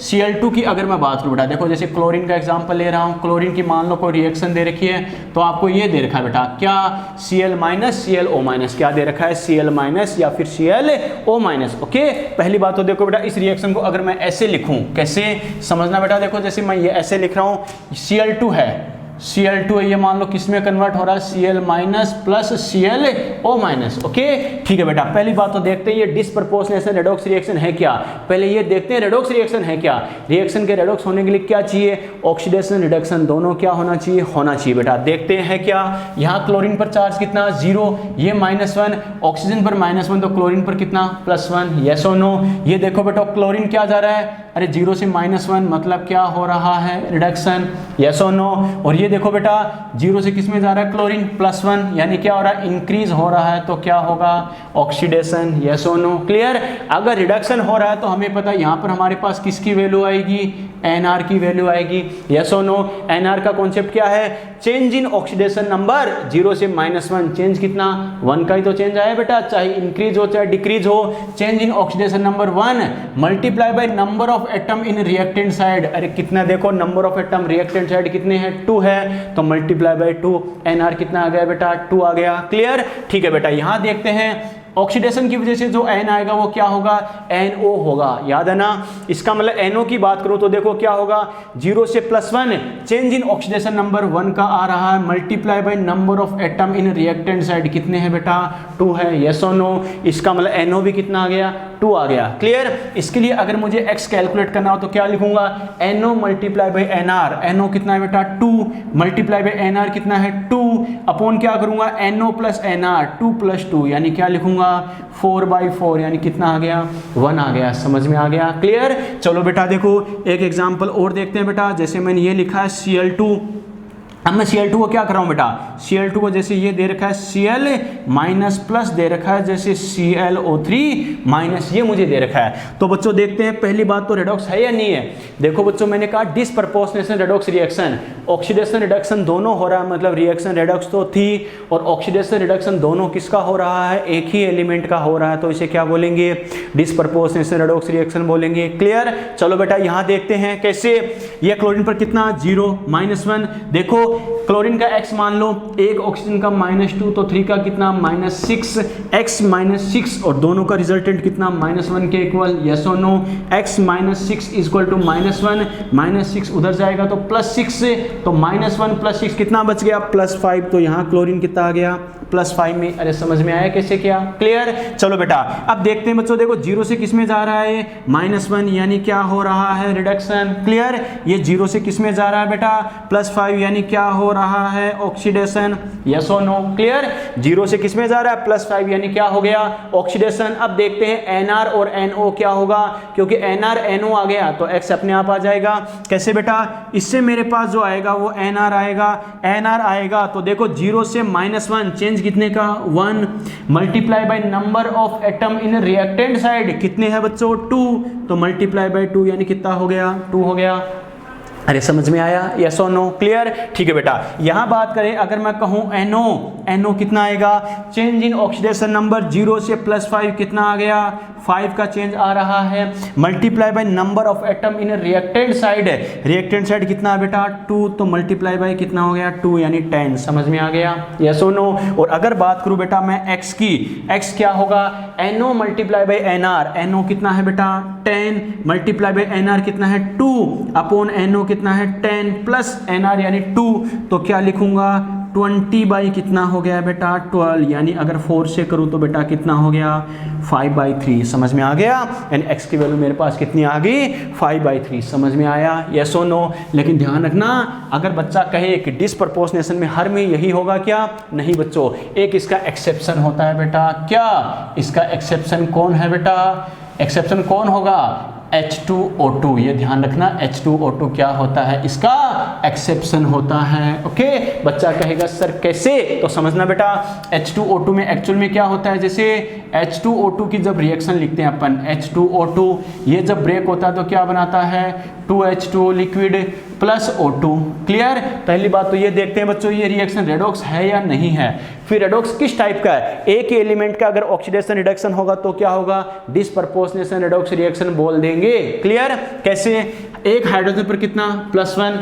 Cl2 की अगर मैं बात करूँ बेटा, देखो जैसे क्लोरीन का एग्जांपल ले रहा हूँ, क्लोरीन की मान लो कोई रिएक्शन दे रखी है, तो आपको ये दे रखा है बेटा क्या, Cl माइनस ClO माइनस, क्या दे रखा है, Cl माइनस या फिर ClO माइनस। ओके, पहली बात तो देखो बेटा इस रिएक्शन को अगर मैं ऐसे लिखूँ, कैसे समझना बेटा, देखो जैसे मैं ये ऐसे लिख रहा हूँ, Cl2 है, Cl2 ये मान लो किस में कन्वर्ट हो रहा है, Cl minus plus ClO minus. Okay ठीक है बेटा, पहली बात तो देखते हैं ये डिसप्रपोर्शनेशन रेडॉक्स रिएक्शन है क्या, पहले ये देखते हैं रेडॉक्स रिएक्शन है क्या। रिएक्शन के रेडॉक्स होने के लिए क्या चाहिए, ऑक्सीडेशन रिडक्शन दोनों क्या होना चाहिए, होना चाहिए बेटा। देखते हैं क्या, यहाँ क्लोरीन पर चार्ज कितना 0, ये -1, ऑक्सीजन पर -1 तो क्लोरीन पर कितना +1, यस और नो। ये देखो बेटा क्लोरीन क्या जा रहा है, अरे 0 से -1 मतलब क्या हो रहा है, रिडक्शन, यस और नो। और ये देखो बेटा 0 से किस में जा रहा है, क्लोरीन +1, यानी क्या हो रहा है, इंक्रीज हो रहा है, तो क्या होगा, ऑक्सीडेशन, यस और नो। क्लियर। अगर रिडक्शन हो रहा है तो हमें पता है यहाँ पर हमारे पास किसकी वैल्यू आएगी, NR की वैल्यू आएगी, यस और नो। NR का कॉन्सेप्ट क्या है, चेंज इन ऑक्सीडेशन नंबर 0 से -1, चेंज कितना 1 का ही तो चेंज आया बेटा, चाहे इंक्रीज हो चाहे डिक्रीज हो। Change in oxidation number 1 multiply by number of atom in reactant side, अरे कितना देखो number of atom reactant side कितने हैं, 2 है, तो मल्टीप्लाई बाय 2, NR कितना आ गया बेटा, 2 आ गया। क्लियर। ठीक है बेटा, यहां देखते हैं ऑक्सीडेशन की वजह से जो N आएगा वो क्या होगा, NO होगा, याद है ना। इसका मतलब NO की बात करूं तो देखो क्या होगा, 0 से +1, चेंज इन ऑक्सीडेशन नंबर 1 का आ रहा है, multiply by number of atom in reactant side कितने हैं बेटा, 2 है, यस और नो। इसका मतलब NO भी कितना आ गया, 2 आ गया। क्लियर। इसके लिए अगर मुझे X कैलकुलेट करना हो तो क्या लिखूंगा, NO multiply by NR, NO कितना है बेटा 2, मल्टीप्लाई बाय NR कितना है 2, अपॉन क्या करूंगा, NO प्लस NR 2 + 2, यानी क्या लिखूंगा 4/4, यानी कितना आ गया, 1 आ गया। समझ में आ गया, क्लियर। चलो बेटा देखो एक एग्जांपल और देखते हैं बेटा, जैसे मैंने ये लिखा है Cl2, अब मैं Cl2 को क्या कर रहा हूं बेटा, Cl2 को जैसे ये दे रखा है Cl माइनस प्लस दे रखा है, जैसे ClO3 माइनस ये मुझे दे रखा है। तो बच्चों देखते हैं पहली बात तो रेडॉक्स है या नहीं है। देखो बच्चों मैंने कहा disproportionation redox reaction, oxidation reduction दोनों हो रहा है, मतलब रिएक्शन रेडॉक्स तो थी और ऑक्सीडेशन रिडक्शन दोनों किसका हो रहा है, एक ही एलिमेंट का हो रहा है, तो इसे क्या बोलेंगे, डिसप्रपोर्शनेशन रेडॉक्स रिएक्शन बोलेंगे। क्लियर। चलो बेटा यहाँ देखते हैं कैसे, ये क्लोरीन पर कितना 0 -1, देखो क्लोरीन का X मान लो, एक ऑक्सीजन का -2 तो 3 का कितना -6, X -6 और दोनों का रिजल्टेंट कितना -1 के इक्वल, यस और नो। X -6 इक्वल टू -1, -6 उधर जाएगा तो +6, तो -1 + 6 कितना बच गया, +5, तो यहाँ क्लोरीन कितना आ गया, +5 में। अरे समझ में आया कैसे किया, क्लियर। चलो बेटा अब देखते हैं बच्चों, देखो 0 से किस में जा रहा है, -1, यानी क्या हो रहा है, रिडक्शन। क्लियर। ये 0 से किस में जा रहा है बेटा, +5, यानी क्या क्या हो रहा है, ऑक्सीडेशन, यस और नो, क्लियर। 0 से किस में जा रहा है, +5, यानी क्या हो गया, ऑक्सीडेशन। अब देखते हैं NR और NO क्या होगा, क्योंकि NR NO आ गया तो X अपने आप आ जाएगा। कैसे बेटा, इससे मेरे पास जो आएगा वो NR आएगा, NR आएगा तो देखो 0 से -1 चेंज कितने का, 1 multiply by number of atom in reactant side, कितने हैं बच्चों, 2, तो मल्टीप्लाई बाय 2 यानी कितना हो गया, 2 हो गया। अरे समझ में आया, यस और नो, क्लियर। ठीक है बेटा, यहां बात करें अगर मैं कहूं NO कितना आएगा, चेंज इन ऑक्सीडेशन नंबर 0 से +5 कितना आ गया, 5 का चेंज आ रहा है, multiply by number of atom in reactant side कितना है बेटा, 2, तो मल्टीप्लाई बाय कितना हो गया, 2 यानी 10। समझ में आ गया, यस और नो। और अगर बात करूं बेटा मैं X की, X क्या होगा, NO multiply by NR, NO कितना है बेटा 10, मल्टीप्लाई बाय NR कितना है 2 अपॉन NO कितना है 10 प्लस NR यानी 2, तो क्या लिखूंगा 20 बाई कितना हो गया बेटा 12, यानी अगर 4 से करूं तो बेटा कितना हो गया 5/3। समझ में आ गया, यानी x की वैल्यू मेरे पास कितनी आ गई 5/3। समझ में आया, यस और नो। लेकिन ध्यान रखना, अगर बच्चा कहे कि डिसप्रपोर्शनेशन में हर में यही होगा क्या, नहीं बच्चों, एक इसका एक्सेप्शन होता है बेटा, क्या इसका एक्सेप्शन कौन है बेटा, एक्सेप्शन कौन होगा, H2O2, ये ध्यान रखना, H2O2 क्या होता है, इसका एक्सेप्शन होता है। ओके, बच्चा कहेगा सर कैसे, तो समझना बेटा, H2O2 में एक्चुअल में क्या होता है, जैसे H2O2 की जब रिएक्शन लिखते हैं अपन, H2O2 ये जब ब्रेक होता है तो क्या बनाता है, 2H2O liquid plus O2, clear. पहली बात तो ये देखते हैं बच्चों ये रिएक्शन रेडॉक्स है या नहीं है, फिर रेडॉक्स किस टाइप का है, एक ही एलिमेंट का अगर ऑक्सीडेशन रिडक्शन होगा तो क्या होगा, डिसप्रपोर्शनेशन रेडॉक्स रिएक्शन बोल देंगे, क्लियर। कैसे, एक हाइड्रोजन पर कितना +1,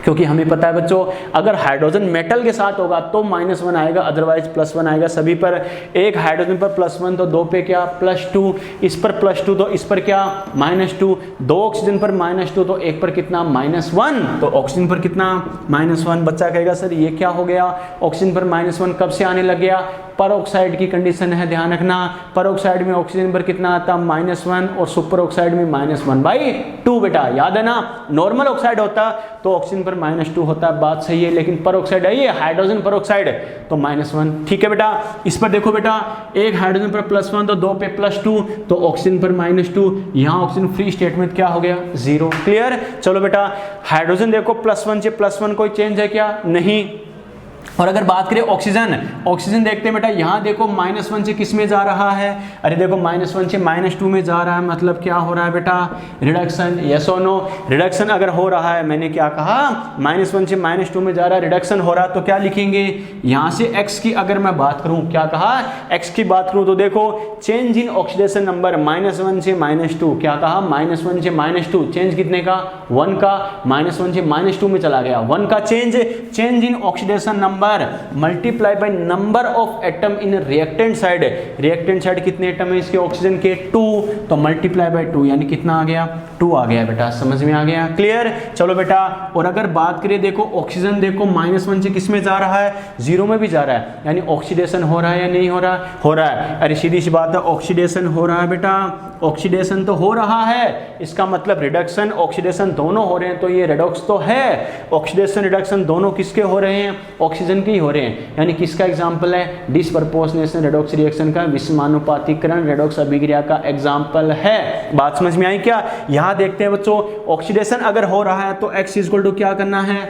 क्योंकि हमें पता है बच्चों अगर हाइड्रोजन मेटल के साथ होगा तो -1 आएगा, अदरवाइज +1 आएगा सभी पर। एक हाइड्रोजन पर +1 तो 2 पे क्या +2, इस पर +2 तो इस पर क्या -2, 2 ऑक्सीजन पर -2 तो एक पर कितना -1, तो ऑक्सीजन पर कितना -1। बच्चा कहेगा सर ये क्या हो गया, ऑक्सीजन पर -1 कब से आने लग गया, परऑक्साइड की कंडीशन है, ध्यान रखना, परऑक्साइड में ऑक्सीजन पर कितना आता -1 और सुपर ऑक्साइड में -1/2 बेटा, याद है ना। नॉर्मल ऑक्साइड होता तो ऑक्सीजन पर -2 होता, बात सही है, लेकिन परऑक्साइड है ये हाइड्रोजन परऑक्साइड तो -1, ठीक है बेटा। इस पर देखो बेटा, एक हाइड्रोजन पर +1 तो 2 पे +2 तो ऑक्सीजन पर -2, यहाँ ऑक्सीजन फ्री स्टेट में क्या हो गया 0, क्लियर। चलो बेटा, हाइड्रोजन देखो +1 से +1 कोई चेंज है क्या, नहीं। और अगर बात करें ऑक्सीजन देखते हैं बेटा, यहाँ देखो -1 से किस में जा रहा है, अरे देखो -1 से -2 में जा रहा है, मतलब क्या हो रहा है बेटा, रिडक्शन, यस और नो। रिडक्शन अगर हो रहा है, मैंने क्या कहा, -1 से -2 में जा रहा है, रिडक्शन हो रहा है, तो क्या लिखेंगे, यहाँ से x की अगर मैं बात करूँ, क्या कहा, x की बात करूँ तो देखो चेंज इन ऑक्सीडेशन नंबर -1 से -2, क्या कहा, -1 से -2 चेंज कितने का 1 का, -1 से -2 में चला गया 1 का change in oxidation number multiply by number of atom in reactant side कितने एटम है इसके ऑक्सीजन के 2, तो मल्टीप्लाई बाय 2 यानी कितना आ गया 2 आ गया बेटा, समझ में आ गया, क्लियर। चलो बेटा, और अगर बात करें देखो ऑक्सीजन देखो -1 से किस में जा रहा है, 0 में भी जा रहा है, यानी ऑक्सीडेशन हो रहा है या नहीं हो रहा, हो रहा है। अरे सीधी सी बात है, ऑक्सीडेशन हो रहा है बेटा, ऑक्सीडेशन तो हो रहा है, इसका मतलब रिडक्शन ऑक्सीडेशन दोनों हो रहे हैं, तो ये रेडॉक्स तो है। ऑक्सीडेशन रिडक्शन दोनों किसके हो रहे हैं, ऑक्सीजन के ही हो रहे हैं, यानी किसका एग्जाम्पल है, डिसप्रपोर्शनेशन रेडॉक्स रिएक्शन का, विषमानुपातीकरण रेडॉक्स अभिक्रिया का एग्जाम्पल है। बात समझ में आई क्या। यहाँ देखते हैं बच्चों, ऑक्सीडेशन अगर हो रहा है तो x = क्या करना है,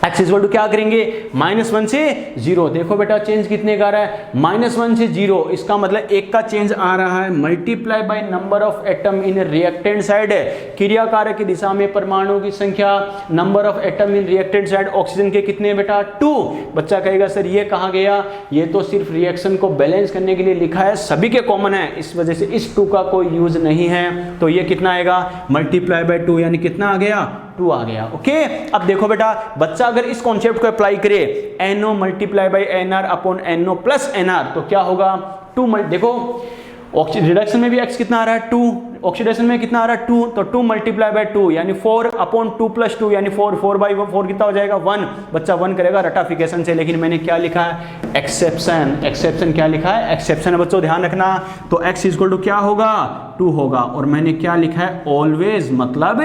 x = क्या करेंगे, -1 से 0, देखो बेटा चेंज कितने का आ रहा है, -1 से 0, इसका मतलब 1 का चेंज आ रहा है, multiply by number of atom in reactant side, क्रिया कारक की दिशा में परमाणुओं की संख्या, number of atom in reactant side, oxygen के कितने बेटा 2। बच्चा कहेगा सर ये कहाँ गया, ये तो सिर्फ रिएक्शन को बैलेंस करने के लिए लिखा है, सभी के कॉमन है, इस वजह से इस 2 का कोई यूज नहीं है, तो ये कितना आएगा, मल्टीप्लाई बाय 2 यानी कितना आ गया 2 आ गया, ओके। अब देखो बेटा, बच्चा अगर इस कॉन्सेप्ट को अप्लाई करे, NO multiply by NR upon NO plus NR, तो क्या होगा 2 देखो रिडक्शन में भी x कितना आ रहा है 2, ऑक्सीडेशन में कितना आ रहा है 2, तो 2 मल्टीप्लाई बाय 2 यानी 4/2 + 2 यानी 4 कितना हो जाएगा 1, बच्चा 1 करेगा रटाफिकेशन से। लेकिन मैंने क्या लिखा है एक्सेप्शन, एक्सेप्शन क्या लिखा है एक्सेप्शन है बच्चों, ध्यान रखना। तो x = क्या होगा 2 होगा, और मैंने क्या लिखा है ऑलवेज, मतलब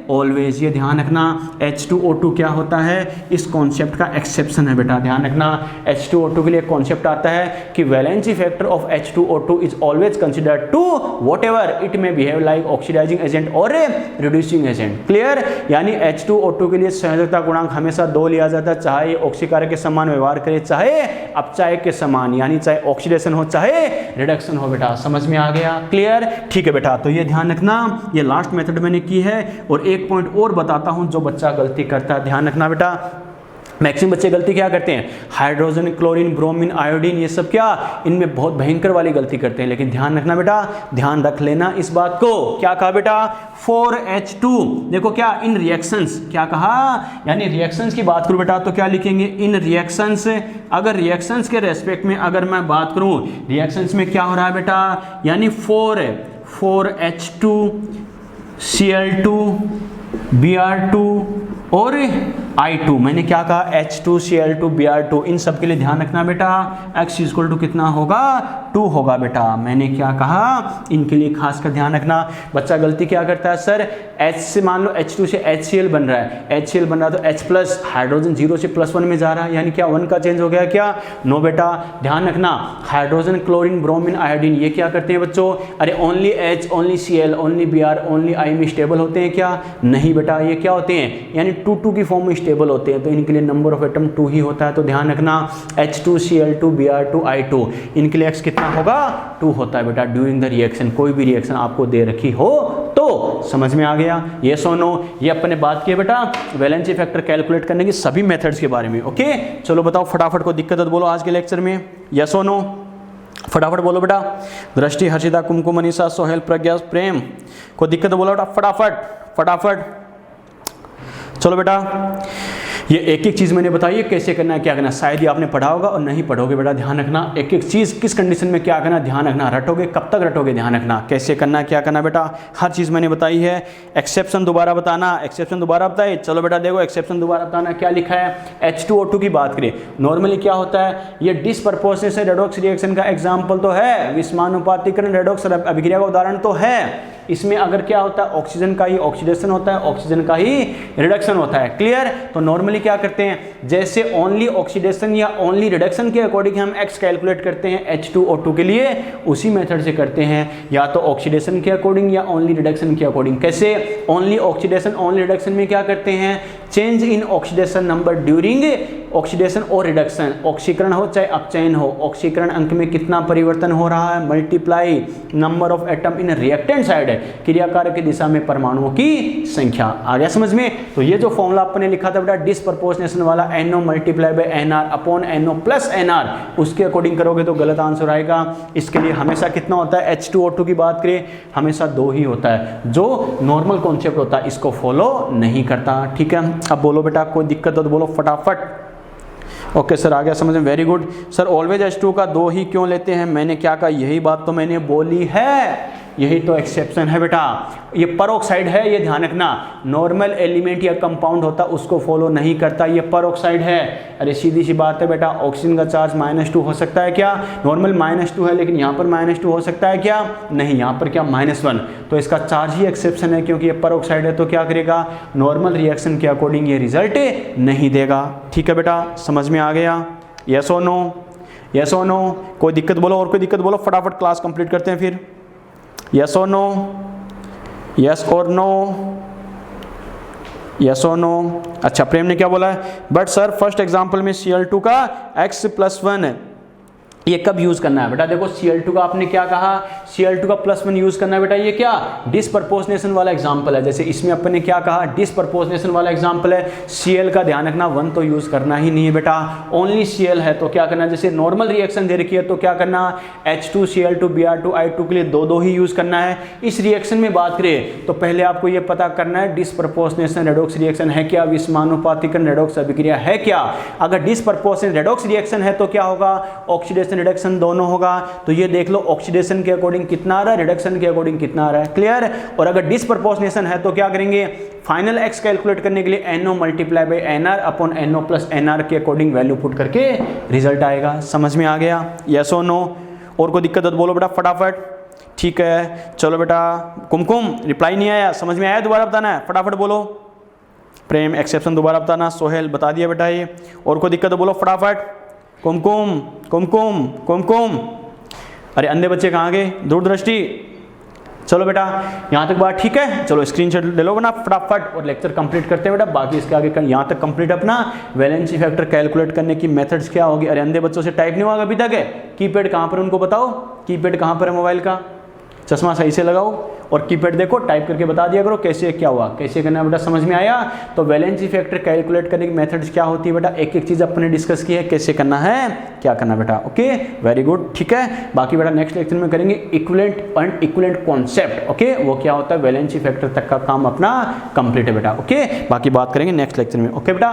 ऑलवेज, ये ध्यान रखना। H2O2 क्या होता है, इस कॉन्सेप्ट का एक्सेप्शन है बेटा, ध्यान रखना। H2O2 के लिए कॉन्सेप्ट आता है कि valency factor of H2O2 is always considered to whatever it may behave like oxidising agent और रिड्यूसिंग एजेंट। क्लियर, यानी H2O2 के लिए संयोजकता गुणांक हमेशा 2 लिया जाता है, चाहे ऑक्सीकारक के समान व्यवहार करे चाहे अपचायक के समान, यानी चाहे ऑक्सीडेशन हो चाहे रिडक्शन हो। बेटा समझ में आ गया, क्लियर, ठीक है बेटा। तो ये ध्यान रखना, ये लास्ट मेथड मैंने की है। और एक पॉइंट और बताता हूं जो बच्चा गलती करता है, ध्यान रखना बेटा। मैक्सिमम बच्चे गलती क्या करते हैं, हाइड्रोजन, क्लोरीन, ब्रोमीन, आयोडीन, ये सब क्या इनमें बहुत भयंकर वाली गलती करते हैं। लेकिन ध्यान रखना बेटा, ध्यान रख लेना इस बात को। क्या कहा बेटा 4H2, देखो क्या इन रिएक्शंस, क्या कहा, यानी रिएक्शंस की बात करूं बेटा तो क्या लिखेंगे इन रिएक्शंस। अगर रिएक्शंस के रेस्पेक्ट में अगर मैं बात करूं, रिएक्शंस में क्या हो रहा है बेटा, यानी 4H2 Cl2 Br2 और I2, मैंने क्या कहा H2Cl2 Br2, इन सब के लिए ध्यान रखना बेटा x = कितना होगा 2 होगा बेटा। मैंने क्या कहा, इनके लिए खास कर ध्यान रखना। बच्चा गलती क्या करता है, सर H से मान लो H2 से HCl बन रहा है, HCl बन रहा है तो H+ हाइड्रोजन 0 से +1 में जा रहा है, यानी क्या 1 का चेंज हो गया क्या, नो बेटा। ध्यान रखना हाइड्रोजन, क्लोरीन, ब्रोमीन, आयोडीन ये क्या करते हैं बच्चों, अरे only H, only Cl, only Br, only I में स्टेबल होते हैं क्या, नहीं बेटा, ये क्या होते हैं, यानी 2 की फॉर्म में स्टेबल होते हैं, तो इनके लिए नंबर ऑफ एटम 2 ही होता है। तो ध्यान रखना H2Cl2 Br2 I2, इनके लिए x कितना होगा 2 होता है बेटा ड्यूरिंग द रिएक्शन। कोई भी रिएक्शन आपको दे रखी हो तो समझ में आ गया, ये सोनो, ये अपने बात की बेटा वैलेंसी फैक्टर कैलकुलेट करने की सभी मेथड्स के बारे में। ओके चलो बताओ फटाफट, को दिक्कत बोलो आज के लेक्चर में, यस और नो, फटाफट बोलो बेटा। दृष्टि, हर्षिता, कुमकुम, मनीषा, सोहेल, प्रज्ञा, प्रेम, को दिक्कत बोलो बेटा फटाफट फटाफट। चलो बेटा, ये एक एक चीज़ मैंने बताई है कैसे करना है, क्या करना है, शायद ही आपने पढ़ा होगा और नहीं पढ़ोगे बेटा, ध्यान रखना एक एक चीज़ किस कंडीशन में क्या करना, ध्यान रखना, रटोगे कब तक रटोगे, ध्यान रखना कैसे करना है क्या करना बेटा, हर चीज़ मैंने बताई है। एक्सेप्शन दोबारा बताना, एक्सेप्शन दोबारा बताइए। चलो बेटा देखो एक्सेप्शन दोबारा बताना, क्या लिखा है H2O2 की बात करें, नॉर्मली क्या होता है, ये डिसप्रपोर्शनेट रेडॉक्स रिएक्शन का एग्जाम्पल तो है, विस्मानुपातीकरण रेडॉक्स अभिक्रिया का उदाहरण तो है। इसमें अगर क्या होता है ऑक्सीजन का ही ऑक्सीडेशन होता है, ऑक्सीजन का ही रिडक्शन होता है, क्लियर। तो नॉर्मली क्या करते हैं, जैसे ओनली ऑक्सीडेशन या ओनली रिडक्शन के अकॉर्डिंग हम x कैलकुलेट करते हैं H2O2 के लिए, उसी मेथड से करते हैं, या तो ऑक्सीडेशन के अकॉर्डिंग या ओनली रिडक्शन के अकॉर्डिंग। कैसे, ओनली ऑक्सीडेशन ओनली रिडक्शन में क्या करते हैं, change in oxidation number during oxidation और रिडक्शन, ऑक्सीकरण हो चाहे अपचयन हो, ऑक्सीकरण अंक में कितना परिवर्तन हो रहा है, multiply number of atom in reactant side, क्रियाकारक की दिशा में परमाणुओं की संख्या। आ गया समझ में। तो ये जो फॉर्मूला आपने लिखा था बेटा डिसप्रपोर्शनेशन वाला, NO multiply by NR upon NO plus NR, उसके अकॉर्डिंग करोगे तो गलत आंसर आएगा। इसके लिए हमेशा कितना होता है, H2O2 की बात करें हमेशा 2 ही होता है, जो नॉर्मल कॉन्सेप्ट होता है इसको फॉलो नहीं करता, ठीक है। अब बोलो बेटा कोई दिक्कत हो तो बोलो फटाफट। ओके सर आ गया समझ में, very good. Sir always H2 का 2 ही क्यों लेते हैं, मैंने क्या कहा, यही बात तो मैंने बोली है, यही तो एक्सेप्शन है बेटा। ये परऑक्साइड है, ये ध्यान रखना, नॉर्मल एलिमेंट या कंपाउंड होता उसको फॉलो नहीं करता, ये परऑक्साइड है। अरे सीधी सी बात है बेटा, ऑक्सीजन का चार्ज -2 हो सकता है क्या, नॉर्मल -2 है, लेकिन यहाँ पर -2 हो सकता है क्या, नहीं, यहाँ पर क्या -1, तो इसका चार्ज ही एक्सेप्शन है, क्योंकि ये परऑक्साइड है। तो क्या करेगा, नॉर्मल रिएक्शन के अकॉर्डिंग ये रिजल्ट नहीं देगा, ठीक है बेटा, समझ में आ गया, यस और नो, यस और नो। कोई दिक्कत बोलो, और कोई दिक्कत बोलो फटाफट, क्लास कंप्लीट करते हैं फिर। यस और नो, यस और नो, यस और नो। अच्छा प्रेम ने क्या बोला है, बट सर फर्स्ट एग्जांपल में Cl2 का x+1 ये कब यूज करना है बेटा, देखो Cl2 का आपने क्या कहा, Cl2 का +1 यूज करना है बेटा, ये क्या डिसप्रपोर्शनेशन वाला एग्जांपल है, जैसे इसमें अपन ने क्या कहा डिसप्रपोर्शनेशन वाला एग्जांपल है, Cl का ध्यान रखना 1 तो यूज करना ही नहीं है बेटा, ओनली Cl है तो क्या करना, जैसे नॉर्मल रिएक्शन दे रखी है तो क्या करना, H2Cl2 Br2 I2 के लिए 2 ही यूज करना है। इस रिएक्शन में बात करें तो पहले आपको ये पता करना है डिसप्रपोर्शनेशन रेडॉक्स रिएक्शन है क्या, विस्मानुपातीकरण रेडॉक्स अभिक्रिया है क्या। अगर डिसप्रपोर्शनेट रेडॉक्स रिएक्शन है तो क्या होगा, ऑक्सीडेशन ऑक्सीडेशन रिडक्शन दोनों होगा, तो ये देख लो ऑक्सीडेशन के अकॉर्डिंग कितना आ रहा है, रिडक्शन के अकॉर्डिंग कितना आ रहा है, क्लियर। और अगर डिसप्रपोर्शनेशन है तो क्या करेंगे, फाइनल एक्स कैलकुलेट करने के लिए NO multiply by NR upon NO plus NR के अकॉर्डिंग वैल्यू पुट करके रिजल्ट आएगा। समझ में आ गया, यस और नो? और कोई दिक्कत है तो बोलो बेटा फटाफट। ठीक है, चलो बेटा कुमकुम रिप्लाई नहीं आया, समझ में आया, दोबारा बताना है, फटाफट बोलो। प्रेम एक्सेप्शन दोबारा बताना, सोहेल बता दिया बेटा ये। और कोई दिक्कत है बोलो फटाफट। कुमकुम कुमकुम कुमकुम, अरे अंधे बच्चे कहाँ गए, दूरदृष्टि। चलो बेटा यहाँ तक बात ठीक है, चलो स्क्रीनशॉट ले लो बना फटाफट और लेक्चर कंप्लीट करते हैं बेटा। बाकी इसके आगे यहाँ तक कंप्लीट अपना वैलेंसी फैक्टर कैलकुलेट करने की मेथड्स क्या होगी। अरे अंधे बच्चों से टाइप नहीं हुआ अभी तक है, कीपैड कहाँ पर उनको बताओ, कीपैड कहाँ पर है मोबाइल का, चश्मा सही से लगाओ और कीपैड देखो, टाइप करके बता दिया करो कैसे क्या हुआ, कैसे करना है बेटा। समझ में आया? तो वैलेंसी फैक्टर कैलकुलेट करने की मेथड्स क्या होती है बेटा, एक एक चीज़ अपने डिस्कस की है, कैसे करना है, क्या करना है बेटा। ओके, वेरी गुड, ठीक है। बाकी बेटा नेक्स्ट लेक्चर में करेंगे equivalent and equivalent concept. Okay, वो क्या होता है, वैलेंसी फैक्टर तक का काम अपना कंप्लीट है बेटा। ओके, बाकी बात करेंगे नेक्स्ट लेक्चर में। ओके बेटा।